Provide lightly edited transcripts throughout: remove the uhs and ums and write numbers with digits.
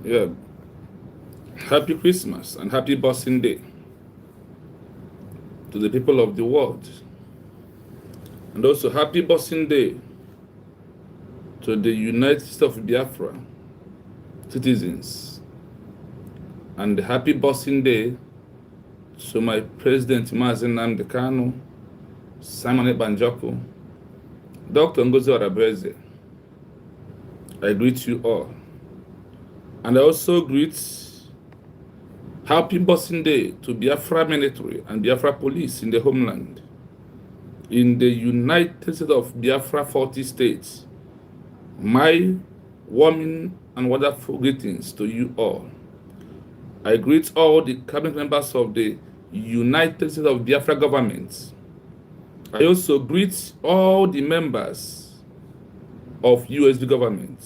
Yeah. Happy Christmas and happy Boxing Day to the people of the world. And also happy Boxing Day to the United States of Biafra citizens. And happy Boxing Day to my President Mazen Namdekano, Simon Banjoko, Dr. Ngozi Arabeze. I greet you all. And I also greet happy Boxing Day to Biafra military and Biafra police in the homeland. In the United States of Biafra 40 states, my warming and wonderful greetings to you all. I greet all the cabinet members of the United States of Biafra government. I also greet all the members of USB government.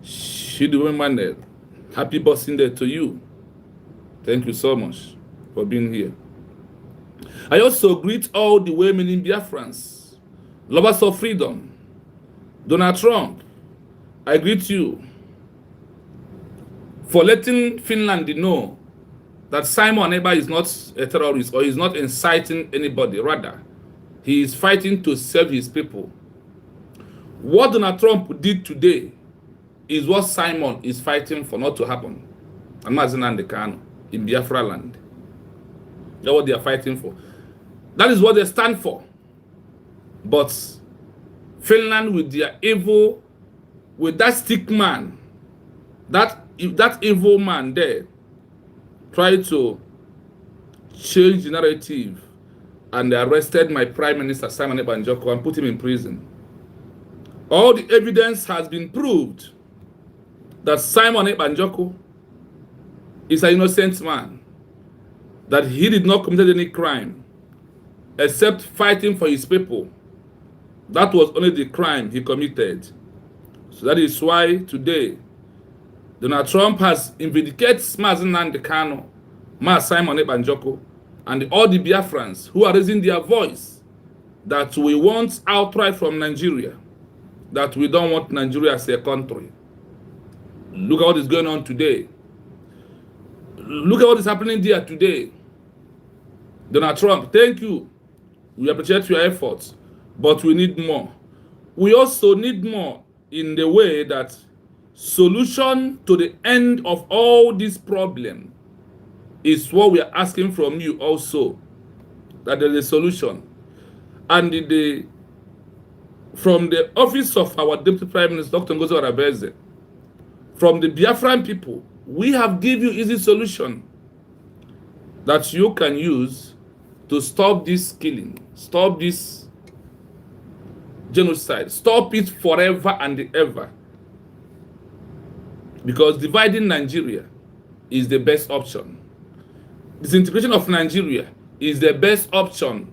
Shidu Manel, happy Boxing Day to you. Thank you so much for being here. I also greet all the women in Biafrans, lovers of freedom. Donald Trump, I greet you for letting Finland know that Simon Eba is not a terrorist or is not inciting anybody. Rather, he is fighting to save his people. What Donald Trump did today is what Simon is fighting for not to happen. Amazon and the Kano in Biafra land. That's what they are fighting for. That is what they stand for. But Finland, with their evil, with that stick man, that evil man there, tried to change the narrative, and they arrested my Prime Minister Simon Ebanjoko and put him in prison. All the evidence has been proved that Simon Ebanjoko is an innocent man, that he did not commit any crime except fighting for his people. That was only the crime he committed. So that is why today Donald Trump has vindicated Mazen Nandekano, Simon Ebanjoko, and all the Biafrans who are raising their voice that we want outright from Nigeria, that we don't want Nigeria as a country. Look at what is going on today. Look at what is happening there today. Donald Trump, thank you. We appreciate your efforts, but we need more. We also need more in the way that solution to the end of all this problem is what we are asking from you also, that there is a solution. And from the office of our Deputy Prime Minister, Dr. Ngozi Arabeze, from the Biafran people, we have given you easy solution that you can use to stop this killing, stop this genocide, stop it forever and ever. Because dividing Nigeria is the best option. Disintegration of Nigeria is the best option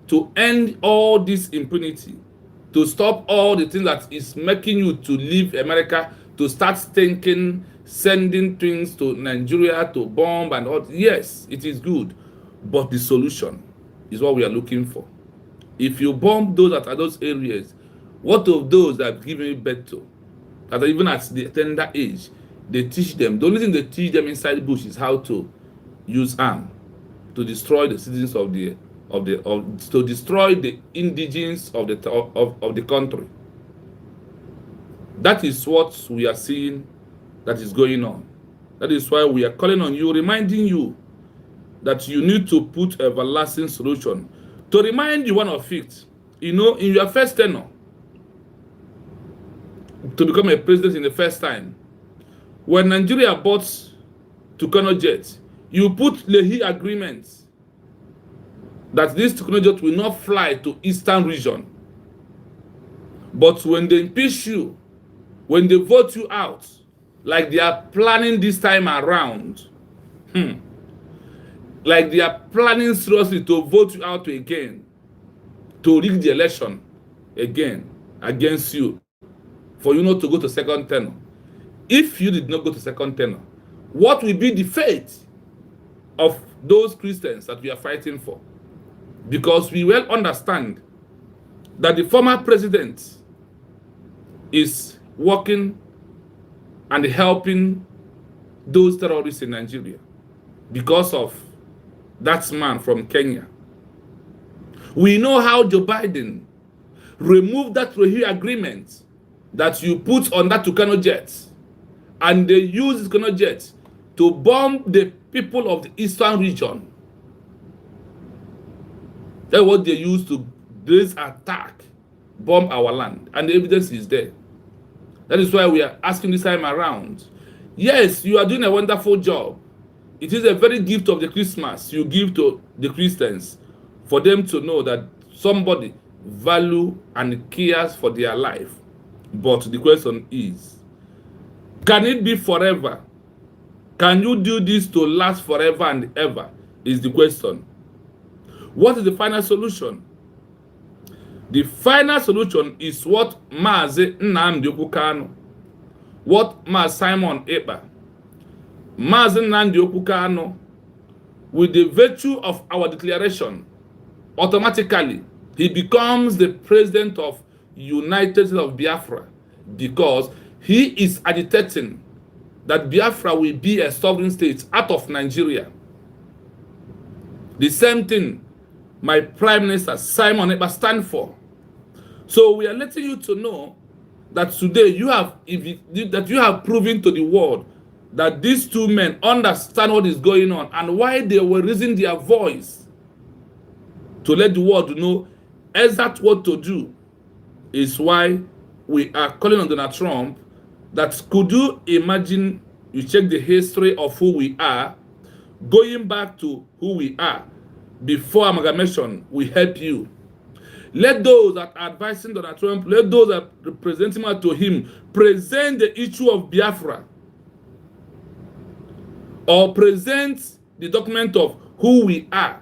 to end all this impunity, to stop all the things that is making you to leave America, to start thinking, sending things to Nigeria to bomb and all. Yes, it is good, but the solution is what we are looking for. If you bomb those that are those areas, what of those that have given birth to, that are even at the tender age, they teach them. The only thing they teach them inside the bush is how to use arm to destroy the citizens to destroy the indigenes of the country. That is what we are seeing that is going on. That is why we are calling on you, reminding you that you need to put everlasting solution. To remind you one of it, in your first tenure, to become a president in the first time, when Nigeria bought Tucano jet, you put Lehi agreements that this Tucano jet will not fly to eastern region. But when they impeach you, when they vote you out, like they are planning this time around, like they are planning seriously to vote you out again, to rig the election again against you, for you not to go to second tenure. If you did not go to second tenure, what will be the fate of those Christians that we are fighting for? Because we well understand that the former president is working and helping those terrorists in Nigeria because of that man from Kenya. We know how Joe Biden removed that Rohingya agreement that you put on that Tucano jet, and they use Tucano jet to bomb the people of the eastern region. That's what they use to this attack, bomb our land, and the evidence is there. That is why we are asking this time around. Yes, you are doing a wonderful job. It is a very gift of the Christmas you give to the Christians for them to know that somebody value and cares for their life. But the question is, can it be forever? Can you do this to last forever and ever? Is the question. What is the final solution? The final solution is what Mazi Nnamdi Kanu, what Mazi Simon Ekpa, Mazi Nnamdi Kanu, with the virtue of our declaration, automatically he becomes the president of United States of Biafra, because he is agitating that Biafra will be a sovereign state out of Nigeria. The same thing my Prime Minister Simon Ekpa stand for. So we are letting you to know that today you have proven to the world that these two men understand what is going on and why they were raising their voice to let the world know exactly what to do. Is why we are calling on Donald Trump that could you imagine, you check the history of who we are, going back to who we are before amalgamation will help you. Let those that are advising Donald Trump, let those that represent him to him, present the issue of Biafra, or present the document of who we are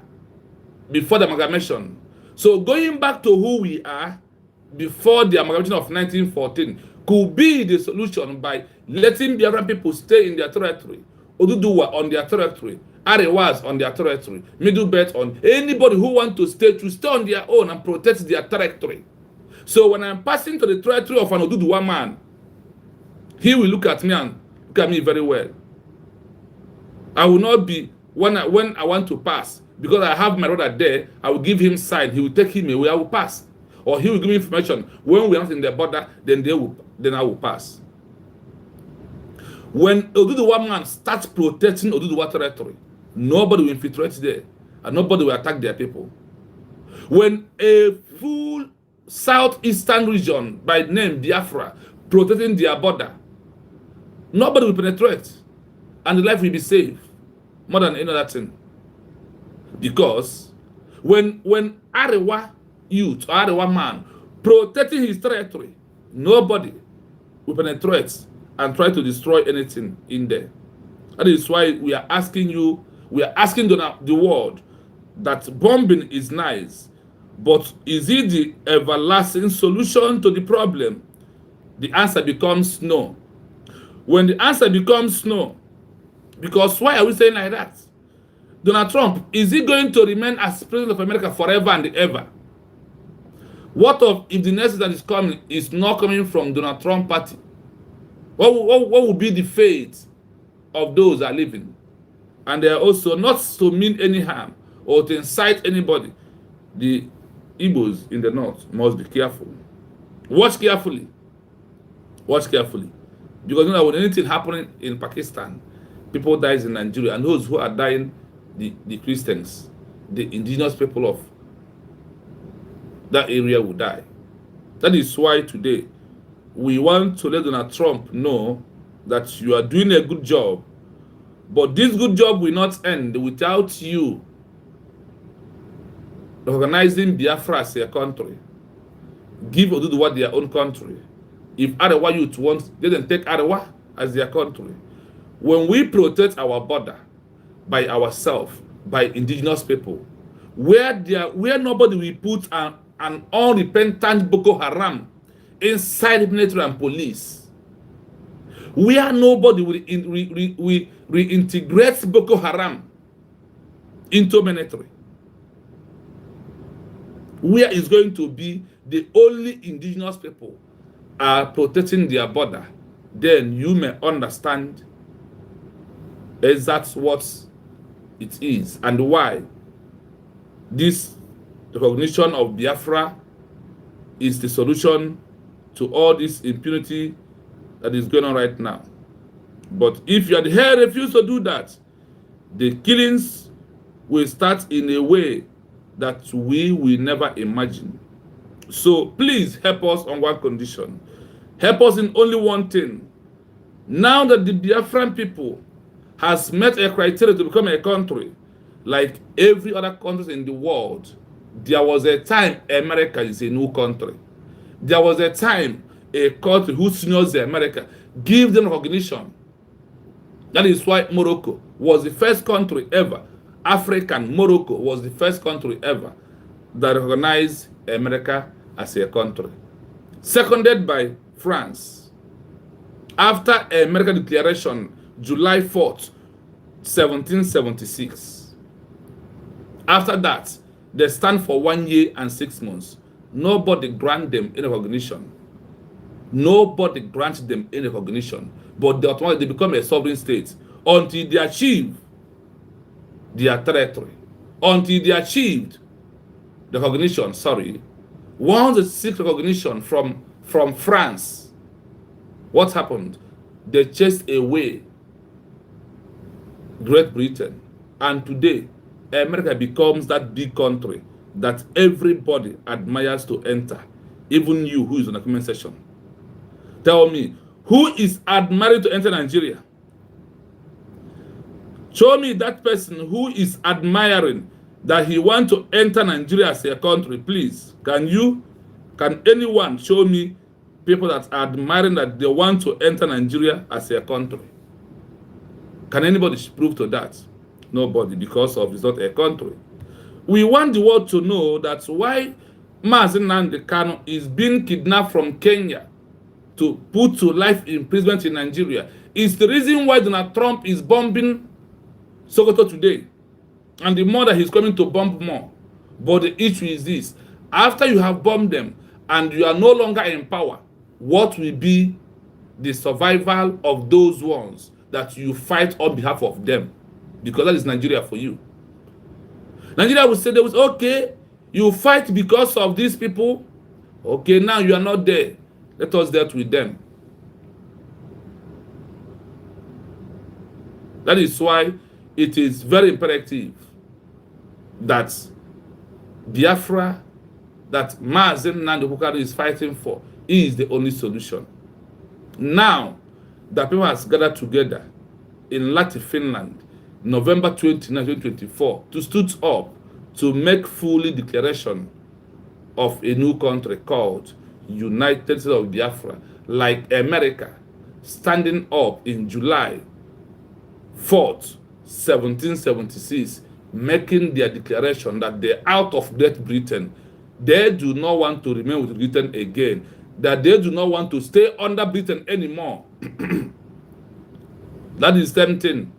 before the amalgamation. So going back to who we are before the amalgamation of 1914 could be the solution by letting Biafran people stay in their territory, Oduduwa on their territory, Arewas on their territory, Middle Belt on anybody who want to stay on their own and protect their territory. So when I'm passing to the territory of an Oduduwa man, he will look at me and look at me very well. I will not be, when I want to pass, because I have my brother there, I will give him side, he will take him away, I will pass. Or he will give me information. When we are not in the border, then I will pass. When Oduduwa man starts protecting Oduduwa territory, nobody will infiltrate there, and nobody will attack their people. When a full southeastern region by name Biafra protecting their border, nobody will penetrate, and the life will be safe more than any other thing. Because when Arewa youth or Arewa man protecting his territory, nobody will penetrate and try to destroy anything in there. That is why we are asking you, we are asking the world that bombing is nice, but is it the everlasting solution to the problem? The answer becomes no. When the answer becomes no, because why are we saying like that? Donald Trump, is he going to remain as president of America forever and ever? What if the next that is coming is not coming from Donald Trump party? What will be the fate of those that are living? And they are also not to mean any harm or to incite anybody. The Igbos in the north must be careful. Watch carefully. Watch carefully. Because you know, when anything happening in Pakistan, people die in Nigeria, and those who are dying, the Christians, the indigenous people of that area will die. That is why today we want to let Donald Trump know that you are doing a good job, but this good job will not end without you organizing Biafra as a country. Give Oduduwa their own country. If Arewa youth wants, they then take Arewa as their country. When we protect our border by ourselves, by indigenous people, where nobody will put an unrepentant Boko Haram inside the military and police, where nobody will reintegrate Boko Haram into military, where is going to be the only indigenous people are protecting their border, then you may understand exact what it is and why this recognition of Biafra is the solution to all this impunity that is going on right now. But if you had refused to do that, the killings will start in a way that we will never imagine. So please help us on one condition. Help us in only one thing. Now that the Biafran people has met a criteria to become a country, like every other country in the world, there was a time America is a new country. There was a time a country who seniors America give them recognition. That is why Morocco was the first country ever. African Morocco was the first country ever that recognized America as a country. Seconded by France. After American Declaration, July 4th, 1776. After that, they stand for 1 year and 6 months. Nobody grant them any recognition. Nobody grants them any recognition. But they automatically become a sovereign state until they achieve their territory. Until they achieved the recognition, once they seek recognition from France, what happened? They chased away Great Britain. And today, America becomes that big country that everybody admires to enter. Even you who is on the comment section. Tell me, who is admiring to enter Nigeria? Show me that person who is admiring that he wants to enter Nigeria as a country, please. Can anyone show me people that are admiring that they want to enter Nigeria as a country? Can anybody prove to that? Nobody, because of it's not a country. We want the world to know that why Mazi Nnamdi Kanu is being kidnapped from Kenya to put to life imprisonment in Nigeria is the reason why Donald Trump is bombing Sokoto today. And the more that he's coming to bomb more. But the issue is this. After you have bombed them and you are no longer in power, what will be the survival of those ones that you fight on behalf of them? Because that is Nigeria for you. Nigeria will say, okay, you fight because of these people. Okay, now you are not there. Let us deal with them. That is why it is very imperative that Biafra, that Mazi Nnamdi Kanu is fighting for, is the only solution. Now that people has gathered together in Lahti, Finland, November 29, 2024, to stood up to make fully declaration of a new country called United States of Biafra, like America, standing up in July 4th, 1776, making their declaration that they're out of Great Britain. They do not want to remain with Britain again, that they do not want to stay under Britain anymore. That is the same thing.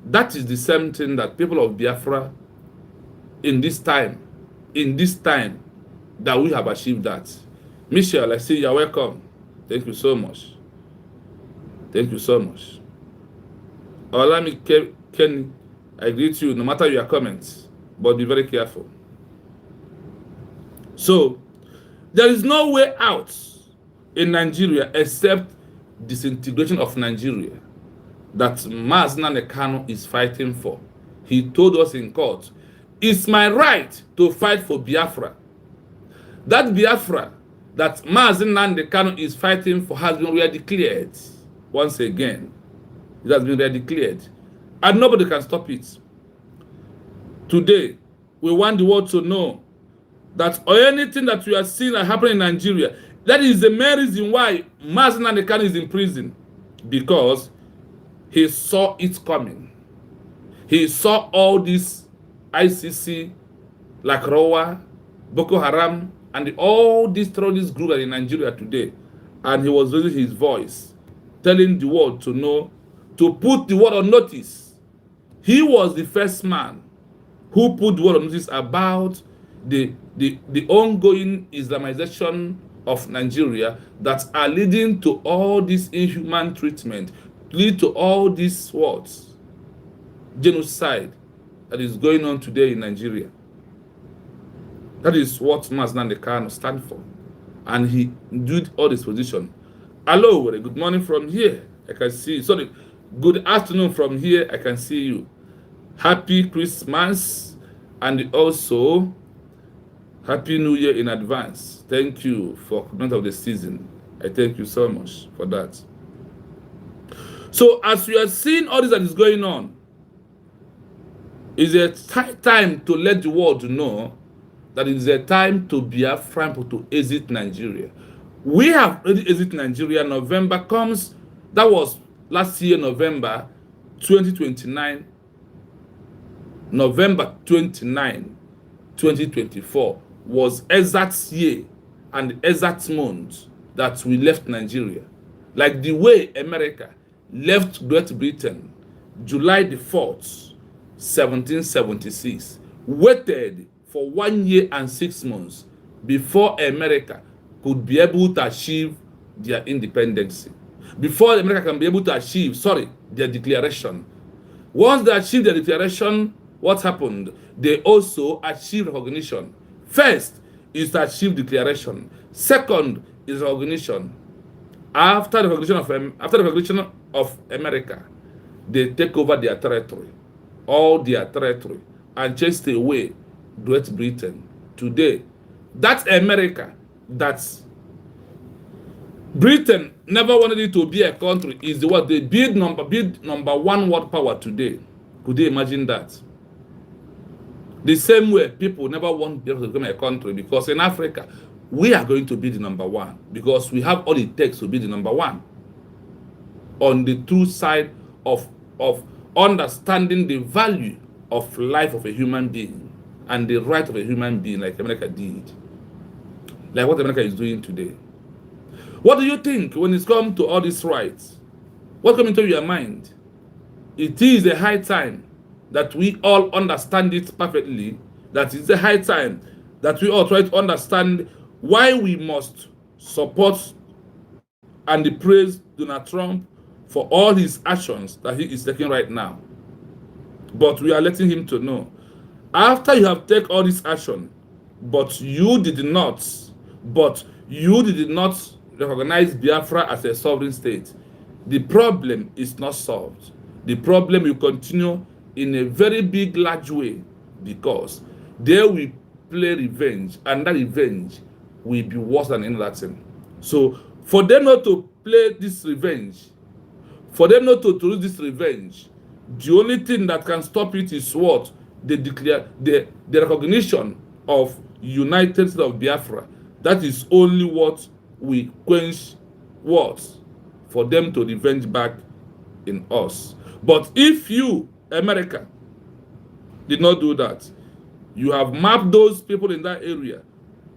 That is the same thing that people of Biafra in this time that we have achieved that. Michelle, I see you're welcome. Thank you so much. Thank you so much. Olami Ken, I greet you no matter your comments, but be very careful. So, there is no way out in Nigeria except disintegration of Nigeria that Mazi Nnamdi Kanu is fighting for. He told us in court, it's my right to fight for Biafra. That Biafra that Mazi Nnamdi Kanu is fighting for has been re-declared. Once again, it has been re-declared. And nobody can stop it. Today, we want the world to know that anything that we are seeing that happen in Nigeria, that is the main reason why Mazi Nnamdi Kanu is in prison. Because he saw it coming. He saw all these ICC, like Rowa, Boko Haram, and all these terrorist groups in Nigeria today. And he was raising his voice, telling the world to know, to put the world on notice. He was the first man who put the world on notice about the ongoing Islamization of Nigeria that are leading to all this inhuman treatment, lead to all these wars, genocide that is going on today in Nigeria. That is what Mazen Kanu stand for. And he did all this position. Hello, good morning from here. I can see you. Sorry, good afternoon from here. I can see you. Happy Christmas and also Happy New Year in advance. Thank you for commitment of the season. I thank you so much for that. So as we are seeing all this that is going on, it's a time to let the world know that it is a time to Biafran people to exit Nigeria. We have already exited Nigeria. November comes. That was last year, November 2029. November 29, 2024 was exact year and exact month that we left Nigeria. Like the way America left Great Britain, July the 4th, 1776, waited for 1 year and 6 months before America could be able to achieve their independence. Before America can be able to achieve, their declaration. Once they achieved their declaration, what happened? They also achieved recognition. First is to achieve declaration. Second is recognition. After the recognition of America, they take over their territory, all their territory, and chase away Great Britain. Today, that's America, that's Britain never wanted it to be a country, is what they build number one world power today. Could you imagine that? The same way people never want to become a country, because in Africa, we are going to be the number one because we have all it takes to be the number one on the true side of understanding the value of life of a human being and the right of a human being, like America did, like what America is doing today. What do you think when it's come to all these rights? What comes into your mind? It is a high time that we all understand it perfectly. That it's a high time that we all try to understand why we must support and praise Donald Trump for all his actions that he is taking right now. But we are letting him to know, after you have taken all this action, but you did not recognize Biafra as a sovereign state, the problem is not solved. The problem will continue in a very big, large way, because they will play revenge, and that revenge will be worse than any other thing. So for them not to play this revenge, for them not to use this revenge, the only thing that can stop it is what? They declare the recognition of United States of Biafra. That is only what we quench what? For them to revenge back in us. But if you, America, did not do that, you have mapped those people in that area,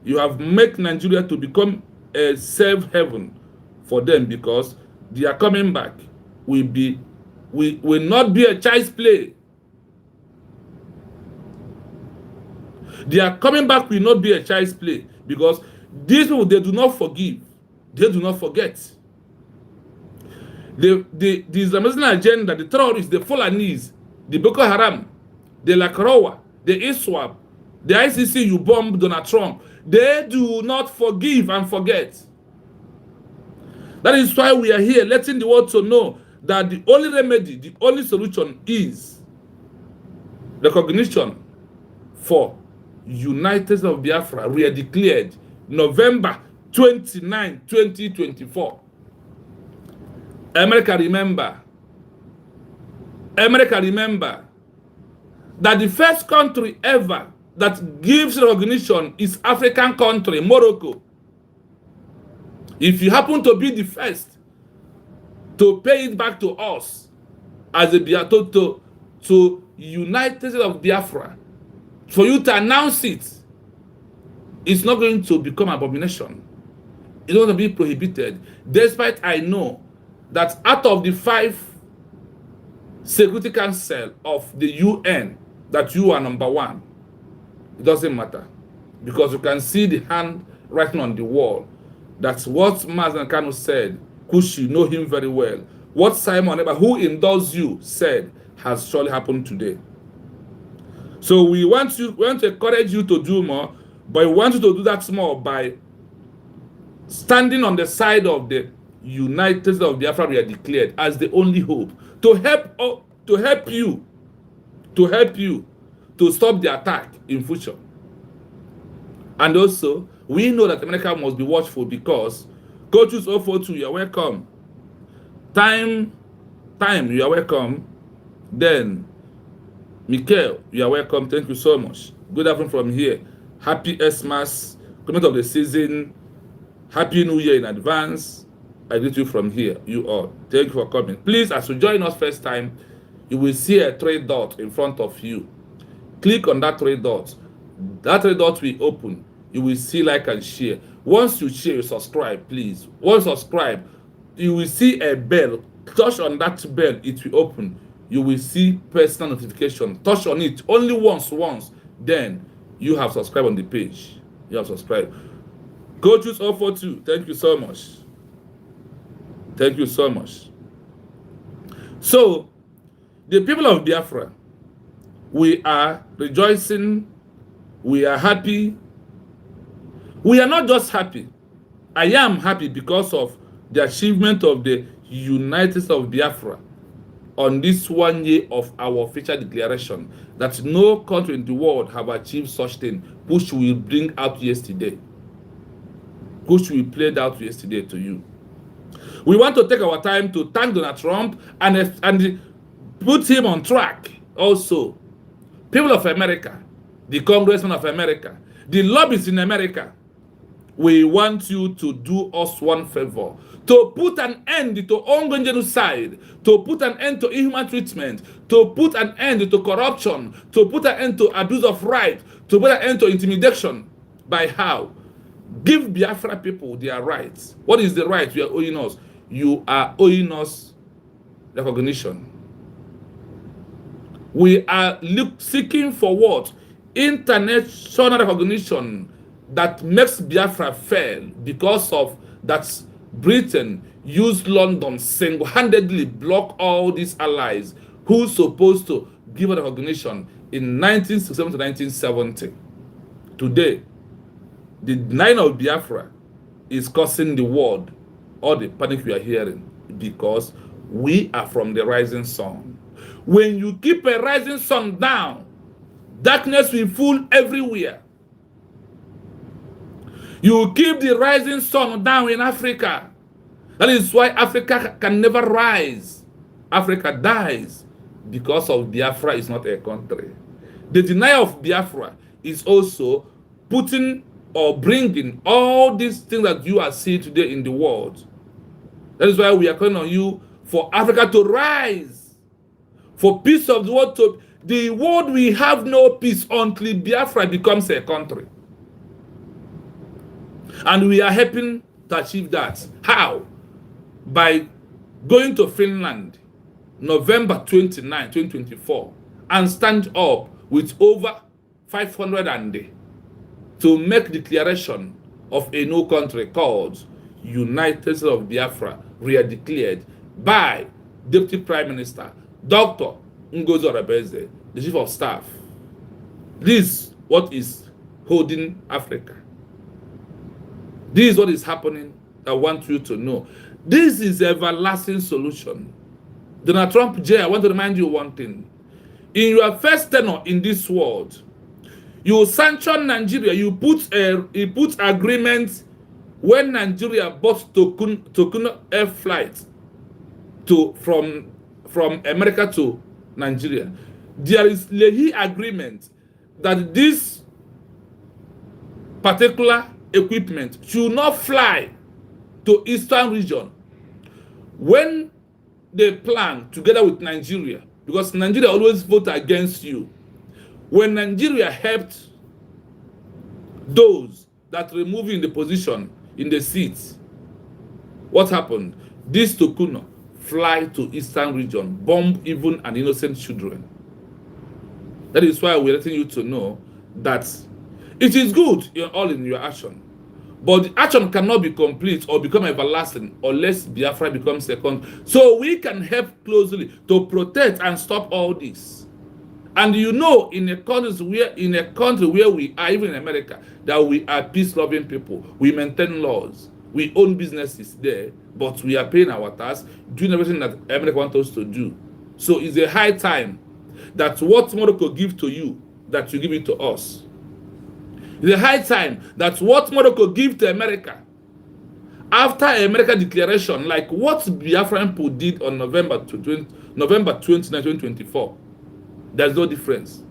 you have made Nigeria to become a safe haven for them, because they are coming back will not be a child's play. Their coming back will not be a child's play, because these people, they do not forgive, they do not forget. The Islamist agenda, the terrorists, the Fulanese, the Boko Haram, the Lakrowa, the ISWAP, the ICC, you bombed Donald Trump, they do not forgive and forget. That is why we are here, letting the world to know that the only remedy, the only solution is recognition for United States of Biafra, we are declared November 29, 2024. America remember that the first country ever that gives recognition is African country, Morocco. If you happen to be the first to pay it back to us as a to United States of Biafra, for you to announce it, it's not going to become an abomination. It's not going to be prohibited, despite I know that out of the 5 Security Council of the UN, that you are number 1. It doesn't matter, because you can see the hand writing on the wall. That's what Mazen Kanu said. Kushi, know him very well. What Simon Eba, who endorsed you, said, has surely happened today. So we want to encourage you to do more, but we want you to do that more by standing on the side of the United States of Biafra we are declared as the only hope to help you to stop the attack in future. And also, we know that America must be watchful because Coaches 042, you're welcome. Time, you are welcome. Then, Mikel, you are welcome. Thank you so much. Good afternoon from here. Happy Xmas, comment of the season. Happy New Year in advance. I greet you from here, you all. Thank you for coming. Please, as you join us first time, you will see a 3 dot in front of you. Click on that 3 dots. That 3 dots will open. You will see like and share. Once you share, you subscribe, please. Once subscribe, you will see a bell. Touch on that bell, it will open. You will see personal notification. Touch on it only once. Then you have subscribed on the page. You have subscribed. Coaches 042, thank you so much. Thank you so much. So, the people of Biafra, we are rejoicing, we are happy. We are not just happy. I am happy because of the achievement of the United States of Biafra on this 1 year of our official declaration that no country in the world have achieved such thing, which we bring out yesterday, which we played out yesterday to you. We want to take our time to thank Donald Trump and put him on track. Also, people of America, the congressmen of America, the lobbyists in America, we want you to do us one favor, to put an end to ongoing genocide, to put an end to inhuman treatment, to put an end to corruption, to put an end to abuse of right, to put an end to intimidation. By how? Give Biafra people their rights. What is the right you are owing us? You are owing us recognition. We are seeking for what? International recognition that makes Biafra fail because of that Britain used London single-handedly block all these allies who's supposed to give her recognition in 1967 to 1970. Today, the denial of Biafra is causing the world all the panic we are hearing because we are from the rising sun. When you keep a rising sun down, darkness will fall everywhere. You keep the rising sun down in Africa. That is why Africa can never rise. Africa dies because of Biafra is not a country. The denial of Biafra is also putting or bringing all these things that you are seeing today in the world. That is why we are calling on you for Africa to rise, for peace of the world to. The world will have no peace until Biafra becomes a country. And we are helping to achieve that. How? By going to Finland, November 29, 2024, and stand up with over 500 and to make declaration of a new country called United States of Biafra, re-declared by Deputy Prime Minister Dr. Ngozi Orebeze, the Chief of Staff. This is what is holding Africa. This is what is happening. I want you to know. This is an everlasting solution. Donald Trump, Jay, I want to remind you one thing. In your first tenure in this world, you sanction Nigeria. You put agreement when Nigeria bought Tokuno air flight from America to Nigeria. There is Lehi agreement that this particular equipment should not fly to Eastern region. When they plan together with Nigeria, because Nigeria always vote against you, when Nigeria helped those that removing the position in the seats, what happened? This Tokuno fly to Eastern region, bomb even an innocent children. That is why we're letting you to know that it is good in all in your action, But the action cannot be complete or become everlasting unless Biafra becomes a country. So we can help closely to protect and stop all this. And you know, in a country where we are, even in America, that we are peace-loving people. We maintain laws. We own businesses there, but we are paying our tax, doing everything that America wants us to do. So it's a high time that what Morocco give to you, that you give it to us. It's a high time that what Morocco give to America, after America declaration, like what Biafran people did on November 29, 2024, there's no difference.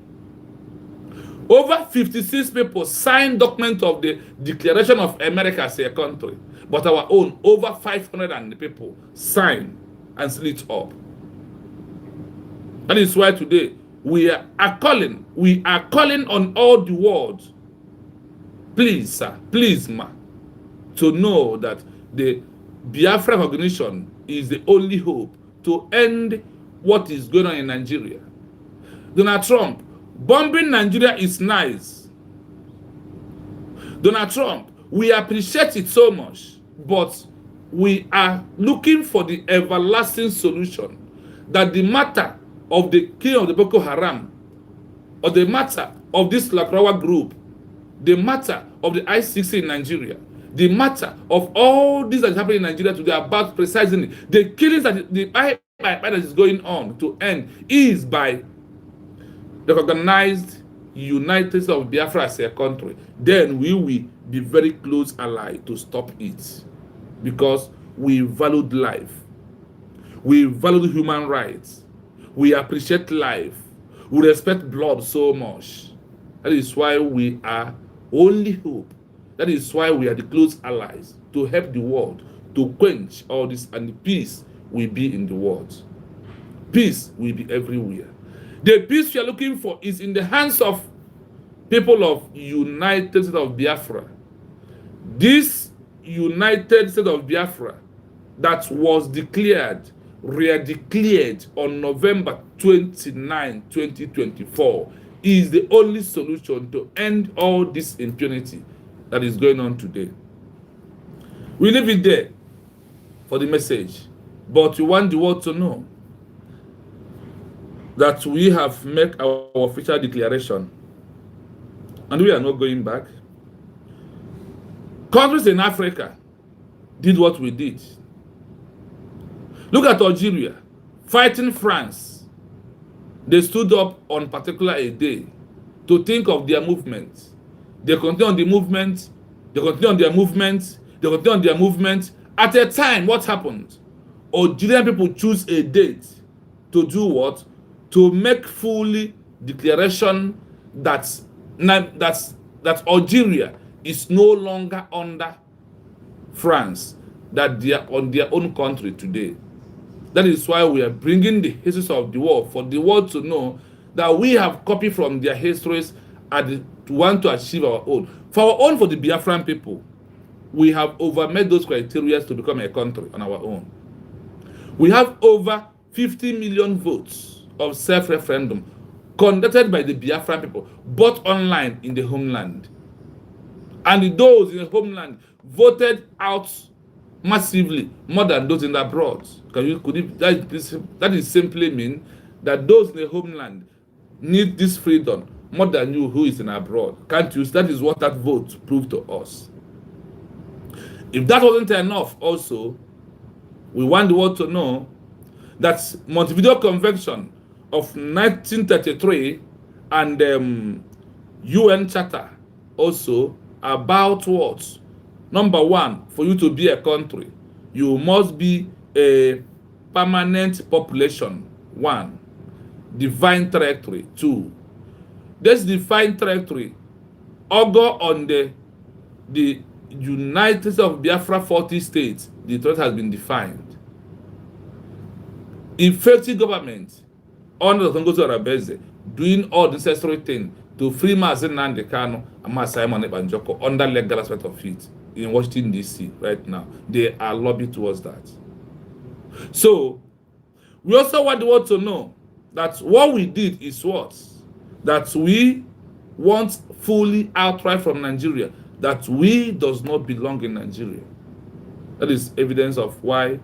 Over 56 people signed document of the declaration of America as a country, but our own, over 500 people signed and split up. That is why today we are calling on all the world, please, sir, please, ma, to know that the Biafra organization is the only hope to end what is going on in Nigeria. Donald Trump, bombing Nigeria is nice. Donald Trump, we appreciate it so much, but we are looking for the everlasting solution, that the matter of the killing of the Boko Haram, or the matter of this Lakrawa group, the matter of the I-6 in Nigeria, the matter of all this that is happening in Nigeria today about precisely the killings that the that is going on to end is by the organized United States of Biafra as a country. Then we will be very close ally to stop it, because we valued life, we value human rights, we appreciate life, we respect blood so much. That is why we are only hope. That is why we are the close allies to help the world to quench all this, and the peace will be in the world. Peace will be everywhere. The peace we are looking for is in the hands of people of United States of Biafra. This United States of Biafra that was re-declared on November 29, 2024, is the only solution to end all this impunity that is going on today. We leave it there for the message, but we want the world to know that we have made our official declaration and we are not going back. Countries in Africa did what we did. Look at Algeria fighting France. They stood up on particular a day to think of their movement. They continue on the movement, they continue on their movement, they continue on their movement. At a time, what happened? Algerian people choose a date to do what? To make fully declaration that Algeria is no longer under France, that they are on their own country today. That is why we are bringing the histories of the world, for the world to know that we have copied from their histories and want to achieve our own. For our own, for the Biafran people, we have overmade those criteria to become a country on our own. We have over 50 million votes of self-referendum conducted by the Biafran people, both online in the homeland. And those in the homeland voted out massively more than those in the abroad. That is simply mean that those in the homeland need this freedom more than you who is in abroad. Can't you? That is what that vote proved to us. If that wasn't enough, also, we want the world to know that Montevideo Convention of 1933 and UN Charter also about what? Number one, for you to be a country, you must be a permanent population. One, defined territory. Two, this defined territory augur on the United States of Biafra 40 states. The territory has been defined. Effective government under the Congo Arabese doing all the necessary things to free Mazen Nnamdi Kanu and Simon Ebanjoko under legal aspect of it in Washington, D.C. right now. They are lobbying towards that. So, we also want the world to know that what we did is what? That we want fully outright from Nigeria that we does not belong in Nigeria. That is evidence of why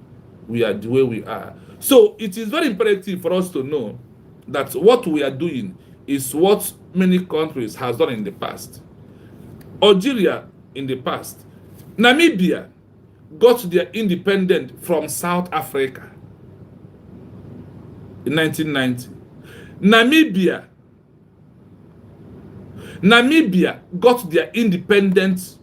we are the way we are. So it is very imperative for us to know that what we are doing is what many countries has done in the past. Algeria in the past. Namibia got their independence from South Africa in 1990. Namibia got their independence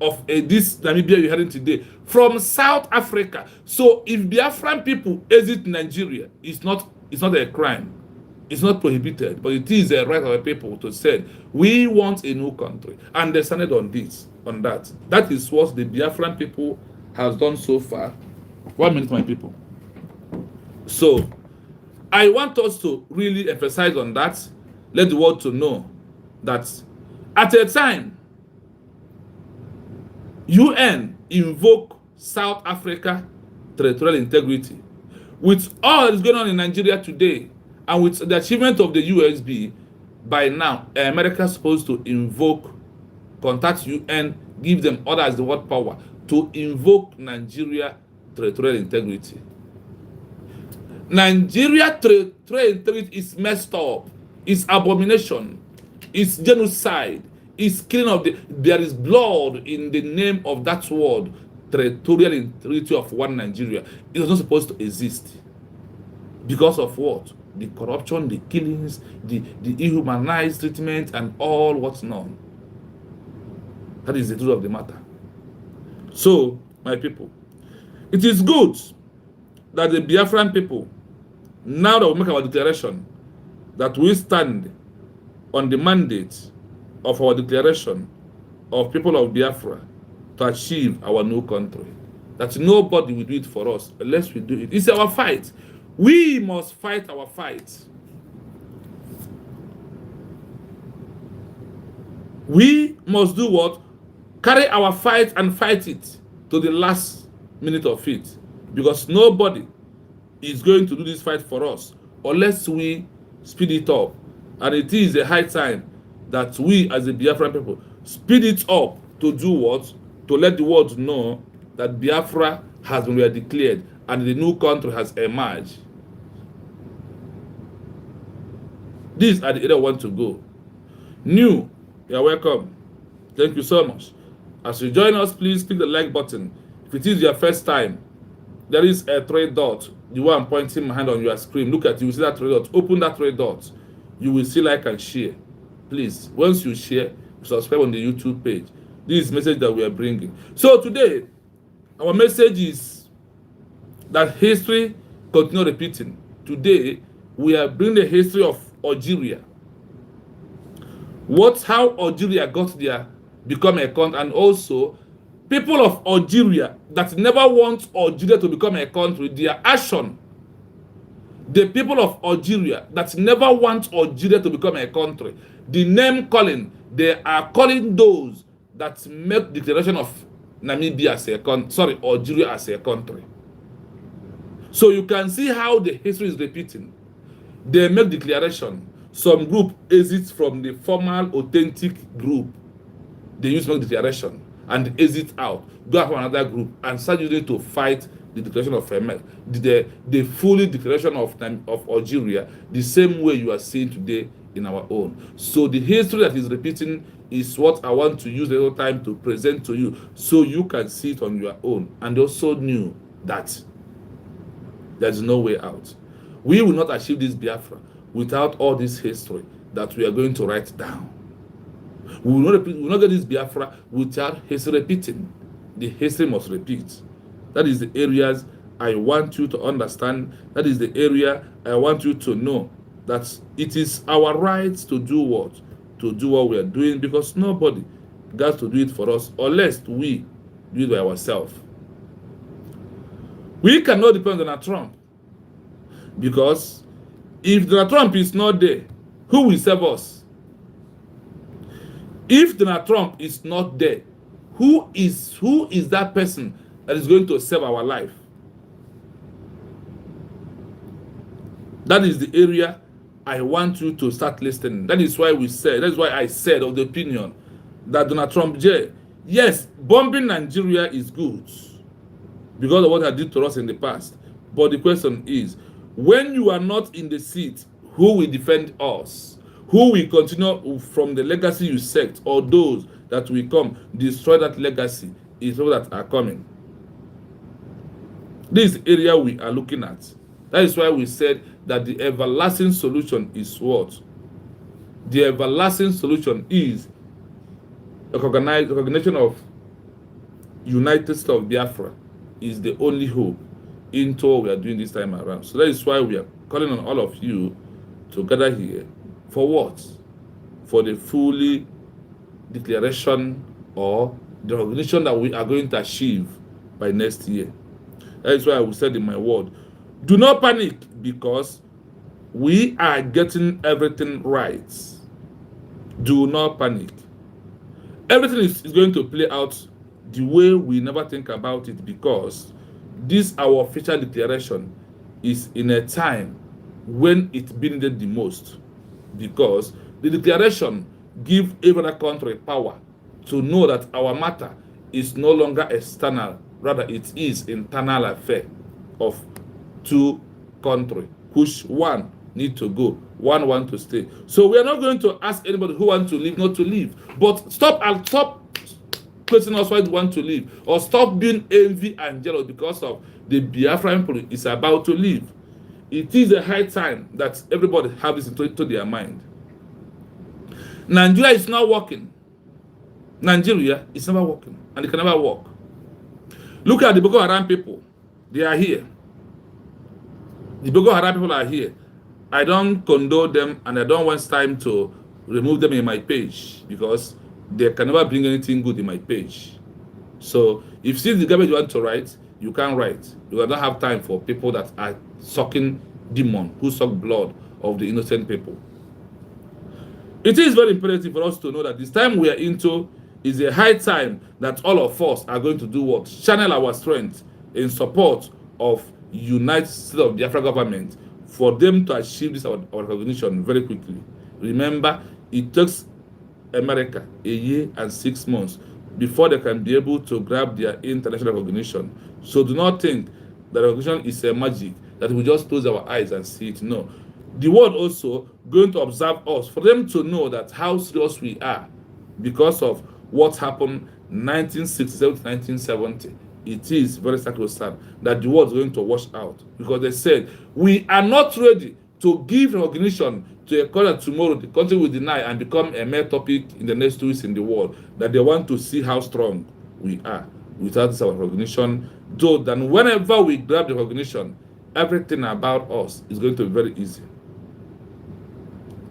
of this Namibia you're hearing today from South Africa. So if Biafran people exit Nigeria, it's not a crime. It's not prohibited, but it is a right of the people to say, we want a new country. And they stand on this, on that. That is what the Biafran people has done so far. 1 minute, my people. So, I want us to really emphasize on that. Let the world to know that at a time, UN invoke South Africa territorial integrity. With all that is going on in Nigeria today, and with the achievement of the USB, by now, America is supposed to contact UN, give them orders, the word power, to invoke Nigeria territorial integrity. Nigeria territorial integrity is messed up. It's abomination. It's genocide. It's killing of there is blood in the name of that word, territorial integrity of one Nigeria. It is not supposed to exist. Because of what? The corruption, the killings, the dehumanized treatment, and all what's known. That is the truth of the matter. So, my people, it is good that the Biafran people, now that we make our declaration, that we stand on the mandate of our declaration of people of Biafra to achieve our new country. That nobody will do it for us unless we do it. It's our fight. We must fight our fight. We must do what? Carry our fight and fight it to the last minute of it. Because nobody is going to do this fight for us unless we speed it up. And it is a high time that we as the Biafran people speed it up to do what? To let the world know that Biafra has been declared and the new country has emerged. These are the area I want to go. New, you are welcome. Thank you so much. As you join us, please click the like button. If it is your first time, there is a 3 dot. The one I'm pointing my hand on your screen. Look at it. You see that 3 dot. Open that 3 dot. You will see like and share. Please, once you share, subscribe on the YouTube page. This is the message that we are bringing. So today, our message is that history continue repeating. Today, we are bringing the history of Algeria. How Algeria got there, become a country, and also people of Algeria that never want Algeria to become a country, their action. The people of Algeria that never want Algeria to become a country, the name calling, they are calling those that make declaration of Namibia as a country, Algeria as a country. So you can see how the history is repeating. They make declaration. Some group exits from the formal, authentic group. They use make declaration and exit out. Go after another group and start using to fight the declaration of the fully declaration of Algeria, the same way you are seeing today in our own. So the history that is repeating is what I want to use a little time to present to you, so you can see it on your own and also knew that there is no way out. We will not achieve this Biafra without all this history that we are going to write down. We will not get this Biafra without history repeating. The history must repeat. That is the areas I want you to understand. That is the area I want you to know that it is our right to do what? To do what we are doing, because nobody got to do it for us unless we do it by ourselves. We cannot depend on Donald Trump, because if Donald Trump is not there, who will save us? If Donald Trump is not there, who is that person that is going to save our life? That is the area I want you to start listening. That is why I said of the opinion that Donald Trump J Yes, bombing Nigeria is good because of what I did to us in the past. But the question is, when you are not in the seat, who will defend us? Who will continue from the legacy you set, or those that will come destroy that legacy? Is those that are coming. This area we are looking at. That is why we said that the everlasting solution is what? The everlasting solution is a recognition of United States of Biafra is the only hope into what we are doing this time around. So that is why we are calling on all of you to gather here. For what? For the fully declaration or the recognition that we are going to achieve by next year. That is why I will say in my word, do not panic, because we are getting everything right. Do not panic. Everything is going to play out the way we never think about it, because this our official declaration is in a time when it's been needed the most, because the declaration gives every other country power to know that our matter is no longer external, rather it is internal affair of two countries, which one need to go, one want to stay. So we are not going to ask anybody who wants to leave not to leave, but stop questioning us why they want to leave, or stop being envy and jealous because of the Biafran people is about to leave. It is a high time that everybody have this into their mind. Nigeria is not working. Nigeria is never working, and it can never work. Look at the Boko Haram people. They are here. The Boko Haram people are here. I don't condone them, and I don't want time to remove them in my page, because they can never bring anything good in my page. So if see the garbage you want to write, you can't write. You don't have time for people that are sucking demon, who suck blood of the innocent people. It is very imperative for us to know that this time we are into is a high time that all of us are going to do what? Channel our strength in support of United States of Biafra government for them to achieve this our recognition very quickly. Remember, it takes America a year and 6 months before they can be able to grab their international recognition. So do not think that recognition is a magic that we just close our eyes and see it. No. The world also going to observe us for them to know that how serious we are because of what happened 1967 to 1970. It is very sacrosanct that the world is going to wash out, because they said we are not ready to give recognition to a country tomorrow. The country will deny and become a mere topic in the next 2 weeks in the world, that they want to see how strong we are without this our recognition. Though then whenever we grab the recognition, everything about us is going to be very easy.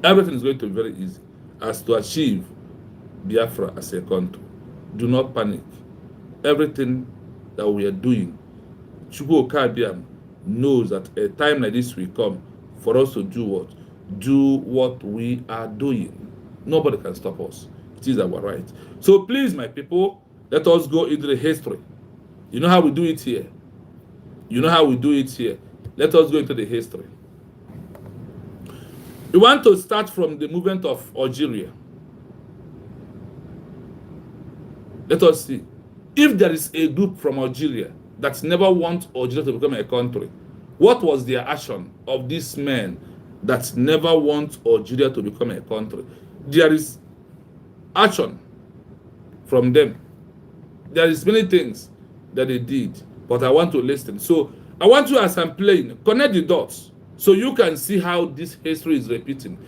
Everything is going to be very easy as to achieve Biafra as a country. Do not panic. Everything that we are doing, Chukwu Okabiam knows that a time like this will come for us to do what? Do what we are doing. Nobody can stop us. It is our right. So please, my people, let us go into the history. You know how we do it here. You know how we do it here. Let us go into the history. We want to start from the movement of Algeria. Let us see. If there is a group from Algeria that never want Algeria to become a country, what was their action of these men that never want Algeria to become a country? There is action from them. There is many things that they did, but I want to listen. So I want you, as I'm playing, connect the dots so you can see how this history is repeating.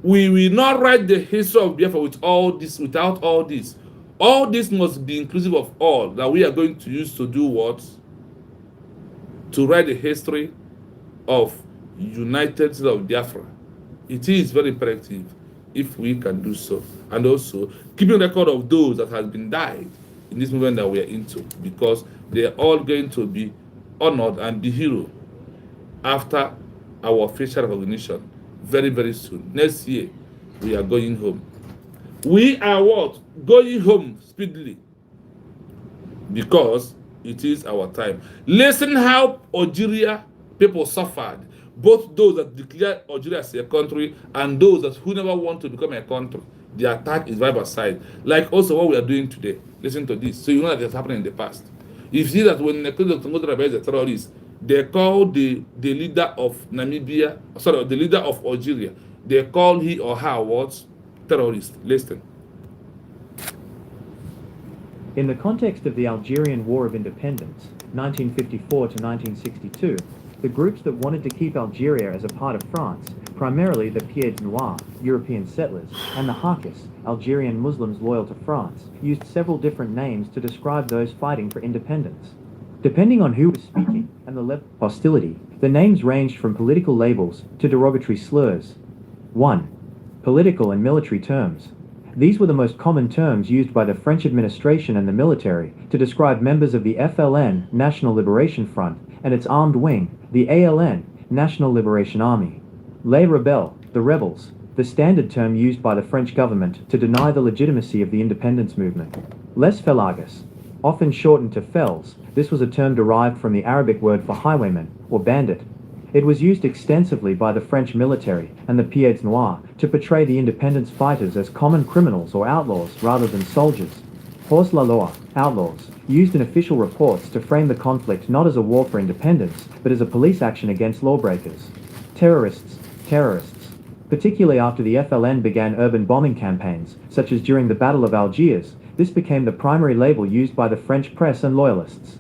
We will not write the history of Biafra with all this, without all this. All this must be inclusive of all that we are going to use to do what? To write the history of United States of Biafra. It is very imperative if we can do so. And also keeping record of those that have been died in this movement that we are into, because they are all going to be honored and be heroes after our official recognition very, very soon. Next year, we are going home. We are what? Going home speedily, because it is our time. Listen how Algeria people suffered, both those that declare Algeria as a country and those that who never want to become a country. The attack is right beside. Like also what we are doing today. Listen to this. So you know that it's happened in the past. You see that when the Congo is a terrorist, they call the leader of Namibia, sorry, the leader of Algeria, they call he or her what? Terrorist. Listen. In the context of the Algerian War of Independence, 1954 to 1962, the groups that wanted to keep Algeria as a part of France, primarily the Pieds Noirs, European settlers, and the Harkis, Algerian Muslims loyal to France, used several different names to describe those fighting for independence. Depending on who was speaking and the level of hostility, the names ranged from political labels to derogatory slurs. 1. Political and military terms. These were the most common terms used by the French administration and the military to describe members of the FLN, National Liberation Front, and its armed wing, the ALN, National Liberation Army. Les Rebelles, the rebels, the standard term used by the French government to deny the legitimacy of the independence movement. Les Felagas, often shortened to Fels, this was a term derived from the Arabic word for highwayman, or bandit. It was used extensively by the French military and the Pieds Noirs to portray the independence fighters as common criminals or outlaws rather than soldiers. Hors la loi, outlaws, used in official reports to frame the conflict not as a war for independence, but as a police action against lawbreakers. Terrorists, particularly after the FLN began urban bombing campaigns, such as during the Battle of Algiers, this became the primary label used by the French press and loyalists.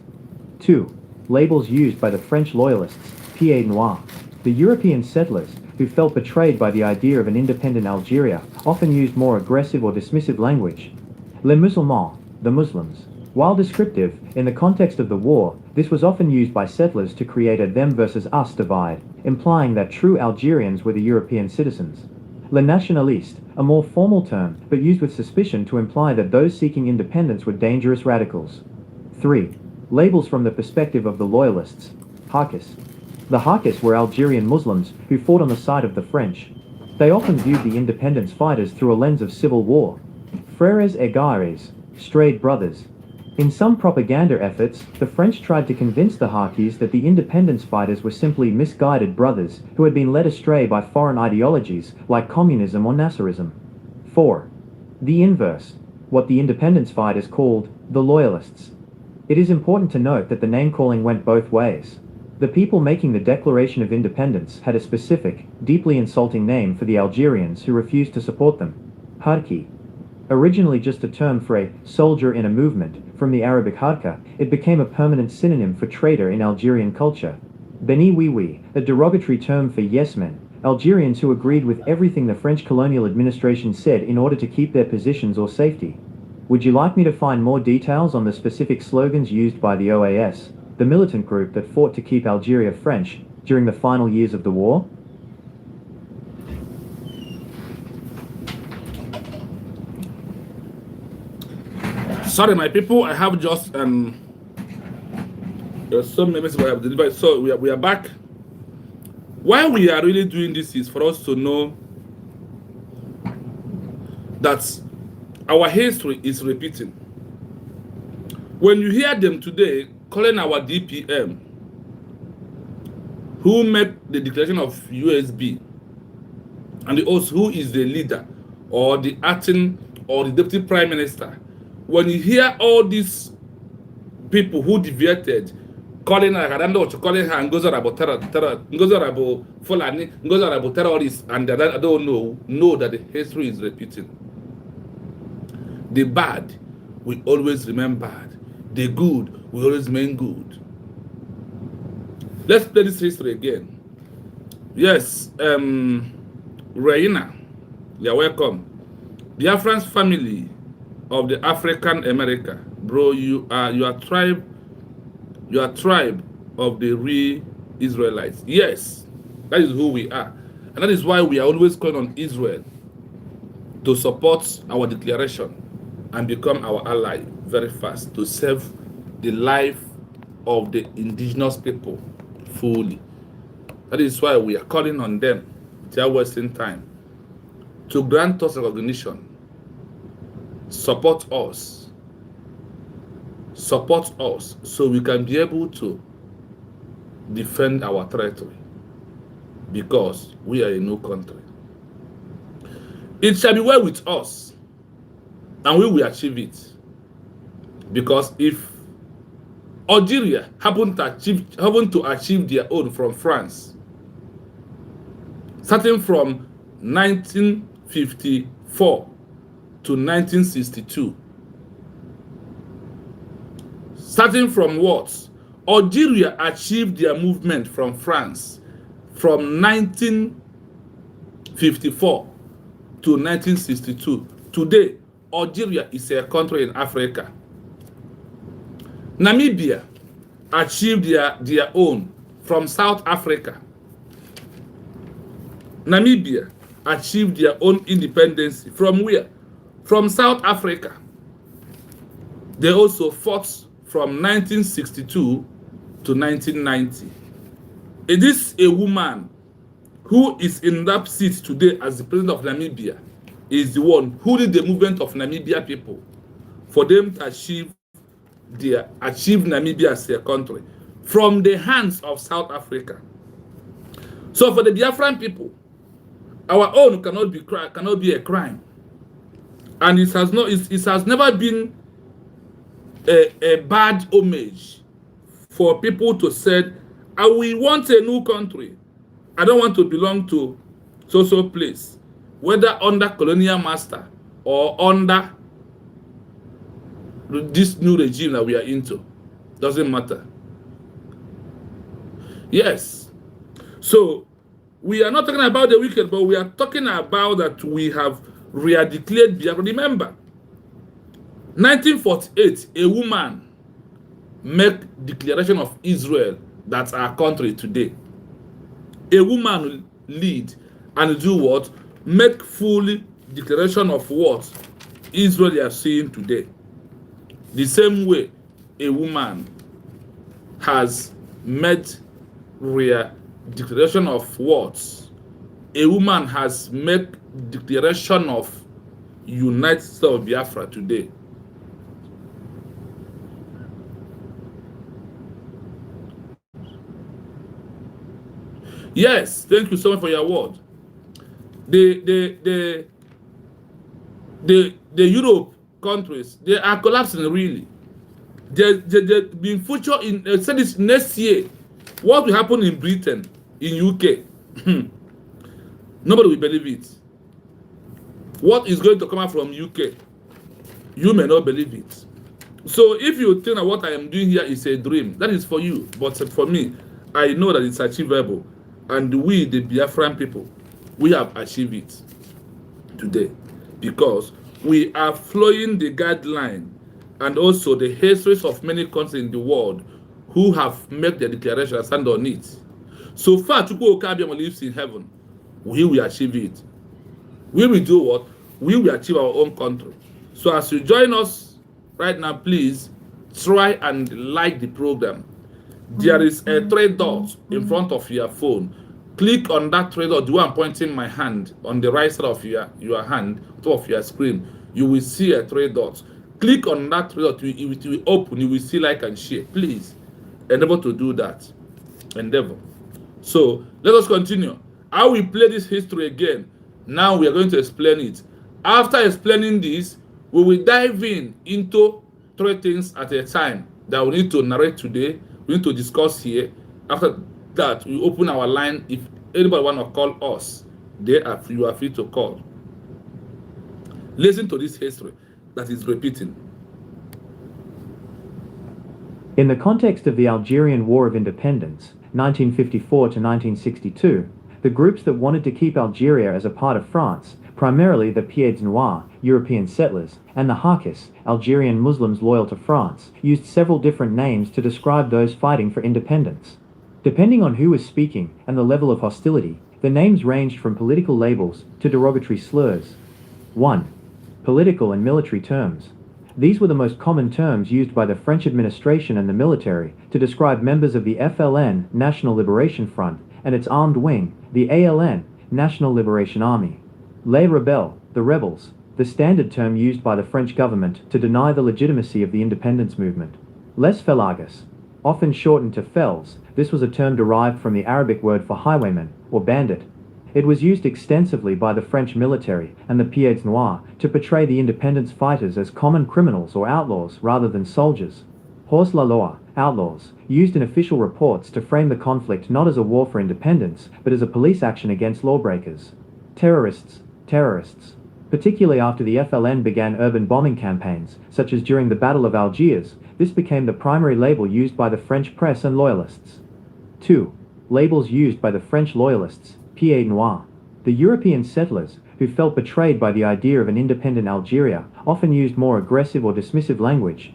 2. Labels used by the French loyalists, Pieds Noirs. The European settlers, who felt betrayed by the idea of an independent Algeria, often used more aggressive or dismissive language. Les Musulmans, the Muslims. While descriptive, in the context of the war, this was often used by settlers to create a them versus us divide, implying that true Algerians were the European citizens. Les Nationalistes, a more formal term, but used with suspicion to imply that those seeking independence were dangerous radicals. 3. Labels from the perspective of the loyalists. Harkis. The Harkis were Algerian Muslims who fought on the side of the French. They often viewed the independence fighters through a lens of civil war. Frères et Garés, strayed brothers. In some propaganda efforts, the French tried to convince the Harkis that the independence fighters were simply misguided brothers who had been led astray by foreign ideologies like communism or Nasserism. 4. The inverse, what the independence fighters called the loyalists. It is important to note that the name-calling went both ways. The people making the Declaration of Independence had a specific, deeply insulting name for the Algerians who refused to support them. Harki. Originally just a term for a soldier in a movement, from the Arabic harka, it became a permanent synonym for traitor in Algerian culture. Beni oui, a derogatory term for yes men, Algerians who agreed with everything the French colonial administration said in order to keep their positions or safety. Would you like me to find more details on the specific slogans used by the OAS, the militant group that fought to keep Algeria French during the final years of the war? Sorry, my people, I have just there's so many messages I have delivered. So we are back. Why we are really doing this is for us to know that our history is repeating. When you hear them today calling our DPM, who made the declaration of USB, and also who is the leader or the acting or the deputy prime minister, when you hear all these people who deviated, calling her, I don't know what you're calling her, Ngozarabo Fulani, Ngozarabo terrorists, and I don't know that the history is repeating. The bad will always remain bad. The good will always remain good. Let's play this history again. Yes, Reina, you're welcome. Biafran's family of the African America, bro, you are tribe of the real Israelites. Yes, that is who we are, and that is why we are always calling on Israel to support our declaration and become our ally very fast to save the life of the indigenous people fully. That is why we are calling on them. They are wasting time to grant us recognition. Support us so we can be able to defend our territory, because we are a new country. It shall be well with us, and we will achieve it. Because if Algeria happen to achieve their own from France, starting from 1954 to 1962, starting from what? Algeria achieved their movement from France from 1954 to 1962. Today, Algeria is a country in Africa. Namibia achieved their own from South Africa. Namibia achieved their own independence from where? From South Africa. They also fought from 1962 to 1990. It is a woman who is in that seat today as the president of Namibia is the one who did the movement of Namibia people for them to achieve Namibia as a country from the hands of South Africa. So for the Biafran people, our own cannot be a crime, and it has never been a bad homage for people to say, we want a new country. I don't want to belong to so place, whether under colonial master or under this new regime that we are into. Doesn't matter. Yes. So we are not talking about the wicked, but we are talking about that we have declared Biafra. Remember, 1948, a woman made declaration of Israel, that's our country today. A woman lead and do what? Make full declaration of what Israel is seeing today. The same way a woman has made declaration of what? A woman has made declaration of United States of Biafra today. Yes, thank you so much for your word. The Europe countries, they are collapsing really. They being future in said this next year. What will happen in Britain, in UK? Nobody will believe it. What is going to come out from UK? You may not believe it. So if you think that what I am doing here is a dream, that is for you. But for me, I know that it's achievable. And we, the Biafran people, we have achieved it today. Because we are following the guideline and also the histories of many countries in the world who have made their declaration and stand on it. So far, Chukwu Okabiama lives in heaven. We will achieve it. We will do what? We will achieve our own country. So as you join us right now, please try and like the program. There is a 3 dots in front of your phone. Click on that 3 dot, the one pointing my hand on the right side of your hand, top of your screen. You will see a 3 dots. Click on that 3 dot, it will open. You will see like and share. Please endeavor to do that. Endeavor. So let us continue. I will play this history again. Now we are going to explain it. After explaining this, we will dive into 3 things at a time that we need to narrate today. We need to discuss here. After that, we open our line. If anybody want to call us, you are free to call. Listen to this history that is repeating. In the context of the Algerian War of Independence, 1954 to 1962, the groups that wanted to keep Algeria as a part of France, primarily the Pieds Noirs, European settlers, and the Harkis, Algerian Muslims loyal to France, used several different names to describe those fighting for independence. Depending on who was speaking and the level of hostility, the names ranged from political labels to derogatory slurs. 1. Political and military terms. These were the most common terms used by the French administration and the military to describe members of the FLN, National Liberation Front, and its armed wing, the ALN, National Liberation Army. Les Rebelles, the rebels, the standard term used by the French government to deny the legitimacy of the independence movement. Les Felagas, often shortened to Fels, this was a term derived from the Arabic word for highwayman, or bandit. It was used extensively by the French military and the Pieds Noirs to portray the independence fighters as common criminals or outlaws rather than soldiers. Hors la loi, outlaws, used in official reports to frame the conflict not as a war for independence, but as a police action against lawbreakers. Terrorists, particularly after the FLN began urban bombing campaigns, such as during the Battle of Algiers, this became the primary label used by the French press and loyalists. 2. Labels used by the French loyalists, Pieds Noirs. The European settlers, who felt betrayed by the idea of an independent Algeria, often used more aggressive or dismissive language.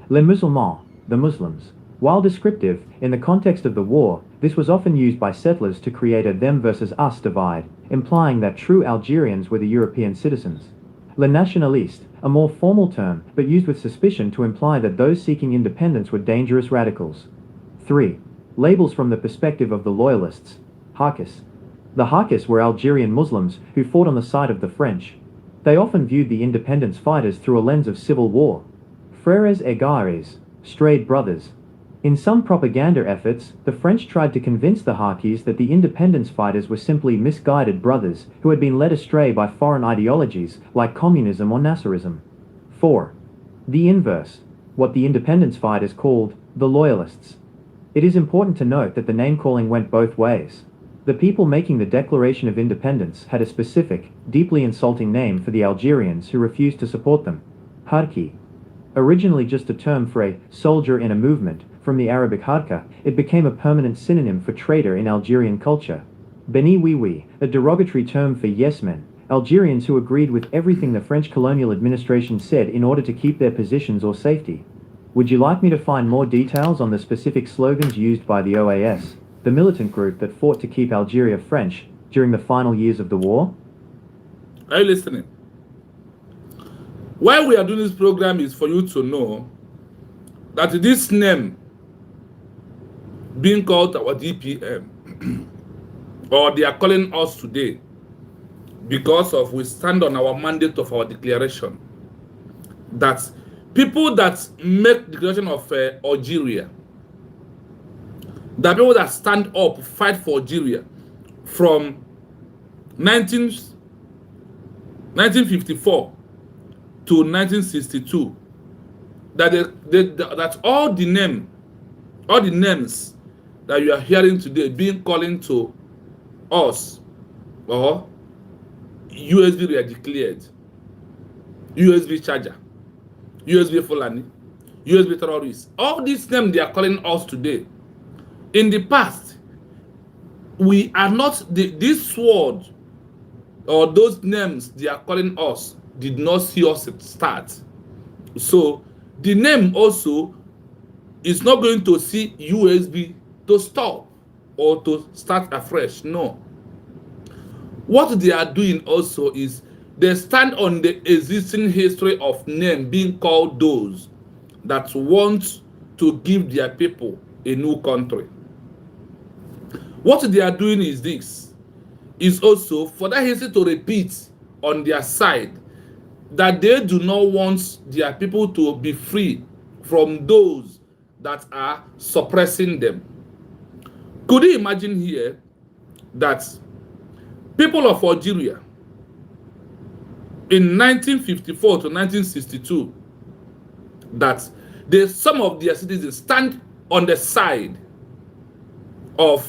Les Musulmans, the Muslims. While descriptive, in the context of the war, this was often used by settlers to create a them versus us divide, implying that true Algerians were the European citizens. Les Nationalistes, a more formal term, but used with suspicion to imply that those seeking independence were dangerous radicals. 3. Labels from the perspective of the loyalists. Harkis. The Harkis were Algerian Muslims who fought on the side of the French. They often viewed the independence fighters through a lens of civil war. Frères et Garés, strayed brothers. In some propaganda efforts, the French tried to convince the Harkis that the independence fighters were simply misguided brothers who had been led astray by foreign ideologies like communism or Nasserism. 4. The inverse, what the independence fighters called the loyalists. It is important to note that the name-calling went both ways. The people making the Declaration of Independence had a specific, deeply insulting name for the Algerians who refused to support them. Harki. Originally just a term for a soldier in a movement, from the Arabic harka, it became a permanent synonym for traitor in Algerian culture. Beni oui, a derogatory term for yes men, Algerians who agreed with everything the French colonial administration said in order to keep their positions or safety. Would you like me to find more details on the specific slogans used by the OAS, the militant group that fought to keep Algeria French during the final years of the war? Are you listening? Why we are doing this program is for you to know that this name being called our DPM, or they are calling us today, because of we stand on our mandate of our declaration, that people that make declaration of Algeria, the people that stand up, fight for Algeria from 1954 to 1962, that all the names that you are hearing today being calling to us, or USB were declared, USB charger, USB Fulani, USB terrorists, all these names they are calling us today. In the past, we are not, this word or those names they are calling us did not see us start. So the name also is not going to see USB to stop or to start afresh. No. What they are doing also is they stand on the existing history of name being called those that want to give their people a new country. What they are doing is this, is also for that history to repeat on their side, that they do not want their people to be free from those that are suppressing them. Could you imagine here that people of Algeria in 1954 to 1962, that some of their citizens stand on the side of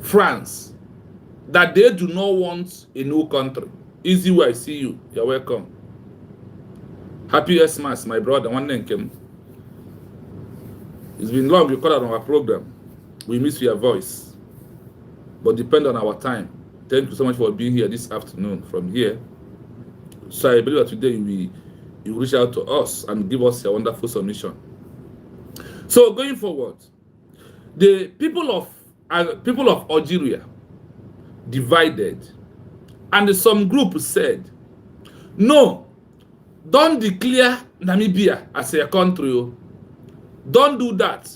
France, that they do not want a new country. Easy way, I see you. You're welcome. Happy Xmas, my brother. One name came. It's been long you called on our program. We miss your voice, but depend on our time. Thank you so much for being here this afternoon from here. So I believe that today you reach out to us and give us a wonderful submission. So going forward, the people of Algeria divided, and some group said, no, don't declare Namibia as a country. Don't do that.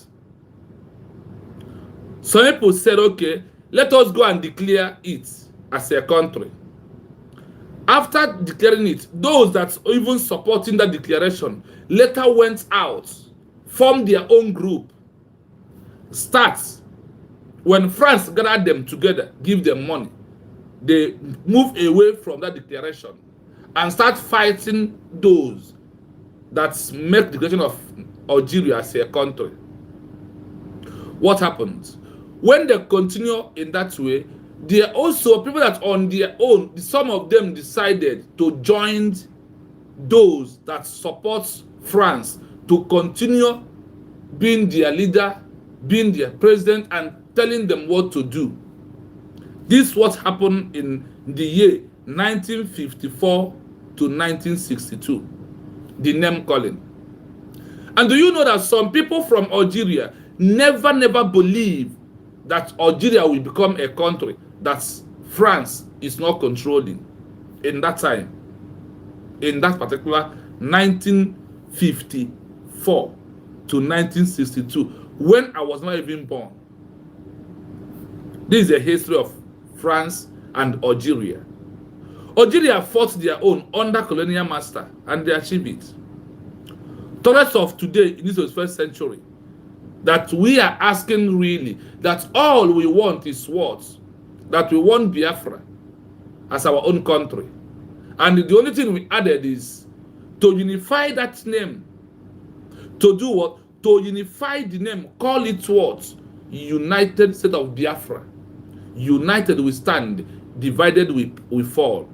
Some people said, okay, let us go and declare it as a country. After declaring it, those that are even supporting that declaration later went out, formed their own group, start When France gathered them together, give them money, they move away from that declaration and start fighting those that make the declaration of Algeria as a country. What happens? When they continue in that way, there are also people that on their own, some of them decided to join those that support France to continue being their leader, being their president, and telling them what to do. This is what happened in the year 1954 to 1962, the name calling. And do you know that some people from Algeria never believe that Algeria will become a country that France is not controlling in that time, in that particular 1954 to 1962, when I was not even born. This is the history of France and Algeria. Algeria fought their own under colonial master, and they achieved it. Tourists of today in this 21st century, that we are asking really, that all we want is what? That we want Biafra as our own country. And the only thing we added is to unify that name. To do what? To unify the name, call it what? United State of Biafra. United we stand, divided we fall.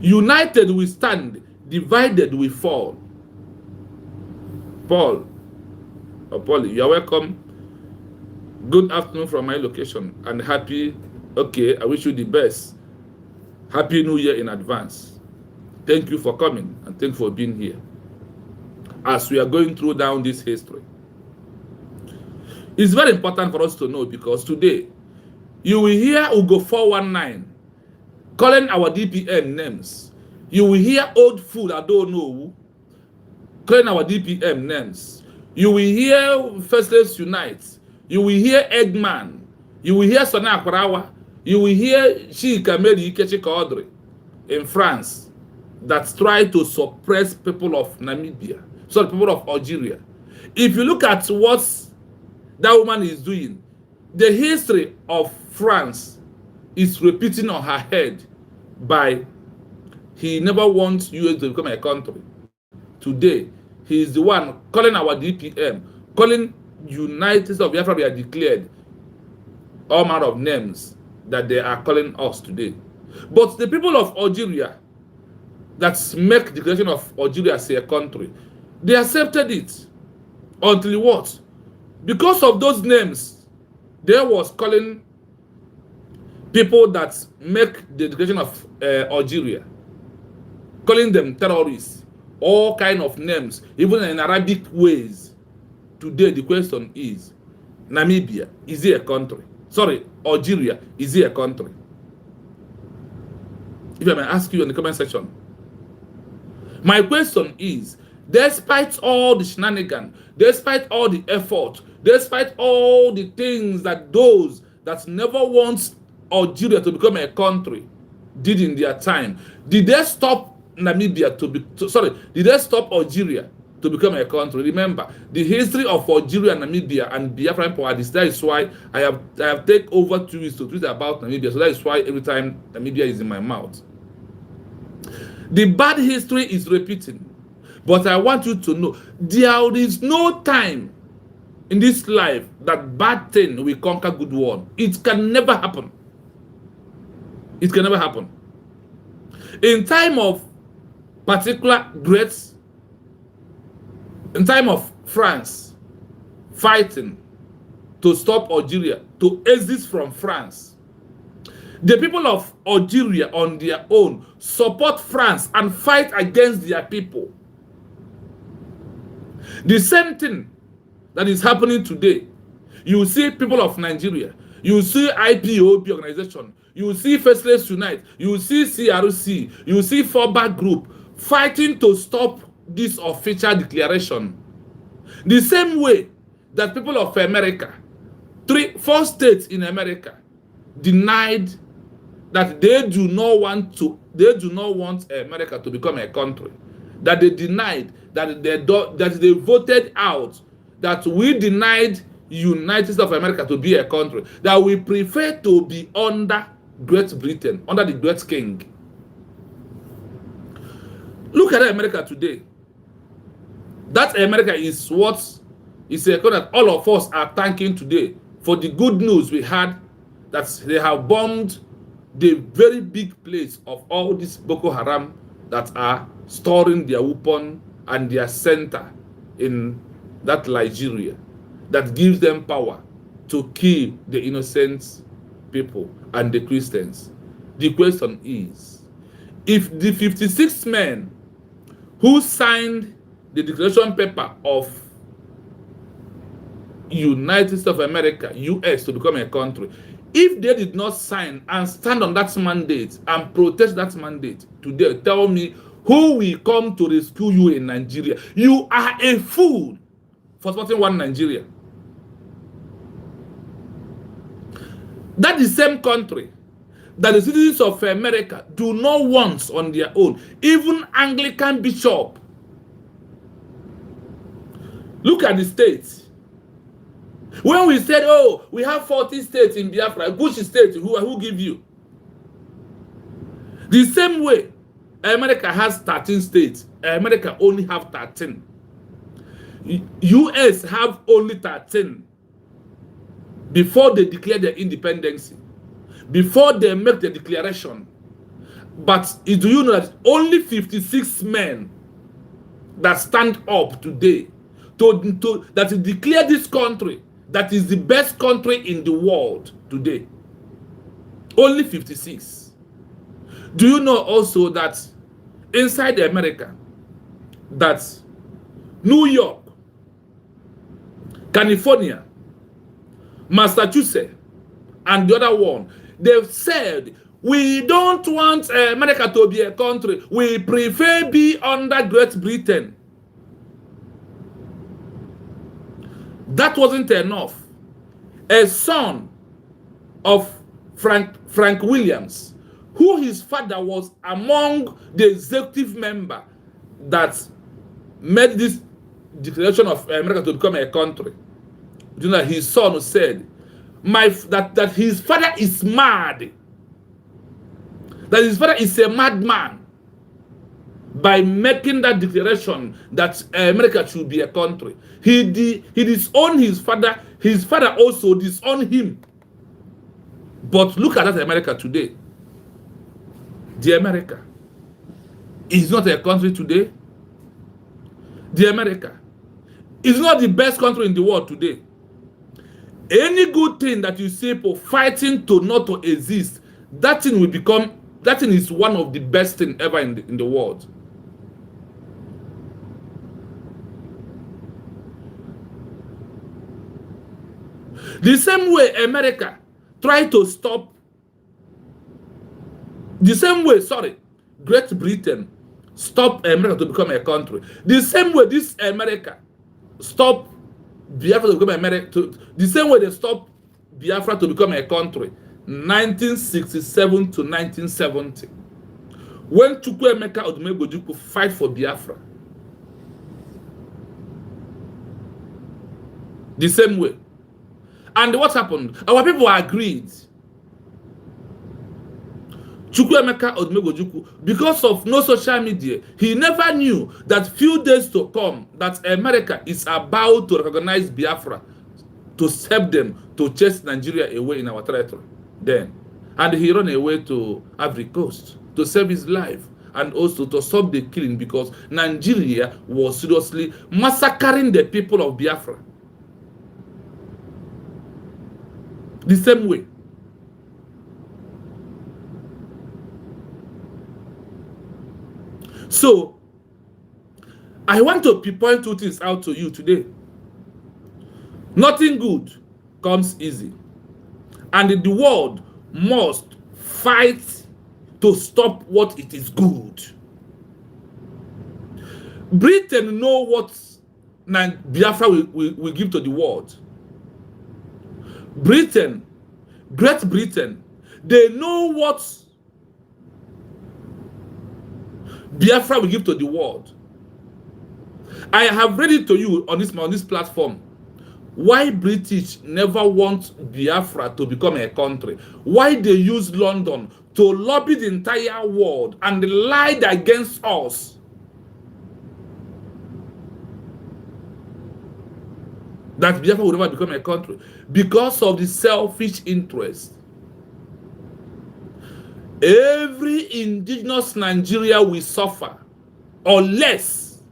United we stand, divided we fall. Paul, or Polly, you are welcome. Good afternoon from my location, and happy, okay, I wish you the best. Happy New Year in advance. Thank you for coming, and thank you for being here. As we are going through down this history, it's very important for us to know, because today, you will hear Ugo 419 calling our DPM names. You will hear old fool I don't know calling our DPM names. You will hear First Ladies Unite. You will hear Eggman. You will hear Sona Akwarawa. You will hear Chika Mary Ikechika Audrey in France that try to suppress people of Namibia. Sorry, people of Algeria. If you look at what that woman is doing, the history of France is repeating on her head by he never wants US to become a country. Today, he is the one calling our DPM, calling United States of Biafra, we are declared all manner of names that they are calling us today. But the people of Algeria that make the declaration of Algeria as a country, they accepted it until what? Because of those names, they was calling people that make the declaration of Algeria, calling them terrorists, all kind of names, even in Arabic ways. Today, the question is, Namibia, is it a country? Sorry, Algeria, is it a country? If I may ask you in the comment section. My question is, despite all the shenanigans, despite all the effort, despite all the things that those that never want Algeria to become a country did in their time, did they stop Namibia to be, did they stop Algeria to become a country? Remember, the history of Algeria, Namibia, and Biafran power, that is why I have taken over 2 weeks to tweet about Namibia. So that is why every time Namibia is in my mouth. The bad history is repeating. But I want you to know, there is no time in this life that bad thing will conquer good one. It can never happen. It can never happen. In time of particular greats, in time of France fighting to stop Algeria, to exit from France, the people of Algeria on their own support France and fight against their people. The same thing that is happening today. You see people of Nigeria, you see IPOB organization, you see First Ladies Unite, you see CRC, you see Fallback Group fighting to stop this official declaration. The same way that people of America, 4 states in America denied that they do not want America to become a country. That they denied, that they voted out, that we denied United States of America to be a country, that we prefer to be under Great Britain, under the Great King. Look at America today. That America is what is a country that all of us are thanking today for the good news we had, that they have bombed the very big place of all these Boko Haram that are storing their weapon and their center in that Algeria, that gives them power to kill the innocent people and the Christians. The question is, if the 56 men who signed the declaration paper of United States of America, US, to become a country, if they did not sign and stand on that mandate and protest that mandate today, tell me who will come to rescue you in Nigeria? You are a fool for supporting one Nigeria. That is the same country that the citizens of America do not want on their own. Even Anglican bishop. Look at the states. When we said, oh, we have 40 states in Biafra, which state who give you? The same way, America has 13 states. America only have 13. US have only 13. Before they declare their independence, before they make the declaration. But do you know that only 56 men that stand up today that declare this country that is the best country in the world today? Only 56. Do you know also that inside America, that New York, California, Massachusetts, and the other one, they've said, we don't want America to be a country. We prefer be under Great Britain. That wasn't enough. A son of Frank Williams, who his father was among the executive member that made this declaration of America to become a country. You know, his son said, that his father is mad. That his father is a madman by making that declaration that America should be a country. He disowned his father. His father also disowned him. But look at that America today. The America is not a country today. The America is not the best country in the world today. Any good thing that you see people fighting to not to exist, that thing will become, that thing is one of the best thing ever in the world. The same way America tried to stop, the same way, Great Britain stopped America to become a country. The same way this America stopped Biafra to become America, the same way they stopped Biafra to become a country, 1967 to 1970. When Chukwuemeka Odumegwu fight for Biafra, the same way. And what happened? Our people agreed. Chukwuemeka Odumegwu, because of no social media, he never knew that few days to come that America is about to recognize Biafra to help them to chase Nigeria away in our territory. Then, and he ran away to Ivory Coast to save his life and also to stop the killing, because Nigeria was seriously massacring the people of Biafra. The same way. So, I want to point two things out to you today. Nothing good comes easy. And the world must fight to stop what it is good. Britain know what Biafra will give to the world. Britain, Great Britain, they know what Biafra will give to the world. I have read it to you on this platform. Why British never want Biafra to become a country? Why they use London to lobby the entire world and lied against us? That Biafra will never become a country because of the selfish interest. Every indigenous Nigeria will suffer unless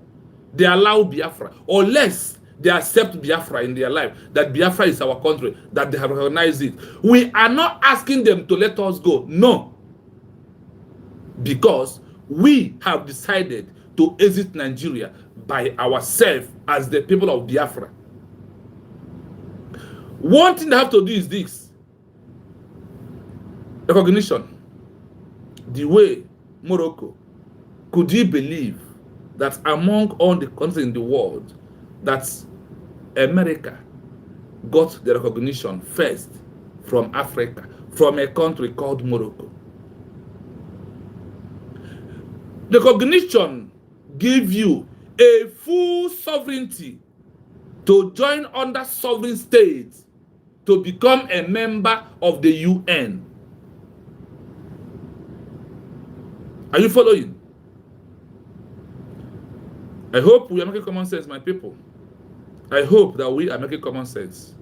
they allow Biafra, unless they accept Biafra in their life, that Biafra is our country, that they have recognized it. We are not asking them to let us go. No. Because we have decided to exit Nigeria by ourselves as the people of Biafra. One thing they have to do is this: recognition. The way Morocco, could you believe that among all the countries in the world, that America got the recognition first from Africa, from a country called Morocco? The recognition gives you a full sovereignty to join under sovereign states to become a member of the UN. Are you following? I hope we are making common sense, my people. I hope that we are making common sense.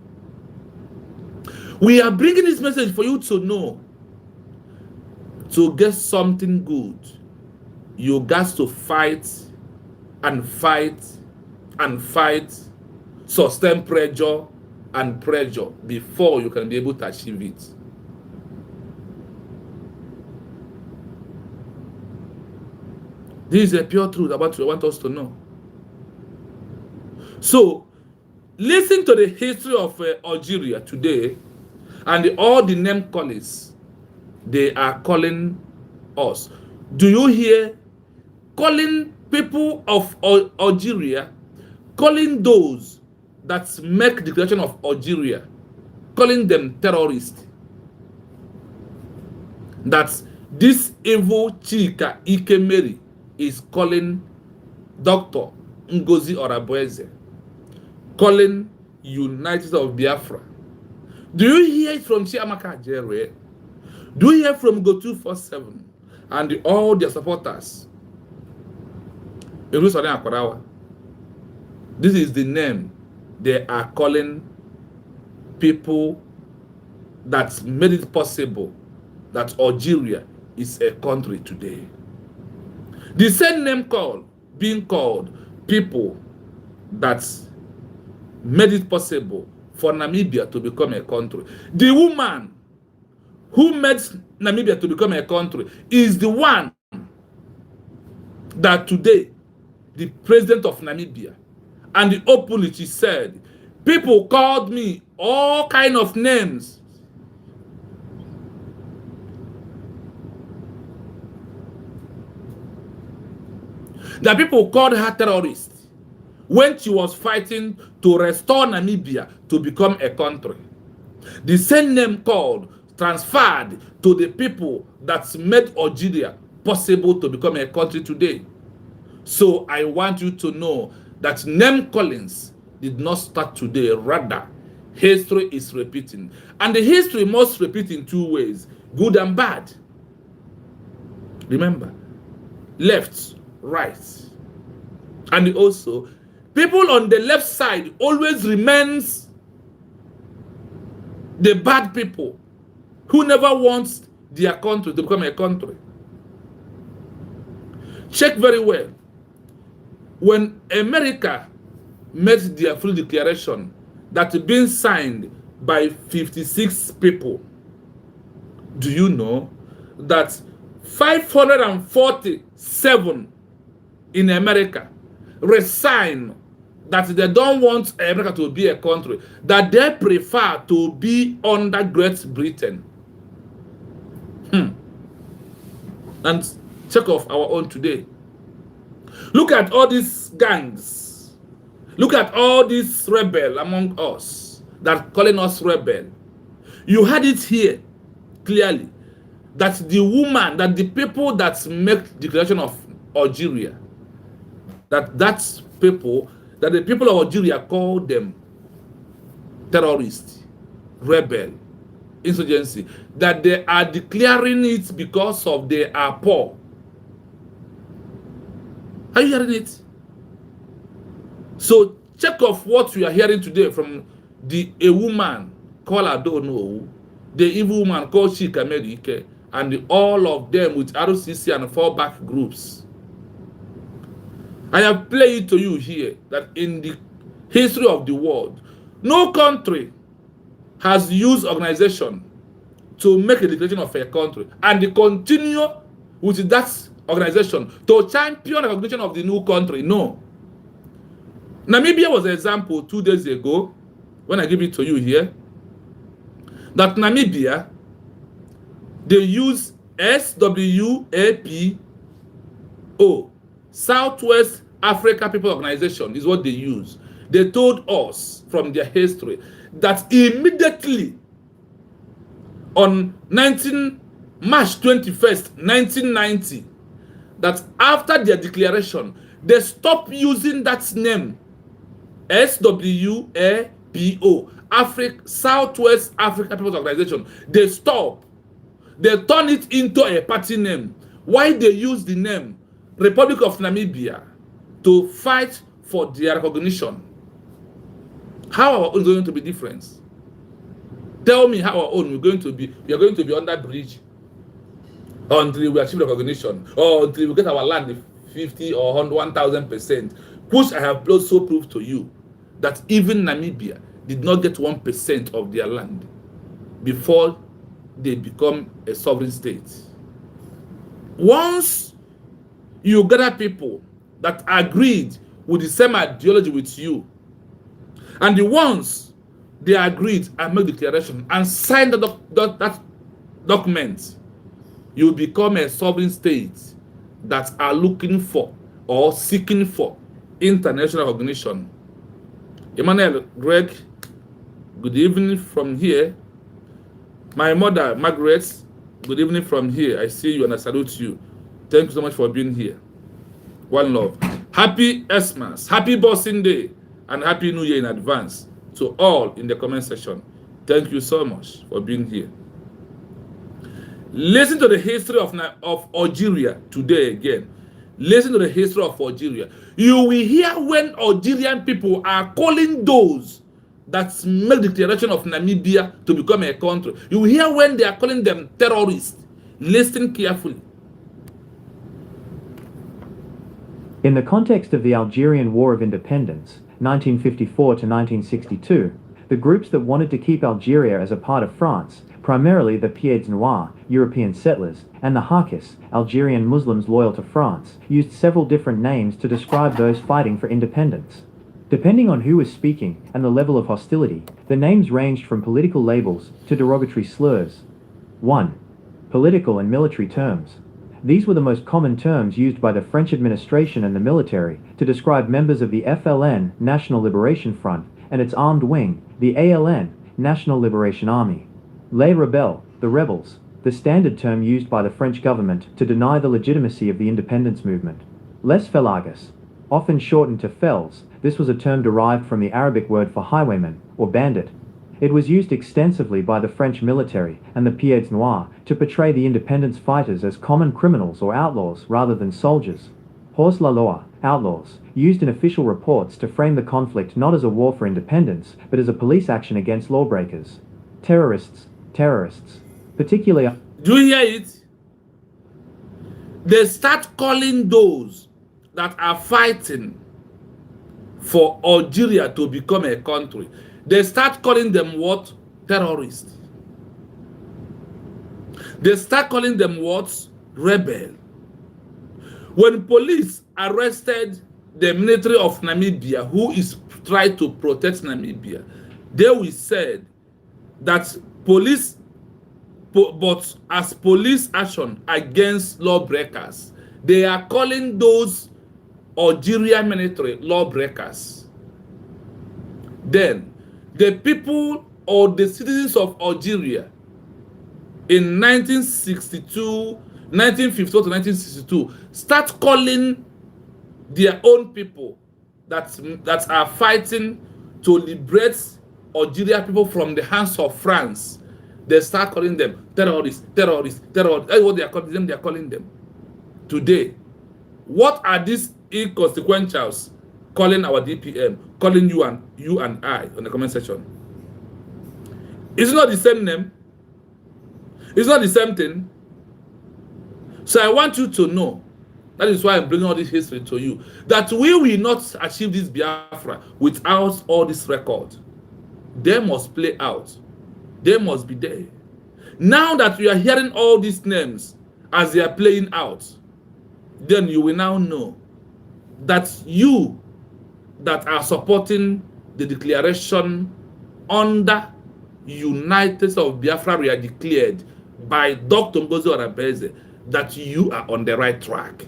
We are bringing this message for you to know. To get something good, you got to fight and fight and fight, sustain pressure and pressure before you can be able to achieve it. This is a pure truth about what we want us to know. So, listen to the history of Algeria today and all the name callers they are calling us. Do you hear? Calling people of Algeria, calling those that make the declaration of Algeria, calling them terrorists. That this evil Chika Ikemeri is calling Dr. Ngozi Orabueze, calling United of Biafra. Do you hear it from Chiamaka Algeria? Do you hear from Go 247 and all their supporters? This is the name they are calling people that made it possible that Algeria is a country today. The same name being called people that made it possible for Namibia to become a country. The woman who made Namibia to become a country is the one that today the president of Namibia, and the openly she said, people called me all kind of names. That people called her terrorist when she was fighting to restore Namibia to become a country. The same name called transferred to the people that made Algeria possible to become a country today. So I want you to know that name callings did not start today. Rather, history is repeating. And the history must repeat in two ways, good and bad. Remember, left, right. And also, people on the left side always remains the bad people who never wants their country to become a country. Check very well. When America made their free declaration that had been signed by 56 people, do you know that 547 in America resign, that they don't want America to be a country, that they prefer to be under Great Britain? And check off our own today. Look at all these gangs. Look at all these rebels among us that calling us rebel. You had it here clearly that the woman, that the people that make declaration of Algeria, that the people of Algeria call them terrorist, rebel, insurgency, that they are declaring it because of they are poor. Are you hearing it? So check off what we are hearing today from a woman called Adono, the evil woman called Chika Medike, and all of them with RCC and fallback groups. I have played it to you here that in the history of the world, no country has used organization to make a declaration of a country, and they continue with that organization to champion the recognition of the new country. No. Namibia was an example 2 days ago, when I give it to you here, that Namibia, they use SWAPO, Southwest Africa People Organization, is what they use. They told us from their history that immediately on March 21st, 1990, that after their declaration, they stopped using that name, SWAPO, Southwest Africa People's Organization. They stop. They turn it into a party name. Why they use the name Republic of Namibia to fight for their recognition? How our own is going to be different? Tell me how our own we're going to be. We are going to be under bridge until we achieve recognition, or until we get our land 50 or 1,000%. Which I have also proved to you that even Namibia did not get 1% of their land before they become a sovereign state. Once you gather people that agreed with the same ideology with you, and the ones they agreed and made declaration and signed that document, you become a sovereign state that are looking for or seeking for international recognition. Emmanuel, Greg, good evening from here. My mother, Margaret, good evening from here. I see you and I salute you. Thank you so much for being here. One love. Happy Xmas, happy Boxing Day, and Happy New Year in advance to all in the comment section. Thank you so much for being here. Listen to the history of Algeria today again. Listen to the history of Algeria. You will hear when Algerian people are calling those that make the declaration of Namibia to become a country. You will hear when they are calling them terrorists. Listen carefully. In the context of the Algerian War of Independence, 1954 to 1962, the groups that wanted to keep Algeria as a part of France, primarily the Pieds Noirs, European settlers, and the Harkis, Algerian Muslims loyal to France, used several different names to describe those fighting for independence. Depending on who was speaking and the level of hostility, the names ranged from political labels to derogatory slurs. 1. Political and military terms. These were the most common terms used by the French administration and the military to describe members of the FLN, National Liberation Front, and its armed wing, the ALN, National Liberation Army. Les rebelles, the rebels, the standard term used by the French government to deny the legitimacy of the independence movement. Les felagas, often shortened to fels, this was a term derived from the Arabic word for highwayman, or bandit. It was used extensively by the French military and the Pieds Noirs to portray the independence fighters as common criminals or outlaws rather than soldiers. Hors la loi, outlaws, used in official reports to frame the conflict not as a war for independence, but as a police action against lawbreakers. Terrorists, particularly... Do you hear it? They start calling those that are fighting for Algeria to become a country. They start calling them what? Terrorists. They start calling them what? Rebel. When police arrested the military of Namibia, who is trying to protect Namibia, they will said that police, but as police action against lawbreakers, they are calling those Algerian military lawbreakers. Then the people or the citizens of Algeria in 1952 to 1962 start calling their own people that are fighting to liberate Algeria people from the hands of France, they start calling them terrorists, terrorists, terrorists. That's what they are calling them. They are calling them. Today, what are these inconsequentials calling our DPM, calling you and I on the comment section? It's not the same name. It's not the same thing. So I want you to know, that is why I'm bringing all this history to you, that we will not achieve this Biafra without all this record. They must play out. They must be there. Now that you are hearing all these names as they are playing out, then you will now know that you that are supporting the declaration under United States of Biafra we are declared by Dr. Ngozi Orabeze, that you are on the right track.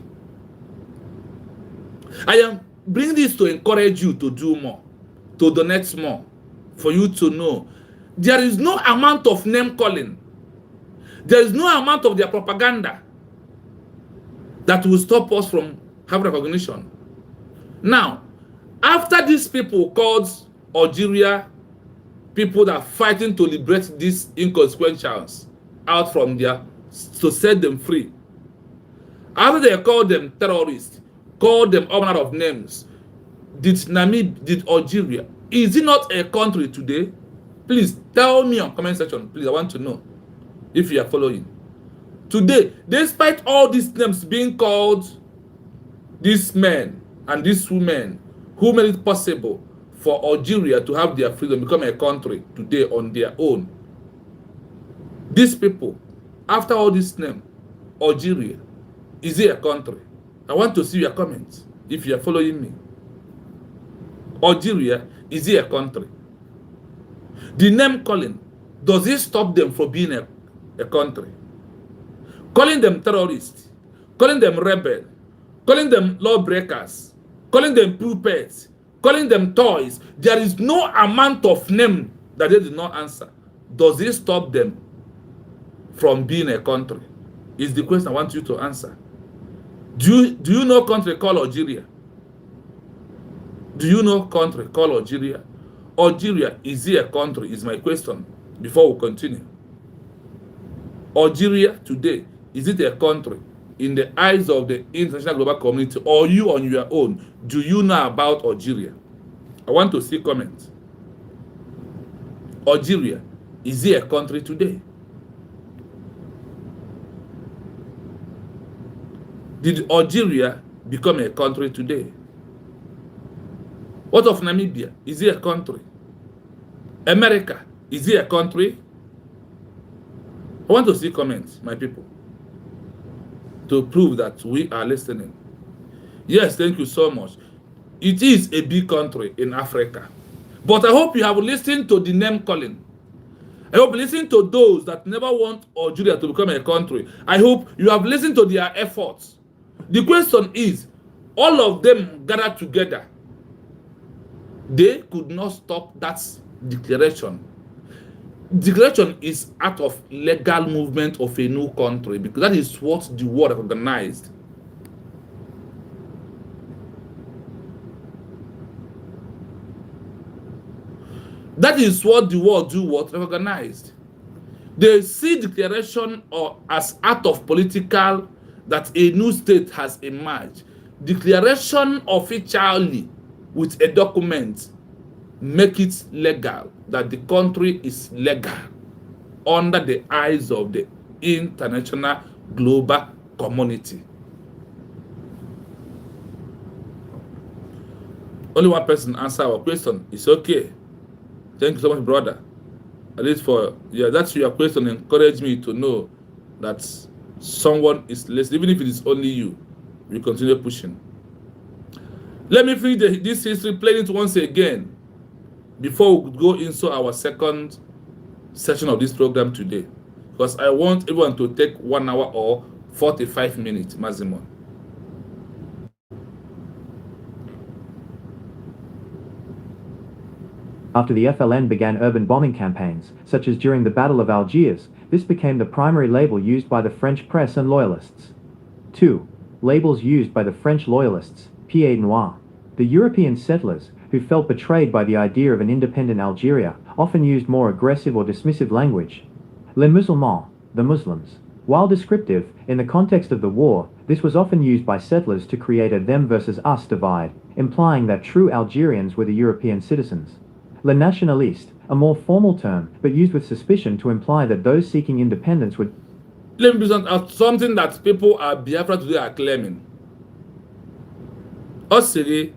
I am bringing this to encourage you to do more, to donate more, for you to know there is no amount of name calling, there is no amount of their propaganda that will stop us from having recognition. Now, after these people called Algeria people that are fighting to liberate these inconsequentials out from there, to set them free, after they called them terrorists, called them all manner of names, did Algeria, is it not a country today? Please tell me on comment section, please, I want to know if you are following. Today, despite all these names being called, these men and these women who made it possible for Algeria to have their freedom, become a country today on their own, these people, after all this name, Algeria, is it a country? I want to see your comments if you are following me. Algeria, is it a country? The name calling, does it stop them from being a country? Calling them terrorists, calling them rebels, calling them lawbreakers, calling them puppets, calling them toys, there is no amount of name that they did not answer. Does it stop them from being a country? Is the question I want you to answer. Do you know country called Algeria? Do you know country called Algeria? Algeria, is it a country? Is my question before we continue. Algeria today, is it a country in the eyes of the international global community, or you on your own? Do you know about Algeria? I want to see comments. Algeria, is it a country today? Did Algeria become a country today? What of Namibia? Is it a country? America, is it a country? I want to see comments, my people, to prove that we are listening. Yes, thank you so much. It is a big country in Africa. But I hope you have listened to the name calling. I hope you listened to those that never want Algeria to become a country. I hope you have listened to their efforts. The question is, all of them gathered together, they could not stop that declaration. Declaration is out of legal movement of a new country, because that is what the world recognized. That is what the world recognized. They see declaration as act of political, that a new state has emerged. Declaration officially with a document make it legal, that the country is legal under the eyes of the international global community. Only one person answer our question. It's okay. Thank you so much, brother. At least for, yeah, that's your question. Encourage me to know that someone is listening, even if it is only you. We continue pushing. Let me finish this history, playing it once again before we go into our second session of this program today, because I want everyone to take 1 hour or 45 minutes maximum. After the FLN began urban bombing campaigns, such as during the Battle of Algiers, this became the primary label used by the French press and loyalists. 2. Labels used by the French loyalists, Pied Noir. The European settlers, who felt betrayed by the idea of an independent Algeria, often used more aggressive or dismissive language. Les musulmans, the Muslims. While descriptive, in the context of the war, this was often used by settlers to create a them versus us divide, implying that true Algerians were the European citizens. Les nationalistes, a more formal term, but used with suspicion to imply that those seeking independence would... Let me present out something that people at Biafra today are claiming. Osiri,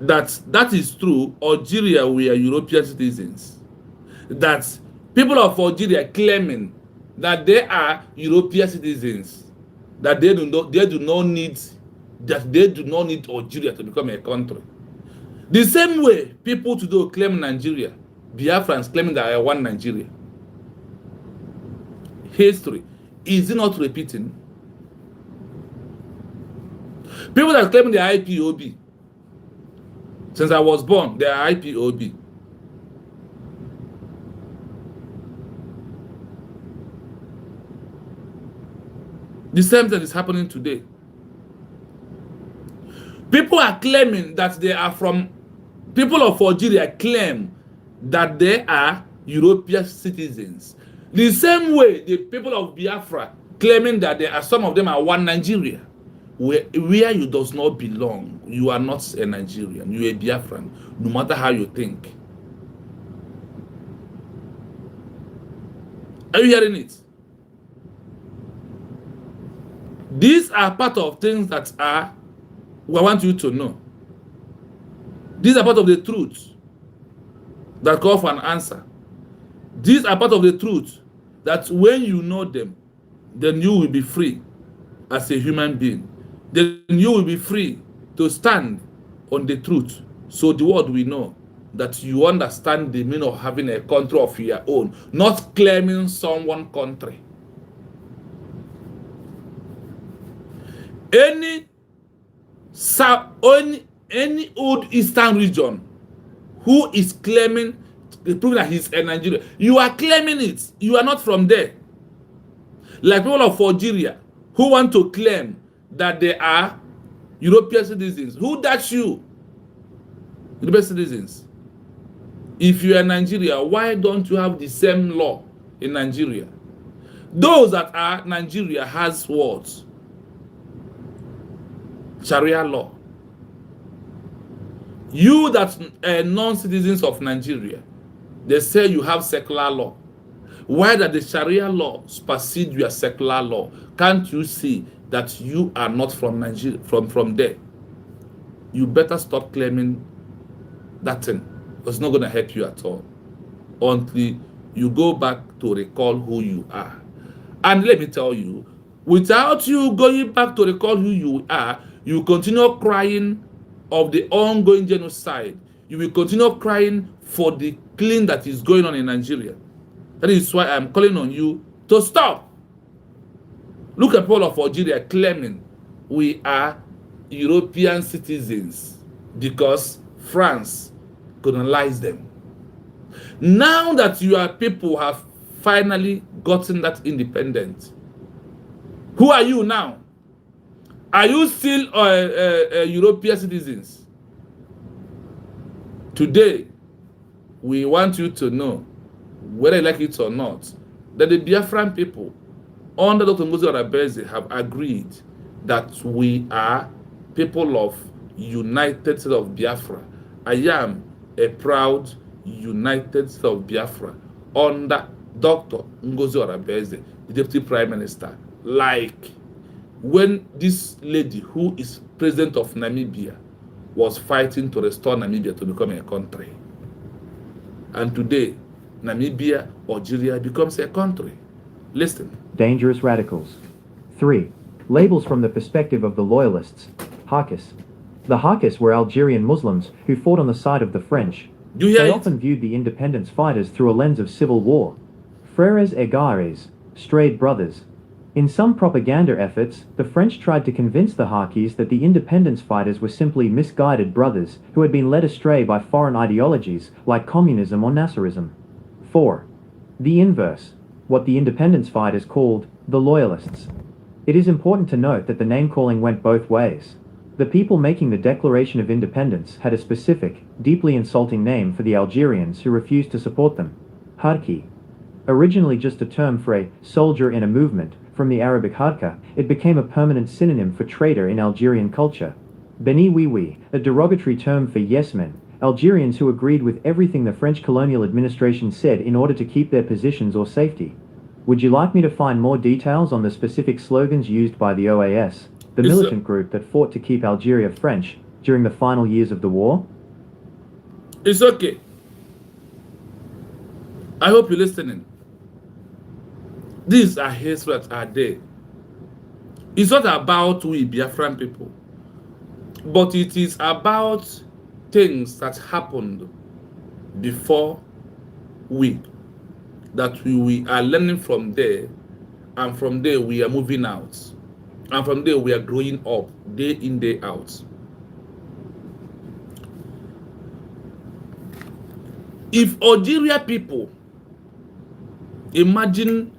that is true. Algeria we are European citizens. That people of Algeria claiming that they are European citizens, that they do not need Algeria to become a country. The same way people today claim Nigeria, Biafrans claiming that I want Nigeria. History is it not repeating? People that claim they are IPOB, since I was born, they are IPOB. The same thing is happening today. People are claiming that they are from, people of Algeria claim that they are European citizens. The same way the people of Biafra claiming that they are, some of them are one Nigeria. Where you does not belong, you are not a Nigerian, you are a Biafran, no matter how you think. Are you hearing it? These are part of things that are, I want you to know. These are part of the truth that call for an answer. These are part of the truth that when you know them, then you will be free as a human being. Then you will be free to stand on the truth. So the world will know that you understand the meaning of having a country of your own, not claiming someone's country. Any old Eastern region who is claiming, proving that he's a Nigerian, you are claiming it. You are not from there. Like people of Algeria who want to claim that they are European citizens. Who that's you? European citizens. If you are in Nigeria, why don't you have the same law in Nigeria? Those that are Nigeria has what? Sharia law. You that are non-citizens of Nigeria, they say you have secular law. Why does the Sharia law supersede your secular law? Can't you see that you are not from Nigeria, from there? You better stop claiming that thing. It's not going to help you at all until you go back to recall who you are. And let me tell you, without you going back to recall who you are, you continue crying of the ongoing genocide. You will continue crying for the killing that is going on in Nigeria. That is why I'm calling on you to stop. Look at people of Algeria claiming we are European citizens because France colonized them. Now that your people have finally gotten that independence, who are you now? Are you still European citizens? Today, we want you to know, whether you like it or not, that the Biafran people under Dr. Ngozi Arabeze have agreed that we are people of United States of Biafra. I am a proud United States of Biafra under Dr. Ngozi Arabeze, the Deputy Prime Minister. Like when this lady who is president of Namibia was fighting to restore Namibia to become a country. And today, Namibia, Algeria becomes a country. Listen. Dangerous radicals. 3. Labels from the perspective of the loyalists. Harkis. The Harkis were Algerian Muslims who fought on the side of the French. They often viewed the independence fighters through a lens of civil war. Frères et Garés, strayed brothers. In some propaganda efforts, the French tried to convince the Harkis that the independence fighters were simply misguided brothers who had been led astray by foreign ideologies like communism or Nasserism. 4. The inverse, what the independence fighters called the loyalists. It is important to note that the name-calling went both ways. The people making the Declaration of Independence had a specific, deeply insulting name for the Algerians who refused to support them: Harki. Originally just a term for a soldier in a movement, from the Arabic harka, it became a permanent synonym for traitor in Algerian culture. Beni oui, a derogatory term for yes men, Algerians who agreed with everything the French colonial administration said in order to keep their positions or safety. Would you like me to find more details on the specific slogans used by the OAS, the militant group that fought to keep Algeria French during the final years of the war? It's okay. I hope you're listening. These are history that are there. It's not about we Biafran people, but it is about things that happened before we, that we are learning from there, and from there we are moving out, and from there we are growing up day in, day out. If Algeria people imagine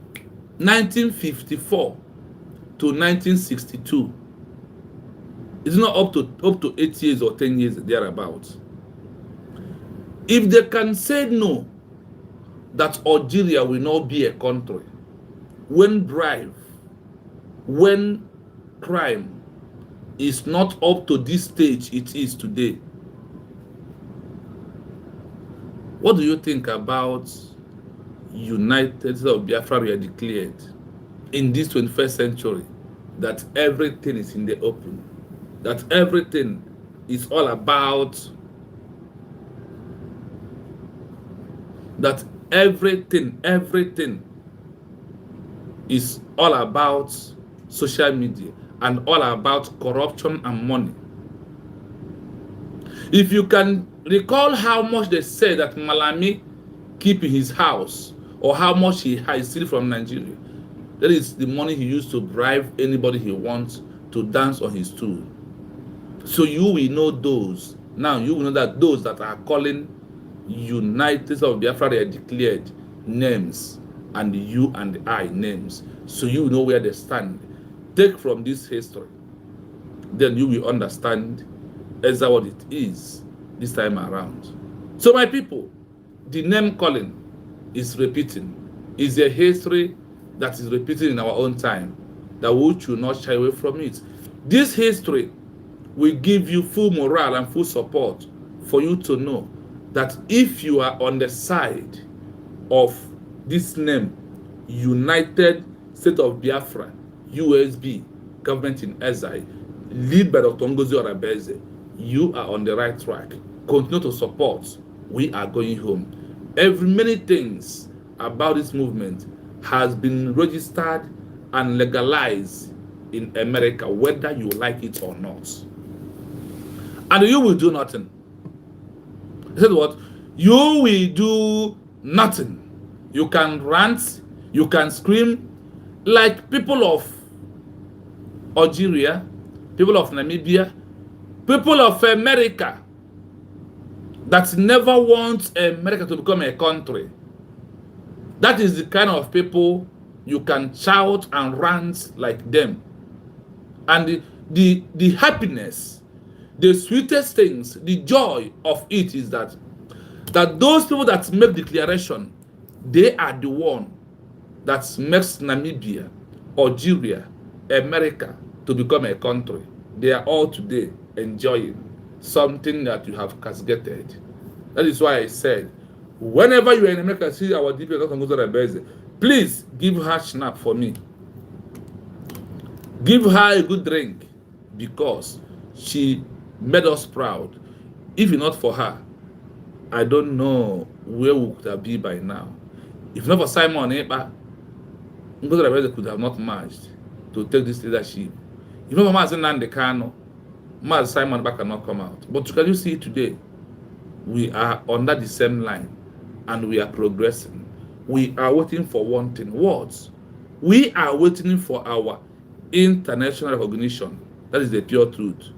1954 to 1962, it's not up to 8 years or 10 years thereabouts. If they can say no, that Algeria will not be a country, when bribe, when crime is not up to this stage it is today, what do you think about United States of Biafra we are declared in this 21st century, that everything is in the open, that everything is all about, that everything is all about social media and all about corruption and money? If you can recall how much they say that Malami keep in his house, or how much he steal from Nigeria, that is the money he used to bribe anybody he wants to dance on his stool. So you will know those. Now you will know that those that are calling United States of Biafra, they are declared names, and you and I names. So you know where they stand. Take from this history, then you will understand exactly what it is this time around. So my people, the name calling is repeating. Is a history that is repeating in our own time, that we should not shy away from it. This history will give you full morale and full support for you to know that if you are on the side of this name, United States of Biafra, USB, government in exile, led by Dr. Ngozi Orabeze, you are on the right track. Continue to support. We are going home. Many things about this movement has been registered and legalized in America, whether you like it or not. And you will do nothing. He said what? You will do nothing. You can rant, you can scream, like people of Algeria, people of Namibia, people of America that never want America to become a country. That is the kind of people you can shout and rant like them. And the happiness, the sweetest things, the joy of it is that those people that make declaration, they are the one that makes Namibia, Algeria, America to become a country. They are all today enjoying something that you have casketed. That is why I said, whenever you are in America, see our DP, please give her snap for me. Give her a good drink, because she made us proud. If not for her, I don't know where we could have been by now. If not for Simon Epa, Ngozi could have not marched to take this leadership. If not for Mazi Nnamdi Kanu, Mazi Simon Epa cannot come out. But can you see today? We are under the same line, and we are progressing. We are waiting for one thing. What? We are waiting for our international recognition. That is the pure truth.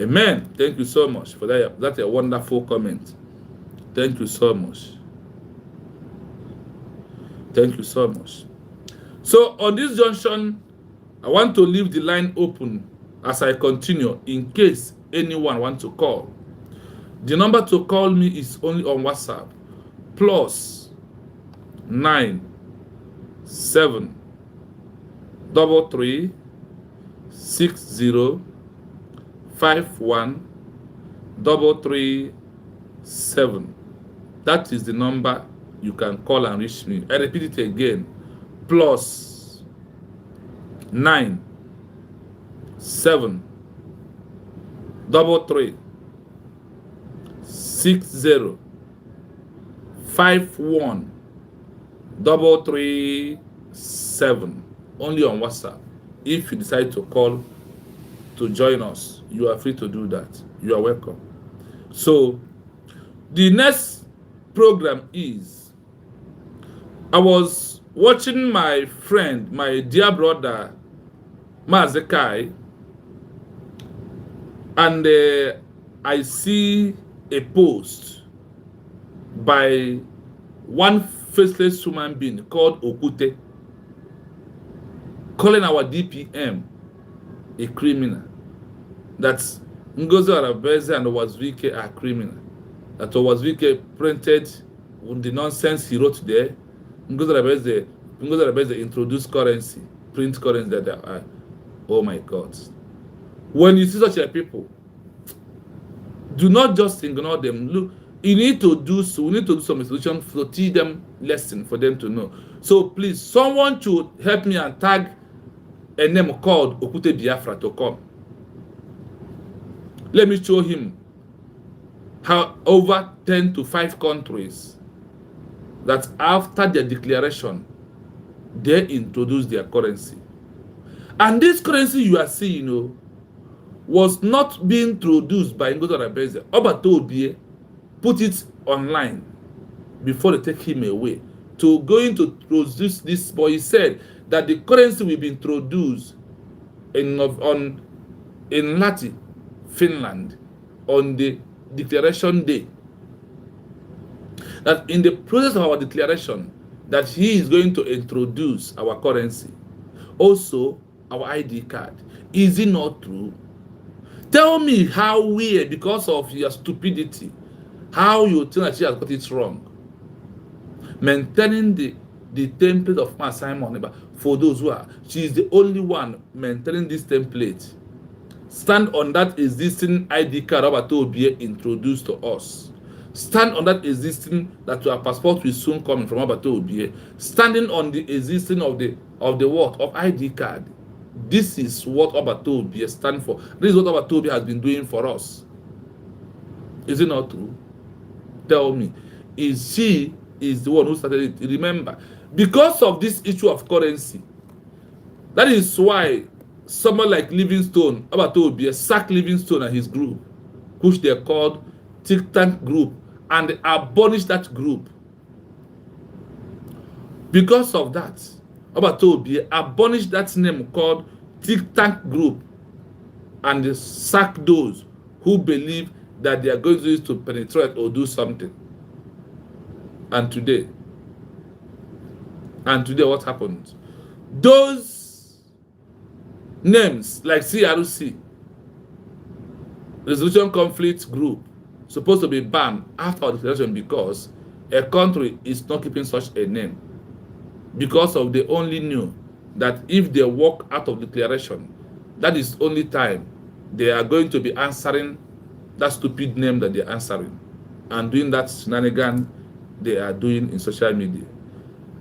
Amen. Thank you so much for that. That's a wonderful comment. Thank you so much. Thank you so much. So on this junction, I want to leave the line open as I continue in case anyone wants to call. The number to call me is only on WhatsApp. Plus 9 7 3 60 51 337. That is the number you can call and reach me. I repeat it again. Plus 9 7 3 60 51 337. Only on WhatsApp. If you decide to call to join us, you are free to do that. You are welcome. So the next program is, I was watching my friend, my dear brother Mazekai, and I see a post by one faceless human being called Okute, calling our DPM a criminal. That Ngozi Arabeze and Owazwike are criminal. That Owazwike printed the nonsense he wrote there. Ngozi Arabeze introduced currency, print currency that they are. Oh my God. When you see such a people, do not just ignore them. Look, you need to do so. We need to do some institution to teach them lesson for them to know. So please, someone should help me and tag a name called Okute Biafra to come. Let me show him how over 10 to 5 countries that after their declaration, they introduce their currency. And this currency you are seeing, was not being introduced by Ngozi Arabeze. Obato Obie put it online before they take him away to going to produce this. But he said that the currency will be introduced in Lahti, Finland, on the declaration day. That in the process of our declaration, that he is going to introduce our currency, also our ID card. Is it not true? Tell me how weird, because of your stupidity, how you think that she has got it wrong. Maintaining the template of Ma Simon, for those who are, she is the only one maintaining this template. Stand on that existing ID card of Obie introduced to us. Stand on that existing that your passport will soon come from Abato Obie. Standing on the existing of the what of ID card. This is what Abato Obie stand for. This is what Abato Obie has been doing for us. Is it not true? Tell me. She is the one who started it. Remember, because of this issue of currency, that is why someone like Livingstone, Abato Obie, sacked Livingstone and his group, which they called Think Tank Group, and they abolished that group. Because of that, Abato Obie abolished that name called Think Tank Group, and they sacked those who believe that they are going to use to penetrate or do something. And today, what happened? Those names like CRC, Resolution Conflict Group, supposed to be banned after our declaration because a country is not keeping such a name. Because of they only knew that if they walk out of declaration, that is only time they are going to be answering that stupid name that they're answering and doing that shenanigan they are doing in social media.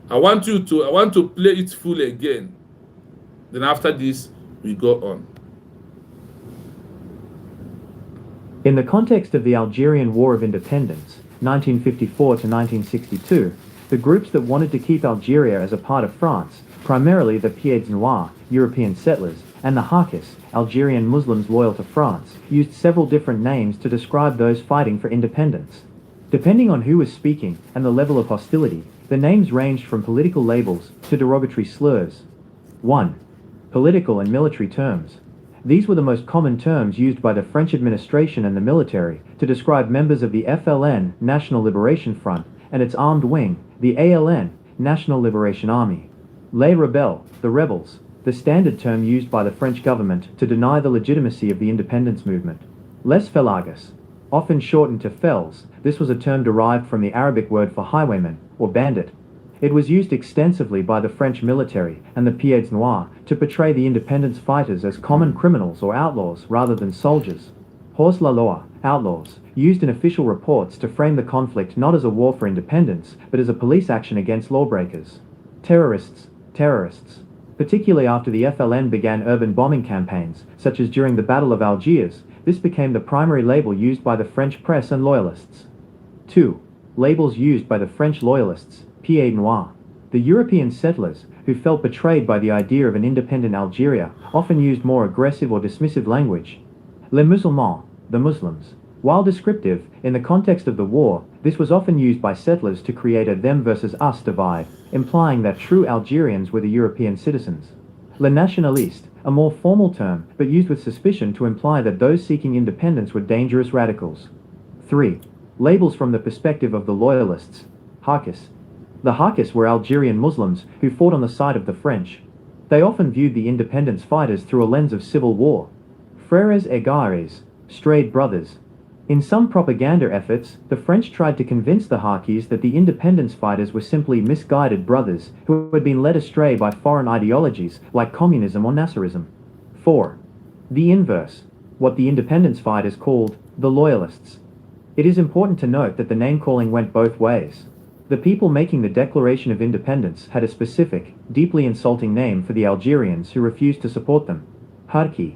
I want to play it full again. Then after this, we go on. In the context of the Algerian War of Independence, 1954 to 1962, the groups that wanted to keep Algeria as a part of France, primarily the Pieds Noirs, European settlers, and the Harkis, Algerian Muslims loyal to France, used several different names to describe those fighting for independence. Depending on who was speaking and the level of hostility, the names ranged from political labels to derogatory slurs. 1. Political and military terms. These were the most common terms used by the French administration and the military to describe members of the FLN, National Liberation Front, and its armed wing, the ALN, National Liberation Army. Les rebelles, the rebels, the standard term used by the French government to deny the legitimacy of the independence movement. Les Felagas, often shortened to Fels, this was a term derived from the Arabic word for highwayman, or bandit. It was used extensively by the French military and the Pieds Noirs to portray the independence fighters as common criminals or outlaws rather than soldiers. Hors la loi, outlaws, used in official reports to frame the conflict not as a war for independence, but as a police action against lawbreakers. Terrorists, particularly after the FLN began urban bombing campaigns, such as during the Battle of Algiers, this became the primary label used by the French press and loyalists. 2. Labels used by the French loyalists, Pieds Noirs. The European settlers, who felt betrayed by the idea of an independent Algeria, often used more aggressive or dismissive language. Les musulmans, the Muslims. While descriptive, in the context of the war, this was often used by settlers to create a them versus us divide, implying that true Algerians were the European citizens. Les nationalistes, a more formal term, but used with suspicion to imply that those seeking independence were dangerous radicals. 3. Labels from the perspective of the loyalists. Harkis. The Harkis were Algerian Muslims who fought on the side of the French. They often viewed the independence fighters through a lens of civil war. Frères et Gars, strayed brothers. In some propaganda efforts, the French tried to convince the Harkis that the independence fighters were simply misguided brothers who had been led astray by foreign ideologies like communism or Nasserism. 4. The inverse, what the independence fighters called the loyalists. It is important to note that the name-calling went both ways. The people making the Declaration of Independence had a specific, deeply insulting name for the Algerians who refused to support them. Harki.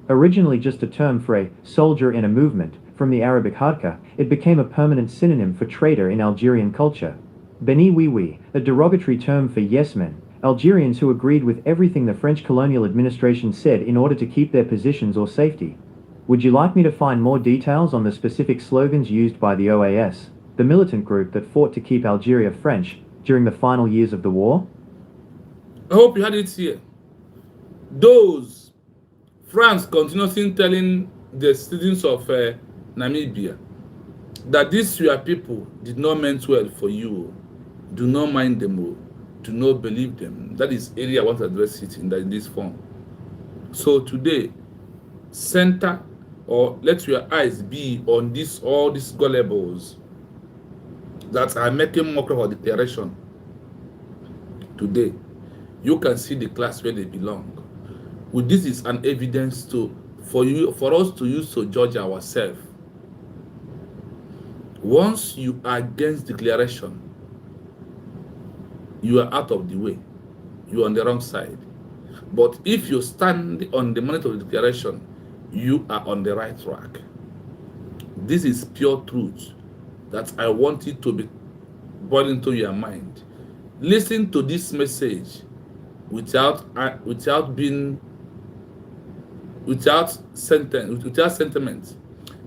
Originally just a term for a soldier in a movement, from the Arabic harka, it became a permanent synonym for traitor in Algerian culture. Beni oui, a derogatory term for yes men, Algerians who agreed with everything the French colonial administration said in order to keep their positions or safety. Would you like me to find more details on the specific slogans used by the OAS, the militant group that fought to keep Algeria French during the final years of the war? I hope you had it here. Those France continuously telling the citizens of Namibia that these your people did not mean well for you. Do not mind them. Do not believe them. That is area I want to address it in this form. So today, center or let your eyes be on all these gullibles that are making mockery of declaration. Today, you can see the class where they belong. With this is an evidence for us to use to judge ourselves. Once you are against declaration, you are out of the way. You are on the wrong side. But if you stand on the merit of the declaration, you are on the right track. This is pure truth that I want it to be boiled into your mind. Listen to this message without sentiment.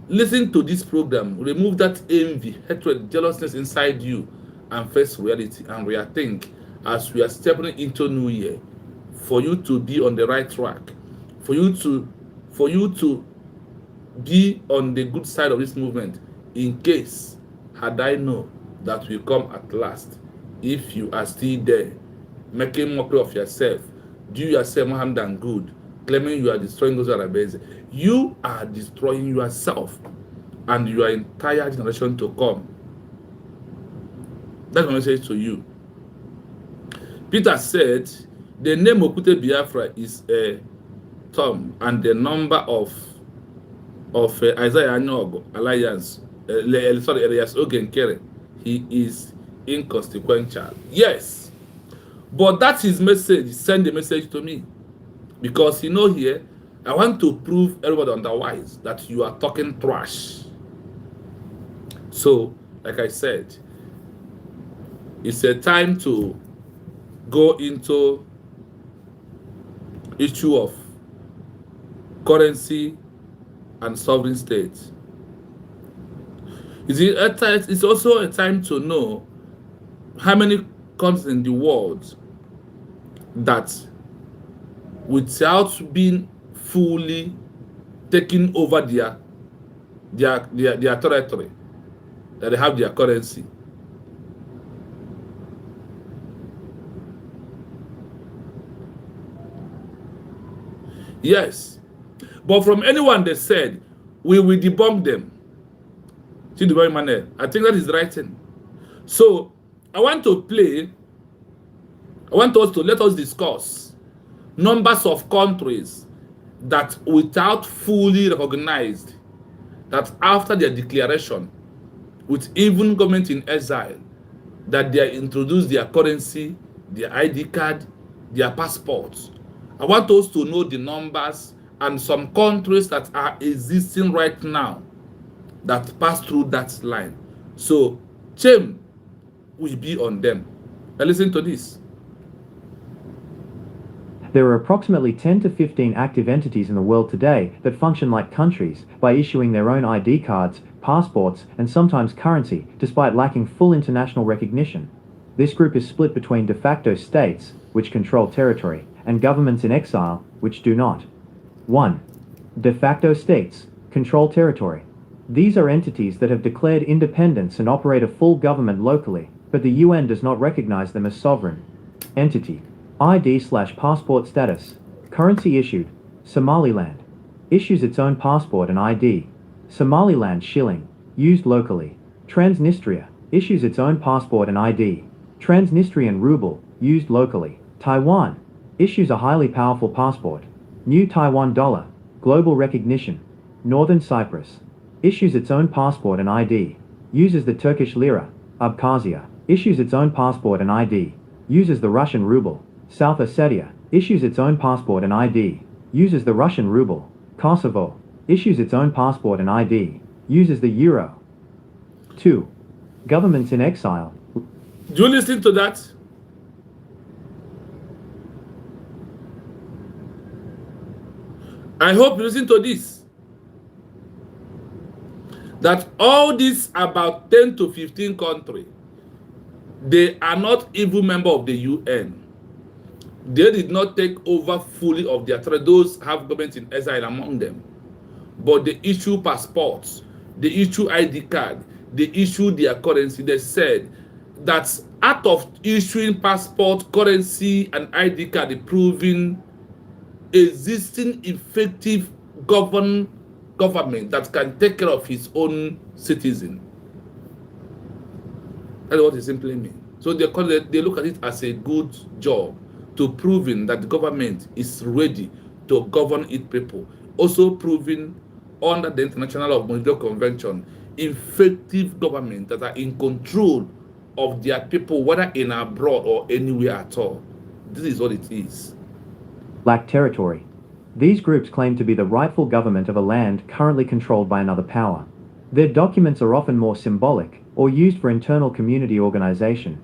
Listen to this program. Remove that envy, hatred, jealousness inside you, and face reality and rethink as we are stepping into New Year. For you to be on the right track, for you to be on the good side of this movement. In case had I know that will come at last, if you are still there, making mockery of yourself, do yourself more harm than good, claiming you are destroying those that are busy. You are destroying yourself and your entire generation to come. That's my message to you. Peter said, the name of Okute Biafra is a term, and the number of Isaiah Anyog Alliance, Elias Ogenkere, he is inconsequential. Yes, but that's his message. Send the message to me. Because here, I want to prove everybody otherwise that you are talking trash. So, like I said, it's a time to go into issue of currency and sovereign state. It's also a time to know how many countries in the world that without being fully taking over their territory, that they have their currency. Yes. But from anyone they said, we will debunk them. See the very manner. I think that is the right thing. So I want us to let us discuss numbers of countries that without fully recognized that after their declaration, with even government in exile, that they introduced their currency, their ID card, their passports. I want us to know the numbers and some countries that are existing right now that pass through that line. So, shame will be on them. Now listen to this. There are approximately 10 to 15 active entities in the world today that function like countries by issuing their own ID cards, passports, and sometimes currency, despite lacking full international recognition. This group is split between de facto states, which control territory, and governments in exile, which do not. 1. De facto states control territory. These are entities that have declared independence and operate a full government locally, but the UN does not recognize them as sovereign. Entity. ID/passport status. Currency issued. Somaliland. Issues its own passport and ID. Somaliland shilling. Used locally. Transnistria. Issues its own passport and ID. Transnistrian ruble. Used locally. Taiwan. Issues a highly powerful passport. New Taiwan dollar. Global recognition. Northern Cyprus. Issues its own passport and ID. Uses the Turkish lira. Abkhazia. Issues its own passport and ID. Uses the Russian ruble. South Ossetia. Issues its own passport and ID. Uses the Russian ruble. Kosovo. Issues its own passport and ID. Uses the euro. 2. Governments in exile. Do you listen to that? I hope you listen to this. That all this about 10 to 15 countries, they are not even member of the UN. They did not take over fully of their territory. Those have government in exile among them. But they issue passports, they issue ID card, they issue their currency. They said that out of issuing passport, currency, and ID card, proving existing effective government that can take care of his own citizen. That's what it simply means. So they look at it as a good job to proving that the government is ready to govern its people. Also proving under the International Monetary Convention, effective government that are in control of their people, whether in abroad or anywhere at all. This is what it is. Lack territory. These groups claim to be the rightful government of a land currently controlled by another power. Their documents are often more symbolic or used for internal community organization.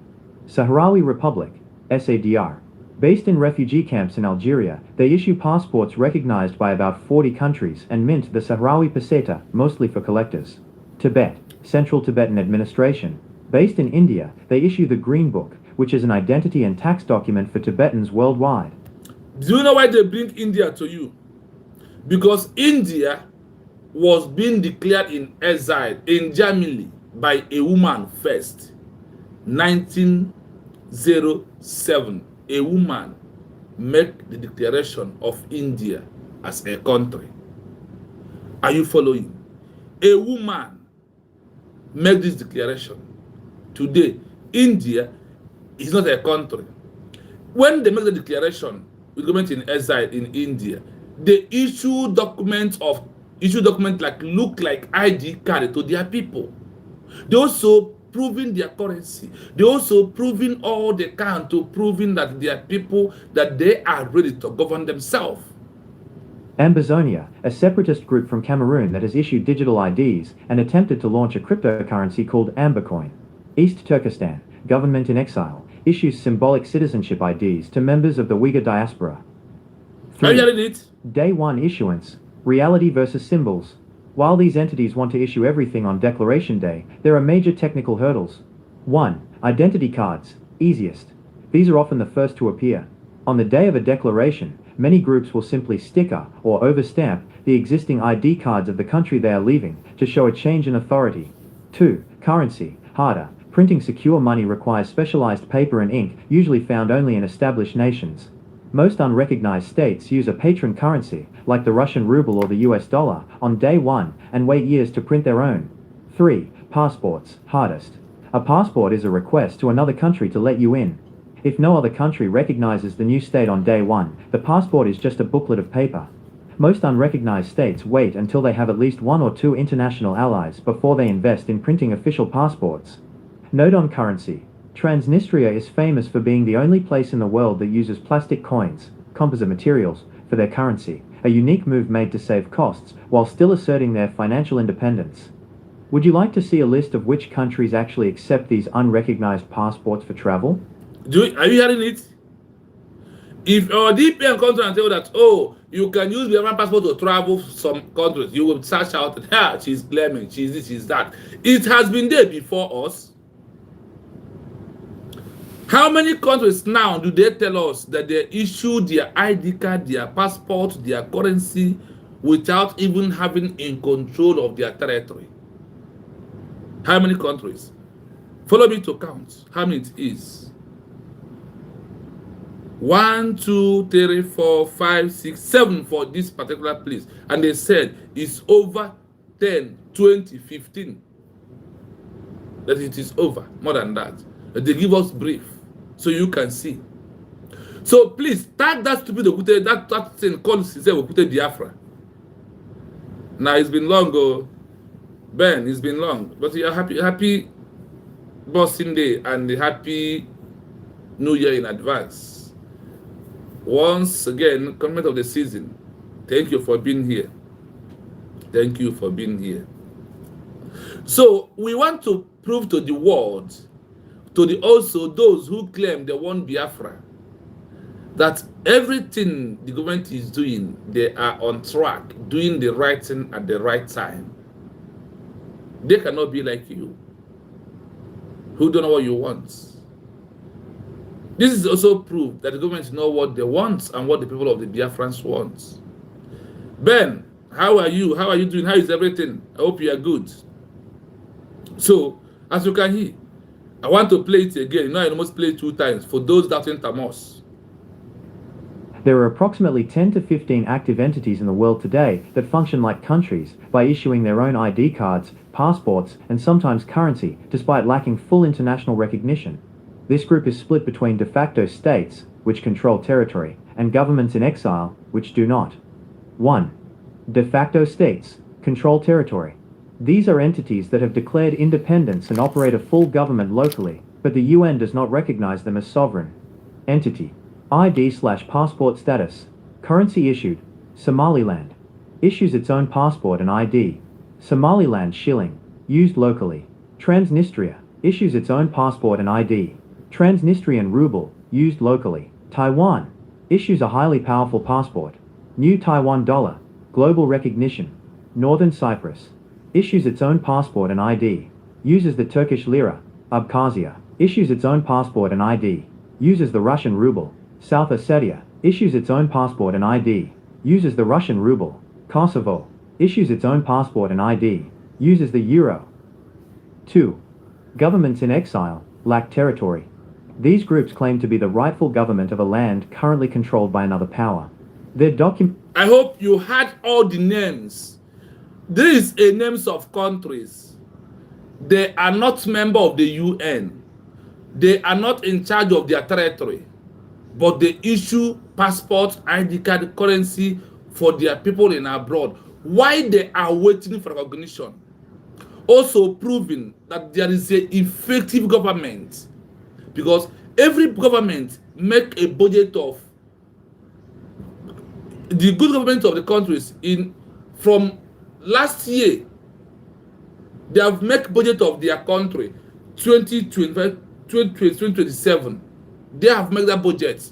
Sahrawi Republic, SADR. Based in refugee camps in Algeria, they issue passports recognized by about 40 countries and mint the Sahrawi peseta, mostly for collectors. Tibet, Central Tibetan Administration. Based in India, they issue the Green Book, which is an identity and tax document for Tibetans worldwide. Do you know why they bring India to you? Because India was being declared in exile in Germany by a woman first. 1907. A woman made the declaration of India as a country. Are you following? A woman made this declaration. Today, India is not a country. When they make the declaration with government in exile in India, they issue documents like look like ID card to their people. They also proving their currency. They also proving all they can to proving that their people, that they are ready to govern themselves. Ambazonia, a separatist group from Cameroon that has issued digital IDs and attempted to launch a cryptocurrency called Ambercoin. East Turkestan, government in exile, issues symbolic citizenship IDs to members of the Uyghur diaspora. 3. Day 1 issuance, reality versus symbols. While these entities want to issue everything on Declaration Day, there are major technical hurdles. 1. Identity cards, easiest. These are often the first to appear. On the day of a declaration, many groups will simply sticker or overstamp the existing ID cards of the country they are leaving to show a change in authority. 2. Currency. Harder. Printing secure money requires specialized paper and ink, usually found only in established nations. Most unrecognized states use a patron currency, like the Russian ruble or the US dollar, on day one and wait years to print their own. 3. Passports. Hardest. A passport is a request to another country to let you in. If no other country recognizes the new state on day one, the passport is just a booklet of paper. Most unrecognized states wait until they have at least 1 or 2 international allies before they invest in printing official passports. Note on currency. Transnistria is famous for being the only place in the world that uses plastic coins, composite materials, for their currency, a unique move made to save costs while still asserting their financial independence. Would you like to see a list of which countries actually accept these unrecognized passports for travel? Are you hearing it? If our DPN comes and tell that, oh, you can use the American passport to travel some countries, you will search out, she's claiming, she's this, she's that. It has been there before us. How many countries now do they tell us that they issue their ID card, their passport, their currency without even having in control of their territory? How many countries? Follow me to count how many it is. 1, 2, 3, 4, 5, 6, 7 for this particular place. And they said it's over 10, 20, 15. That it is over, more than that. They give us brief so you can see. So please tag that stupid that thing called Biafra. Now it's been long, oh. Ben, it's been long. But you're happy Boxing Day and the happy New Year in advance. Once again, comment of the season. Thank you for being here. Thank you for being here. So we want to prove to the world, to also those who claim they want Biafra, that everything the government is doing, they are on track, doing the right thing at the right time. They cannot be like you, who don't know what you want. This is also proof that the government know what they want and what the people of the Biafrans want. Ben, how are you? How are you doing? How is everything? I hope you are good. So, as you can hear, I want to play it again. You know, I almost played 2 times for those that in Tamos. There are approximately 10 to 15 active entities in the world today that function like countries by issuing their own ID cards, passports, and sometimes currency, despite lacking full international recognition. This group is split between de facto states, which control territory, and governments in exile, which do not. 1. De facto states control territory. These are entities that have declared independence and operate a full government locally, but the UN does not recognize them as sovereign. Entity. ID/passport status. Currency issued. Somaliland. Issues its own passport and ID. Somaliland shilling. Used locally. Transnistria. Issues its own passport and ID. Transnistrian ruble. Used locally. Taiwan. Issues a highly powerful passport. New Taiwan dollar. Global recognition. Northern Cyprus. Issues its own passport and ID. Uses the Turkish lira. Abkhazia. Issues its own passport and ID. Uses the Russian ruble. South Ossetia. Issues its own passport and ID. Uses the Russian ruble. Kosovo. Issues its own passport and ID. Uses the euro. 2. Governments in exile lack territory. These groups claim to be the rightful government of a land currently controlled by another power. Their I hope you had all the names. These are names of countries. They are not member of the UN. They are not in charge of their territory. But they issue passport, ID card, currency for their people in abroad. Why they are waiting for recognition? Also proving that there is an effective government. Because every government make a budget of the good government of the countries from last year. They have made budget of their country 2025, 2027. They have made that budget.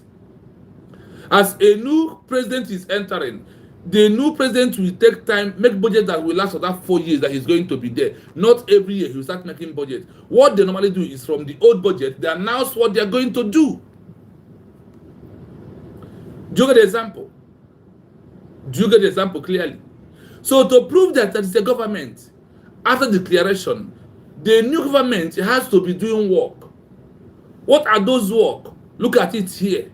As a new president is entering, the new president will take time, make budget that will last for that 4 years that he's going to be there. Not every year he will start making budget. What they normally do is from the old budget, they announce what they are going to do. Do you get the example? Do you get the example clearly? So to prove that there is a government, after declaration, the new government has to be doing work. What are those work? Look at it here.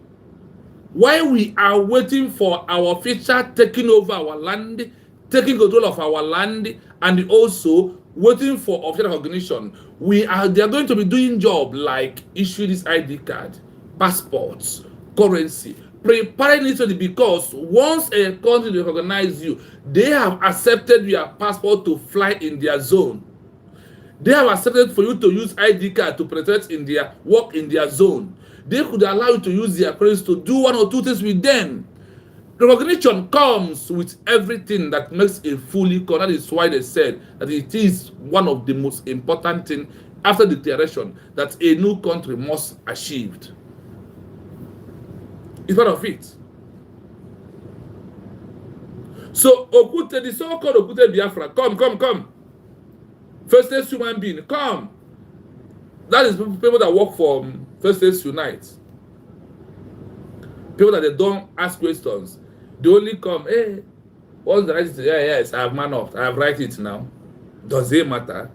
While we are waiting for our official taking over our land, taking control of our land, and also waiting for official recognition, they are going to be doing job like issue this ID card, passports, currency, preparing it because once a country recognize you, they have accepted your passport to fly in their zone. They have accepted for you to use ID card to protect in their work in their zone. They could allow you to use their credits to do one or two things with them. Recognition comes with everything that makes a fully country. That is why they said that it is one of the most important things after declaration that a new country must achieve. It's part of it. So Okute, the so-called Okute Biafra, come. First States human being, come. That is people that work for First States Unite. People that they don't ask questions. They only come, hey, what's the right? Yes, I have man up. I have write it now. Does it matter?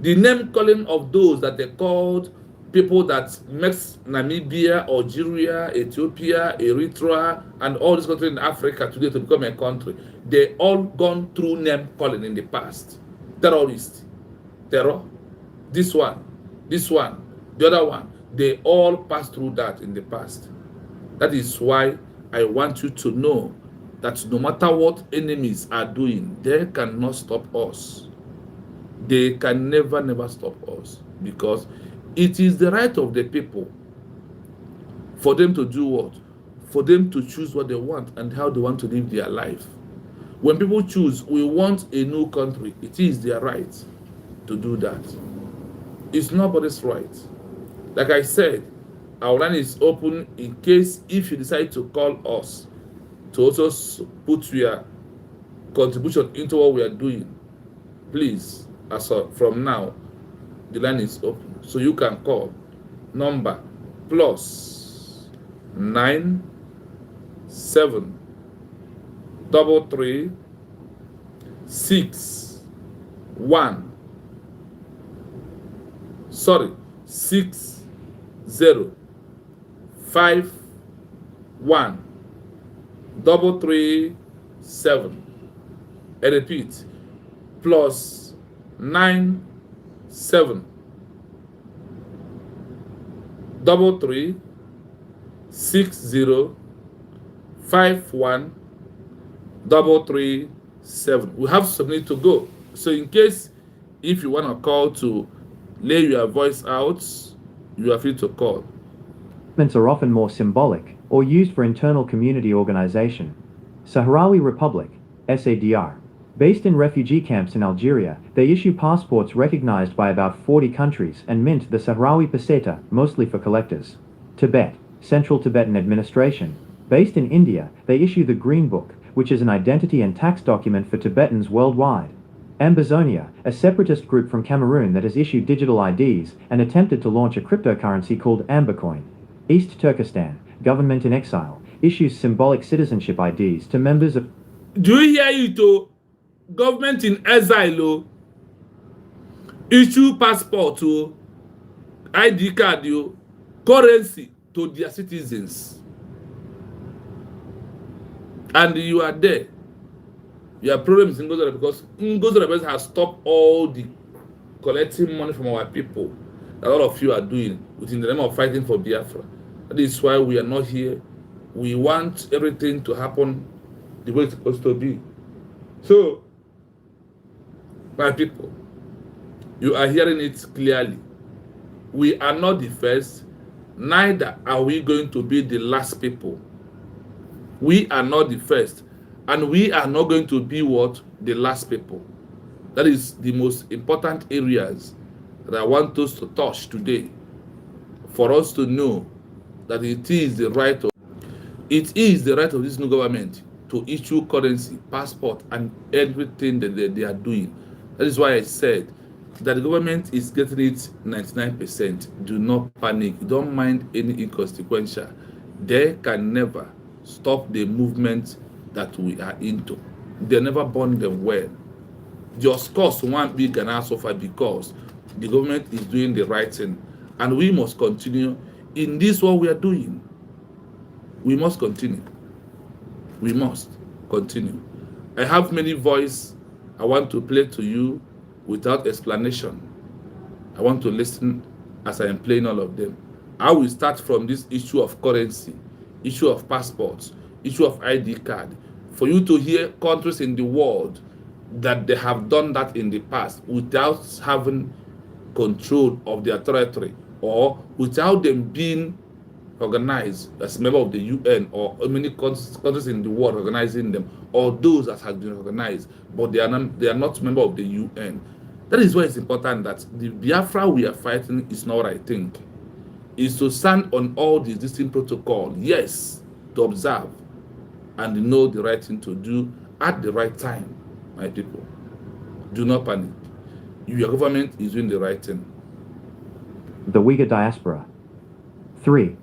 The name calling of those that they called people that makes Namibia, Algeria, Ethiopia, Eritrea, and all these countries in Africa today to become a country, they all gone through name calling in the past. Terrorist, terror, this one, the other one, they all passed through that in the past. That is why I want you to know that no matter what enemies are doing, they cannot stop us. They can never stop us, because it is the right of the people for them to do what? For them to choose what they want and how they want to live their life. When people choose, we want a new country, it is their right to do that. It's nobody's right. Like I said, our line is open in case if you decide to call us to also put your contribution into what we are doing. Please, from now, the line is open. So you can call number +9 7 3 6 1 6 0 5 1 3 7. I repeat, +9 7 3 6 0 5 1 3 7. We have some need to go. So in case if you want to call to lay your voice out, you are free to call. Statements are often more symbolic or used for internal community organization. Sahrawi Republic, SADR. Based in refugee camps in Algeria, they issue passports recognized by about 40 countries and mint the Sahrawi peseta, mostly for collectors. Tibet, Central Tibetan Administration. Based in India, they issue the Green Book, which is an identity and tax document for Tibetans worldwide. Ambazonia, a separatist group from Cameroon that has issued digital IDs and attempted to launch a cryptocurrency called Ambercoin. East Turkestan, government in exile, issues symbolic citizenship IDs to members of... Do you hear it? Oh? Government in exile, oh? Issue passport, oh? ID card, oh? Currency to their citizens. And you are there. Your problem is in Ngozi because Ngozi has stopped all the collecting money from our people that all of you are doing within the name of fighting for Biafra. That is why we are not here. We want everything to happen the way it's supposed to be. So, my people, you are hearing it clearly. We are not the first, neither are we going to be the last people. We are not the first, and we are not going to be what? The last people. That is the most important areas that I want us to touch today, for us to know that it is the right of this new government to issue currency, passport, and everything that they are doing. That is why I said that the government is getting it 99%. Do not panic. Don't mind any inconsequential. They can never stop the movement that we are into. They never born them well. Just cause one big and suffer because the government is doing the right thing. And we must continue in this what we are doing. We must continue. We must continue. I have many voices I want to play to you without explanation. I want to listen as I am playing all of them. I will start from this issue of currency, issue of passports, issue of ID card, for you to hear countries in the world that they have done that in the past without having control of their territory or without them being organized as a member of the UN or many countries in the world organizing them, or those that have been organized, but they are not member of the UN. That is why it's important that the Biafra we are fighting is not what I think. Is to stand on all these distinct protocols, yes, to observe and know the right thing to do at the right time, my people. Do not panic. Your government is doing the right thing. The Uyghur diaspora. 3.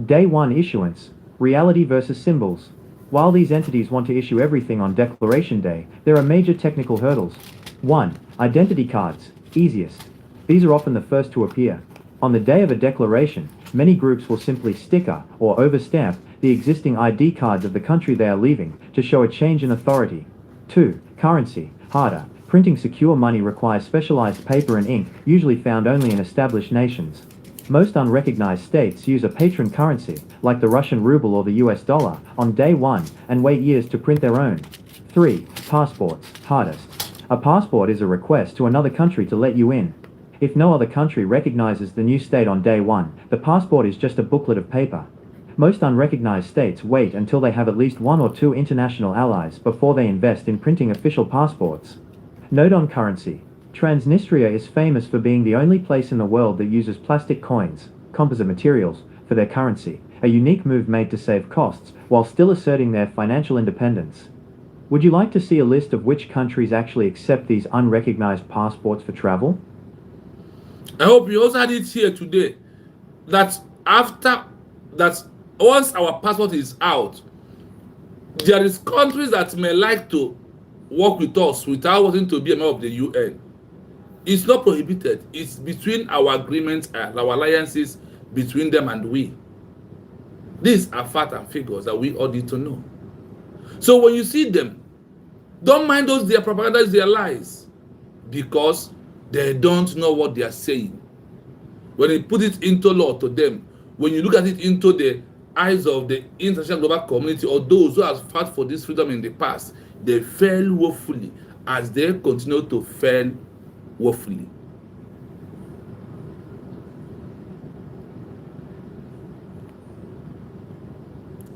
Day 1 issuance, reality versus symbols. While these entities want to issue everything on Declaration Day, there are major technical hurdles. 1. Identity cards, easiest. These are often the first to appear. On the day of a declaration, many groups will simply sticker or overstamp the existing ID cards of the country they are leaving to show a change in authority. 2. Currency, harder. Printing secure money requires specialized paper and ink, usually found only in established nations. Most unrecognized states use a patron currency, like the Russian ruble or the US dollar, on day 1 and wait years to print their own. 3. Passports, hardest. A passport is a request to another country to let you in. If no other country recognizes the new state on day 1, the passport is just a booklet of paper. Most unrecognized states wait until they have at least 1 or 2 international allies before they invest in printing official passports. Note on currency. Transnistria is famous for being the only place in the world that uses plastic coins, composite materials, for their currency, a unique move made to save costs while still asserting their financial independence. Would you like to see a list of which countries actually accept these unrecognized passports for travel? I hope you also had it here today that once our passport is out, there is countries that may like to work with us without wanting to be a member of the UN. It's not prohibited. It's between our agreements and our alliances between them and we. These are facts and figures that we all need to know. So when you see them, don't mind those their propaganda, their lies, because they don't know what they are saying. When you put it into law to them, when you look at it into the eyes of the international global community or those who have fought for this freedom in the past, they fail woefully as they continue to fail woefully.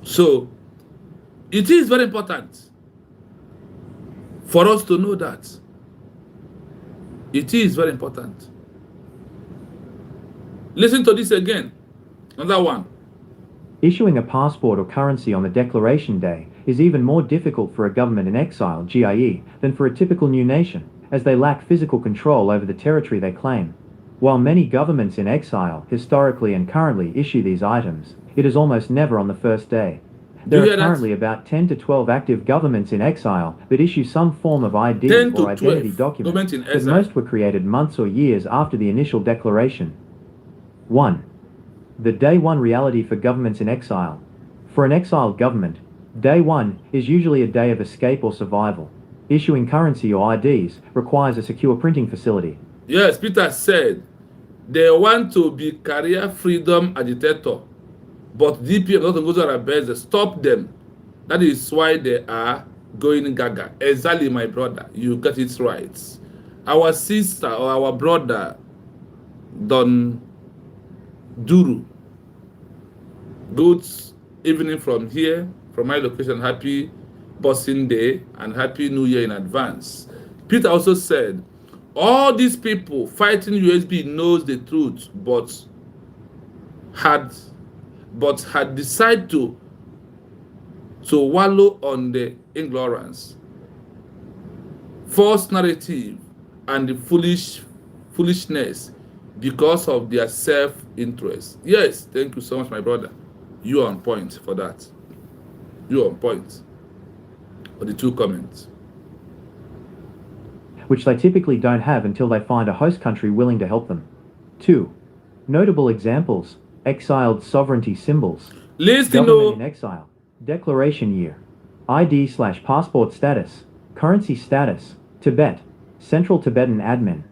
So, it is very important for us to know that. It is very important. Listen to this again. Another one. Issuing a passport or currency on the Declaration Day is even more difficult for a government in exile, GIE, than for a typical new nation, as they lack physical control over the territory they claim. While many governments in exile, historically and currently, issue these items, it is almost never on the first day. There are currently about 10 to 12 active governments in exile that issue some form of ID or identity document, but most were created months or years after the initial declaration. 1. The Day 1 reality for governments in exile. For an exiled government, Day 1 is usually a day of escape or survival. Issuing currency or IDs requires a secure printing facility. Yes, Peter said they want to be career freedom agitator, but DPM not to go to their best to stop them. That is why they are going gaga. Exactly, my brother. You got it right. Our sister or our brother, Don Duru. Good evening from here, from my location. Happy Boxing Day and Happy New Year in advance. Peter also said, all these people fighting USB knows the truth, but had decided to wallow on the ignorance, false narrative, and the foolishness because of their self-interest. Yes, thank you so much, my brother. You are on point for that. You're on point. For the two comments. Which they typically don't have until they find a host country willing to help them. 2. Notable examples: exiled sovereignty symbols, Listen, government in exile, declaration year, ID/passport status, currency status, Tibet, Central Tibetan admin,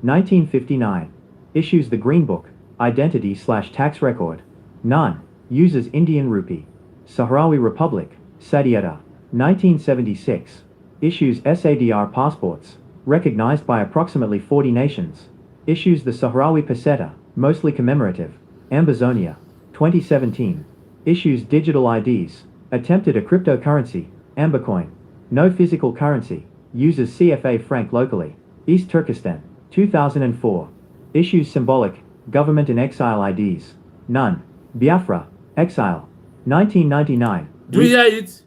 1959, issues the Green Book, identity/tax record, none, uses Indian rupee, Sahrawi Republic, Sadiata, 1976, issues SADR passports, recognized by approximately 40 nations, issues the Sahrawi peseta, mostly commemorative, Ambazonia, 2017, issues digital IDs, attempted a cryptocurrency, Ambercoin, no physical currency, uses CFA franc locally, East Turkestan, 2004, issues symbolic, government in exile IDs, none, Biafra, exile, 1999. do you hear it?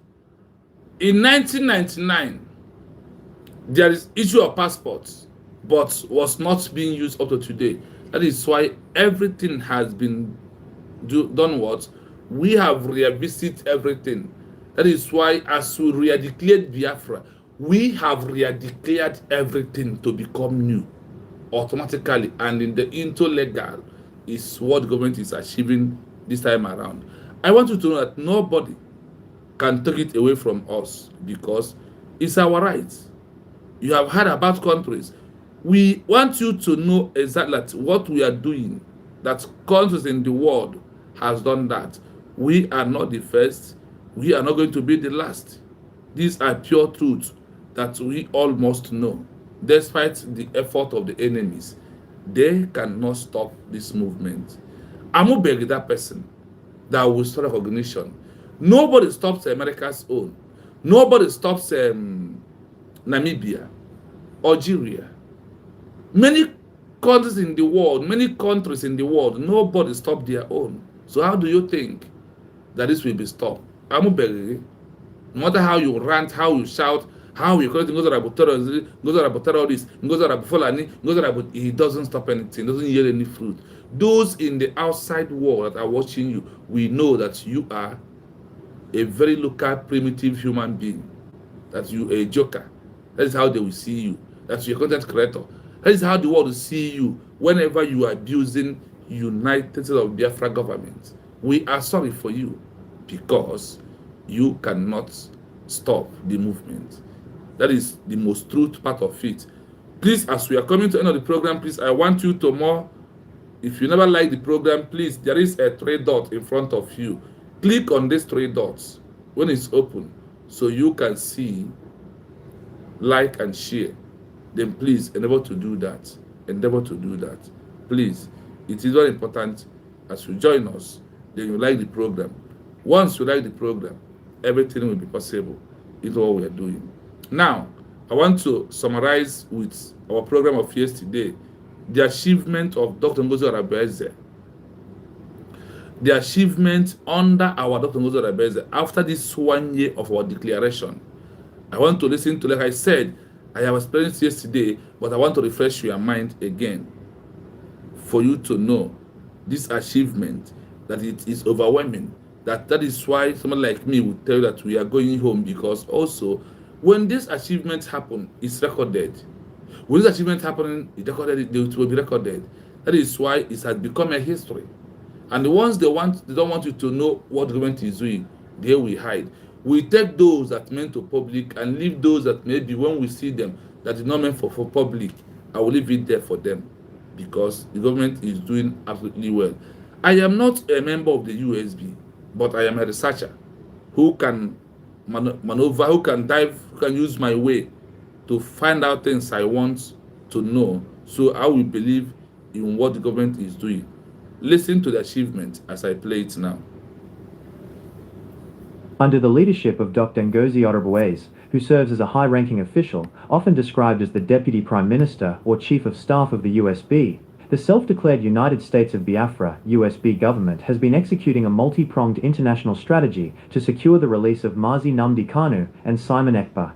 In 1999, there is issue of passports, but was not being used up to today. That is why everything has been done what? We have revisited everything. That is why as we re-declared Biafra, we have re-declared everything to become new automatically, and in the interlegal is what the government is achieving this time around. I want you to know that nobody can take it away from us because it's our right. You have heard about countries. We want you to know exactly what we are doing, that countries in the world has done that. We are not the first. We are not going to be the last. These are pure truths that we all must know. Despite the effort of the enemies, they cannot stop this movement. I'm going to beg that person that will start recognition. Nobody stops America's own. Nobody stops Namibia, Algeria. Many countries in the world, nobody stopped their own. So how do you think that this will be stopped? I'm going to beg you. No matter how you rant, how you shout, how you call it, it doesn't stop anything, doesn't yield any fruit. Those in the outside world that are watching you, we know that you are a very local, primitive human being, that you are a joker. That is how they will see you, that you're a content creator. That is how the world will see you whenever you are abusing United States of Biafra government. We are sorry for you because you cannot stop the movement. That is the most truth part of it. Please, as we are coming to the end of the program, please, I want you to more. If you never like the program, please, there is a 3 dot in front of you. Click on these 3 dots when it's open so you can see, like, and share. Then please endeavor to do that. Endeavor to do that. Please, it is very important as you join us, then you like the program. Once you like the program, everything will be possible. It's what we are doing. Now, I want to summarize with our program of yesterday the achievement of Dr. Ngozi Arabeze. The achievement under our Dr. Ngozi Arabeze after this 1 year of our declaration. I want to listen to, like I said, I have experienced yesterday, but I want to refresh your mind again for you to know this achievement, that it is overwhelming. That is why someone like me would tell you that we are going home, because also when this achievement happen, it's recorded. When this achievement happening, it will be recorded. That is why it has become a history. And the ones they don't want you to know what the government is doing, they will hide. We take those that meant to public and leave those that maybe when we see them that is not meant for public, I will leave it there for them, because the government is doing absolutely well. I am not a member of the USB, but I am a researcher who can maneuver, who can dive, who can use my way to find out things I want to know, so I will believe in what the government is doing. Listen to the achievement as I play it now. Under the leadership of Dr. Ngozi Arabeze, who serves as a high-ranking official, often described as the Deputy Prime Minister or Chief of Staff of the USB, the self-declared United States of Biafra (USB) government has been executing a multi-pronged international strategy to secure the release of Mazi Nnamdi Kanu and Simon Ekpa.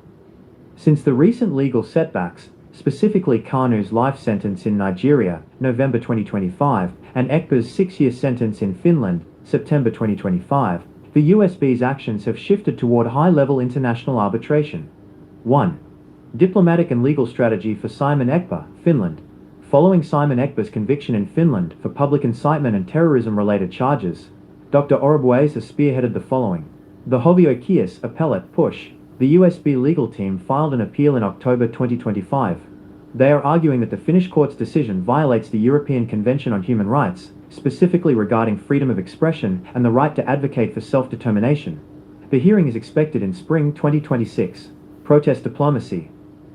Since the recent legal setbacks, specifically Kanu's life sentence in Nigeria, November 2025, and Ekpa's 6-year sentence in Finland, September 2025, The USB's actions have shifted toward high-level international arbitration. 1. Diplomatic and legal strategy for Simon Ekpa, Finland. Following Simon Ekpa's conviction in Finland for public incitement and terrorism-related charges, Dr. Orobues has spearheaded the following. The Hovioikeus appellate push. The USB legal team filed an appeal in October 2025. They are arguing that the Finnish court's decision violates the European Convention on Human Rights, specifically regarding freedom of expression and the right to advocate for self-determination. The hearing is expected in spring 2026. Protest diplomacy.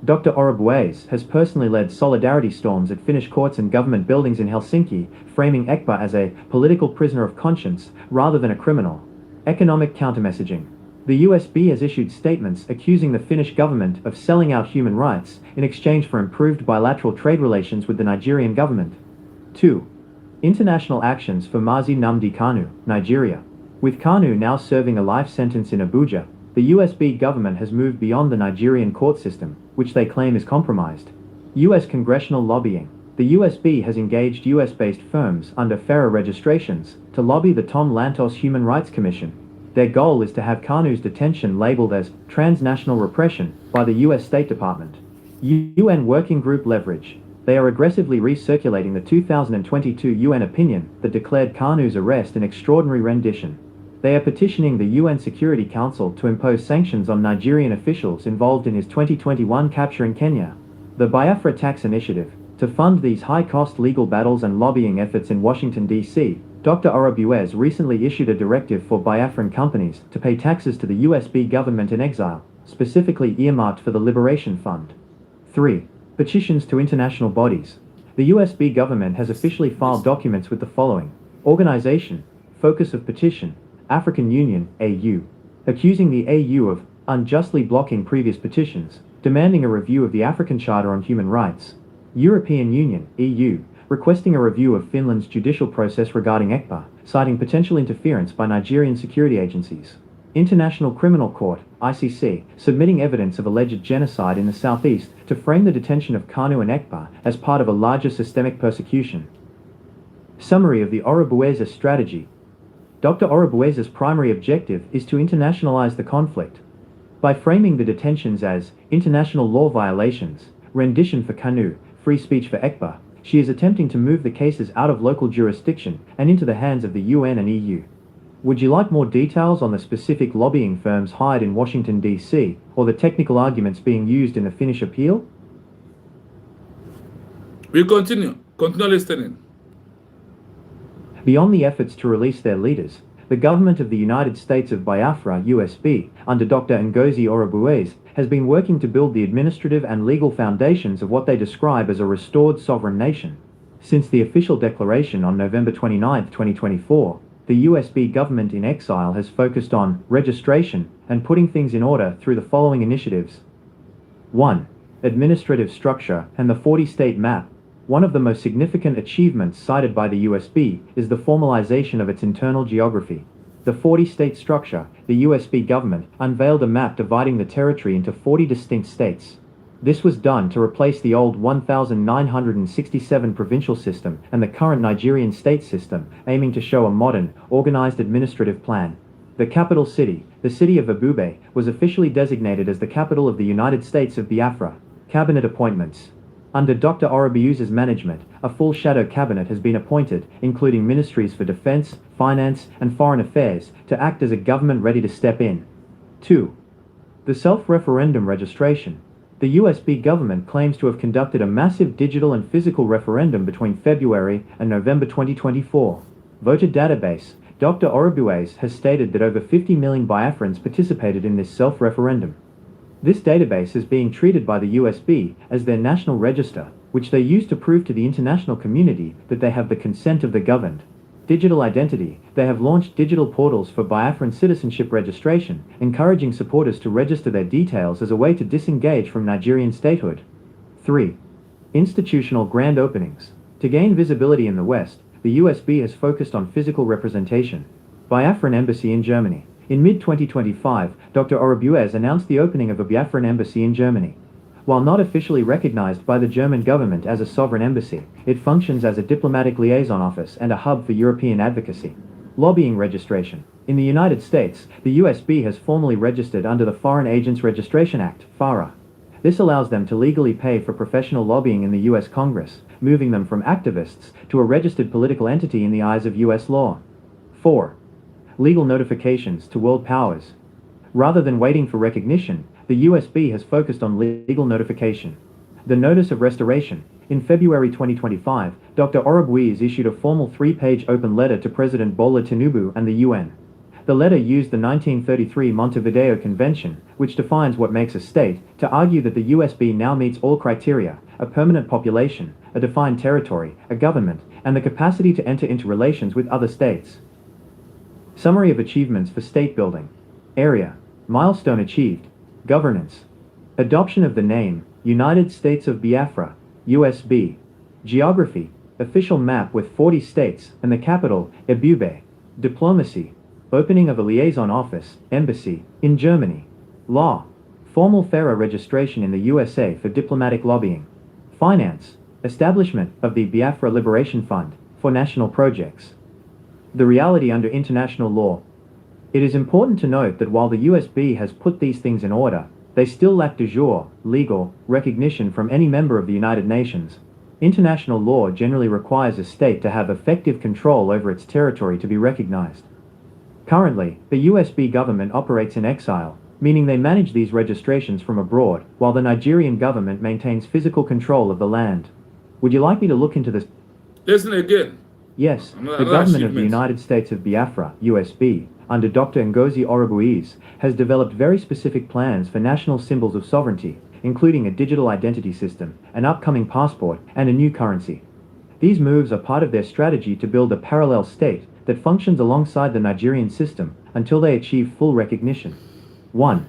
Dr. Orobues has personally led solidarity storms at Finnish courts and government buildings in Helsinki, framing Ekpa as a political prisoner of conscience rather than a criminal. Economic countermessaging. The USB has issued statements accusing the Finnish government of selling out human rights in exchange for improved bilateral trade relations with the Nigerian government. 2. International actions for Mazi Nnamdi Kanu, Nigeria. With Kanu now serving a life sentence in Abuja, the USB government has moved beyond the Nigerian court system, which they claim is compromised. US congressional lobbying. The USB has engaged US-based firms under FARA registrations to lobby the Tom Lantos Human Rights Commission. Their goal is to have Kanu's detention labeled as transnational repression by the US State Department. UN Working Group leverage. They are aggressively recirculating the 2022 UN opinion that declared Kanu's arrest an extraordinary rendition. They are petitioning the UN Security Council to impose sanctions on Nigerian officials involved in his 2021 capture in Kenya. The Biafra Tax Initiative. To fund these high-cost legal battles and lobbying efforts in Washington, D.C., Dr. Orobues recently issued a directive for Biafran companies to pay taxes to the USB government in exile, specifically earmarked for the Liberation Fund. 3. Petitions to international bodies. The USB government has officially filed documents with the following. Organization. Focus of petition. African Union, AU. Accusing the AU of unjustly blocking previous petitions, demanding a review of the African Charter on Human Rights. European Union, EU. Requesting a review of Finland's judicial process regarding Ekpa, citing potential interference by Nigerian security agencies. International Criminal Court, ICC, submitting evidence of alleged genocide in the southeast to frame the detention of Kanu and Ekpa as part of a larger systemic persecution. Summary of the Orobues strategy. Dr. Orobues' primary objective is to internationalize the conflict. By framing the detentions as international law violations, rendition for Kanu, free speech for Ekpa, she is attempting to move the cases out of local jurisdiction and into the hands of the UN and EU. Would you like more details on the specific lobbying firms hired in Washington, D.C., or the technical arguments being used in the Finnish appeal? We continue. Continue listening. Beyond the efforts to release their leaders, the government of the United States of Biafra, USB, under Dr. Ngozi Orobues, has been working to build the administrative and legal foundations of what they describe as a restored sovereign nation. Since the official declaration on November 29, 2024, the USB government in exile has focused on registration and putting things in order through the following initiatives. 1. Administrative structure and the 40-state map. One of the most significant achievements cited by the USB is the formalization of its internal geography. The 40-state structure, the USB government, unveiled a map dividing the territory into 40 distinct states. This was done to replace the old 1967 provincial system and the current Nigerian state system, aiming to show a modern, organized administrative plan. The capital city, the city of Abube, was officially designated as the capital of the United States of Biafra. Cabinet appointments. Under Dr. Orobues' management, a full shadow cabinet has been appointed, including ministries for defense, finance, and foreign affairs, to act as a government ready to step in. 2. The self-referendum registration. The USB government claims to have conducted a massive digital and physical referendum between February and November 2024. Voter database. Dr. Orobues has stated that over 50 million Biafrans participated in this self-referendum. This database is being treated by the USB as their national register, which they use to prove to the international community that they have the consent of the governed. Digital identity. They have launched digital portals for Biafran citizenship registration, encouraging supporters to register their details as a way to disengage from Nigerian statehood. 3. Institutional grand openings. To gain visibility in the West, the USB has focused on physical representation. Biafran Embassy in Germany. In mid-2025, Dr. Orobues announced the opening of a Biafran embassy in Germany. While not officially recognized by the German government as a sovereign embassy, it functions as a diplomatic liaison office and a hub for European advocacy. Lobbying registration. In the United States, the USB has formally registered under the Foreign Agents Registration Act, FARA. This allows them to legally pay for professional lobbying in the US Congress, moving them from activists to a registered political entity in the eyes of US law. 4. Legal notifications to world powers. Rather than waiting for recognition, the USB has focused on legal notification. The Notice of Restoration. In February 2025, Dr. Orobuiz issued a formal 3-page open letter to President Bola Tinubu and the UN. The letter used the 1933 Montevideo Convention, which defines what makes a state, to argue that the USB now meets all criteria: a permanent population, a defined territory, a government, and the capacity to enter into relations with other states. Summary of achievements for state building. Area. Milestone achieved. Governance. Adoption of the name, United States of Biafra, USB. Geography. Official map with 40 states, and the capital, Ebube. Diplomacy. Opening of a liaison office, embassy, in Germany. Law. Formal FARA registration in the USA for diplomatic lobbying. Finance. Establishment of the Biafra Liberation Fund, for national projects. The reality under international law. It is important to note that while the USB has put these things in order, they still lack de jure, legal, recognition from any member of the United Nations. International law generally requires a state to have effective control over its territory to be recognized. Currently, the USB government operates in exile, meaning they manage these registrations from abroad, while the Nigerian government maintains physical control of the land. Would you like me to look into this? Listen again. Yes, the government of the United States of Biafra, USB, under Dr. Ngozi Orobuiz, has developed very specific plans for national symbols of sovereignty, including a digital identity system, an upcoming passport, and a new currency. These moves are part of their strategy to build a parallel state that functions alongside the Nigerian system until they achieve full recognition. 1.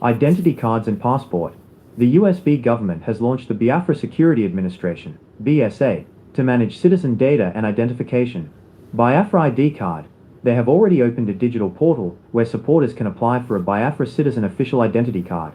Identity cards and passport. The USB government has launched the Biafra Security Administration, BSA, to manage citizen data and identification. Biafra ID card. They have already opened a digital portal where supporters can apply for a Biafra citizen official identity card.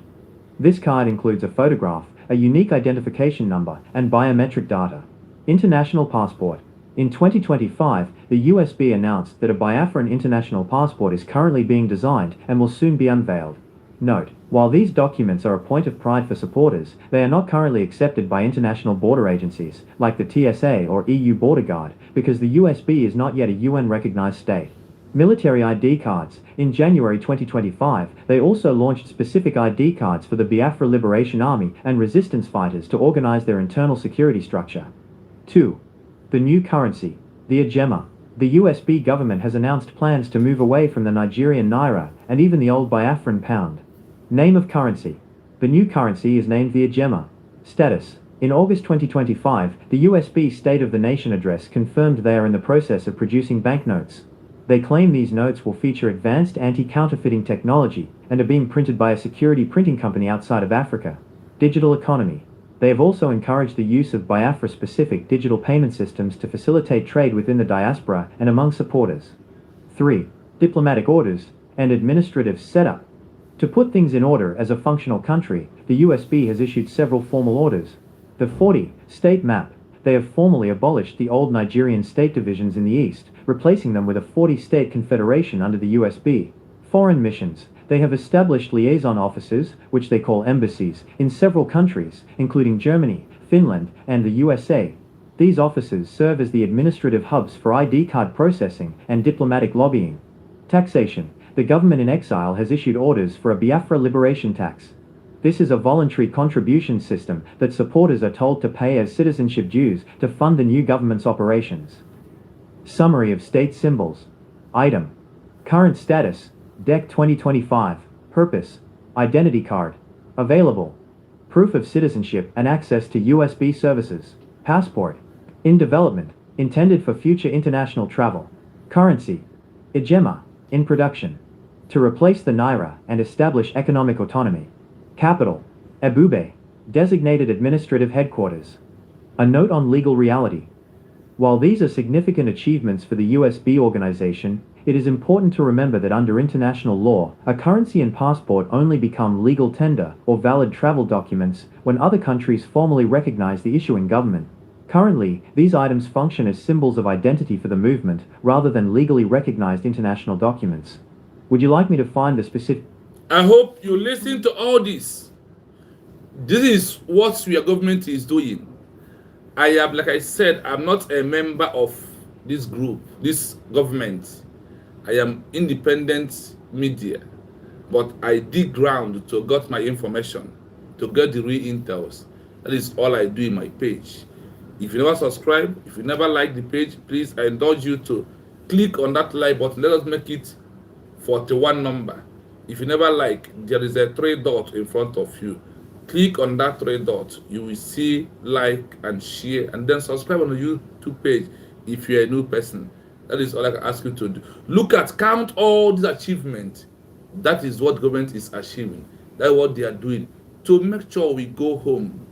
This card includes a photograph, a unique identification number, and biometric data. International passport. In 2025, the USB announced that a Biafran international passport is currently being designed and will soon be unveiled. Note, while these documents are a point of pride for supporters, they are not currently accepted by international border agencies, like the TSA or EU Border Guard, because the USB is not yet a UN-recognized state. Military ID cards. In January 2025, they also launched specific ID cards for the Biafra Liberation Army and resistance fighters to organize their internal security structure. 2. The new currency, the Ejema. The USB government has announced plans to move away from the Nigerian naira and even the old Biafran pound. Name of currency. The new currency is named the Ejema. Status. In August 2025, the USB State of the Nation address confirmed they are in the process of producing banknotes. They claim these notes will feature advanced anti-counterfeiting technology and are being printed by a security printing company outside of Africa. Digital economy. They have also encouraged the use of Biafra-specific digital payment systems to facilitate trade within the diaspora and among supporters. 3. Diplomatic orders and administrative setup. To put things in order as a functional country, the USB has issued several formal orders. The 40 state map. They have formally abolished the old Nigerian state divisions in the east, replacing them with a 40-state confederation under the USB. Foreign missions. They have established liaison offices, which they call embassies, in several countries, including Germany, Finland, and the USA. These offices serve as the administrative hubs for ID card processing and diplomatic lobbying. Taxation. The government in exile has issued orders for a Biafra liberation tax. This is a voluntary contribution system that supporters are told to pay as citizenship dues to fund the new government's operations. Summary of state symbols. Item. Current status. DEC 2025. Purpose. Identity card. Available. Proof of citizenship and access to USB services. Passport. In development. Intended for future international travel. Currency. Ejema. In production. To replace the Naira and establish economic autonomy. Capital. Ebube. Designated administrative headquarters. A note on legal reality. While these are significant achievements for the USB organization, it is important to remember that under international law, a currency and passport only become legal tender or valid travel documents when other countries formally recognize the issuing government. Currently, these items function as symbols of identity for the movement rather than legally recognized international documents. Would you like me to find the specific... I hope you listen to all this. This is what your government is doing. I am, like I said, I'm not a member of this group, this government. I am independent media, but I dig ground to get my information, to get the real intels. That is all I do in my page. If you never subscribe, if you never like the page, please, I indulge you to click on that like button. Let us make it 41 number. If you never like, there is a 3 dot in front of you. Click on that 3 dot. You will see like and share, and then subscribe on the YouTube page if you're a new person. That is all I can ask you to do. Look at, count all these achievements. That is what government is achieving. That's what they are doing to make sure we go home.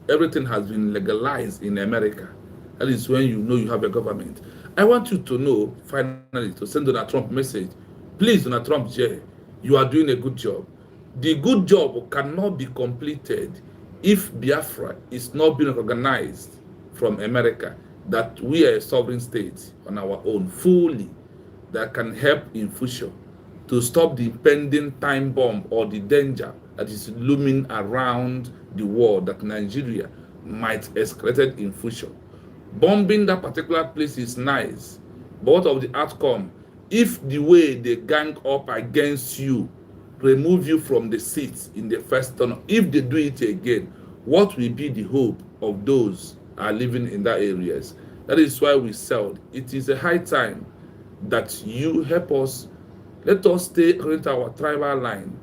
Everything has been legalized in America. That is when you know you have a government. I want you to know, finally, to send Donald Trump a message. Please, Donald Trump, you are doing a good job. The good job cannot be completed if Biafra is not being recognized from America, that we are a sovereign state on our own fully, that can help in future to stop the impending time bomb or the danger that is looming around the world, that Nigeria might escalate in future. Bombing that particular place is nice, but what of the outcome? If the way they gang up against you, remove you from the seats in the first tunnel, if they do it again, what will be the hope of those who are living in that areas? That is why we said it is a high time that you help us. Let us stay according to our tribal line,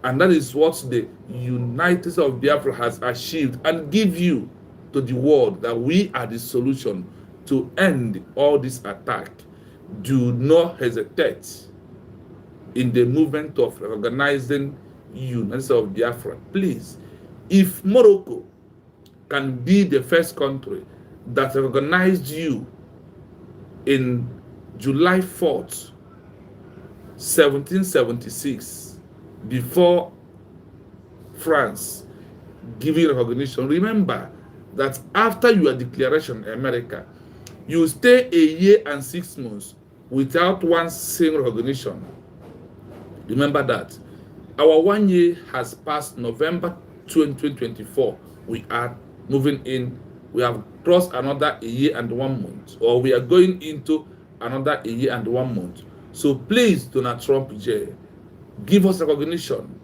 and that is what the United States of Biafra has achieved, and give you to the world that we are the solution to end all this attack. Do not hesitate in the movement of recognizing United States of Biafra. Please, if Morocco can be the first country that recognized you in July 4th, 1776, before France giving recognition, remember that after your declaration, America, you stay a year and 6 months without one single recognition. Remember that. Our 1 year has passed November 2024. We are moving in. We have crossed another a year and 1 month, or we are going into another a year and 1 month. So please, Donald Trump, give us recognition.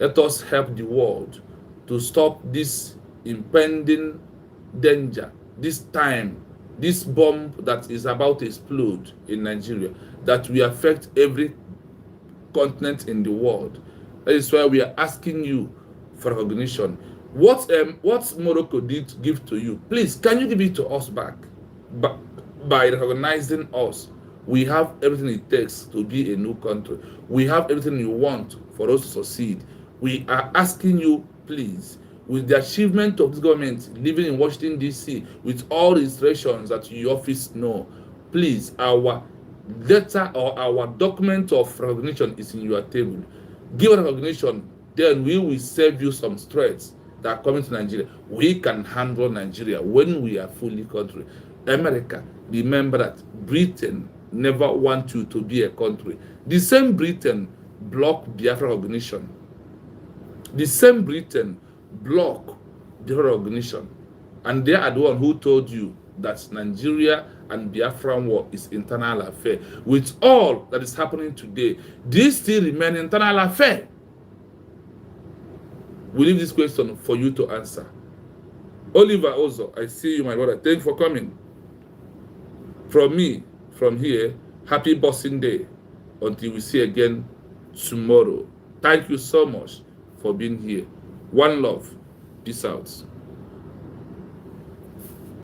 Let us help the world to stop this impending danger, this time, this bomb that is about to explode in Nigeria, that will affect every continent in the world. That is why we are asking you for recognition. What Morocco did give to you, please, can you give it to us back? By recognizing us, we have everything it takes to be a new country. We have everything you want for us to succeed. We are asking you, please, with the achievement of this government living in Washington, D.C., with all the restrictions that your office know, please, our letter or our document of recognition is in your table. Give recognition, then we will save you some threats that are coming to Nigeria. We can handle Nigeria when we are fully country. America, remember that Britain never want you to be a country. The same Britain blocked Biafra recognition. The same Britain blocked Biafra recognition. And they are the one who told you that Nigeria and Biafran war is internal affair. With all that is happening today, this still remain internal affair. We leave this question for you to answer. Oliver Ozo, I see you, my brother. Thank you for coming. From me, from here, happy Boxing Day until we see again tomorrow. Thank you so much for being here. One love. Peace out.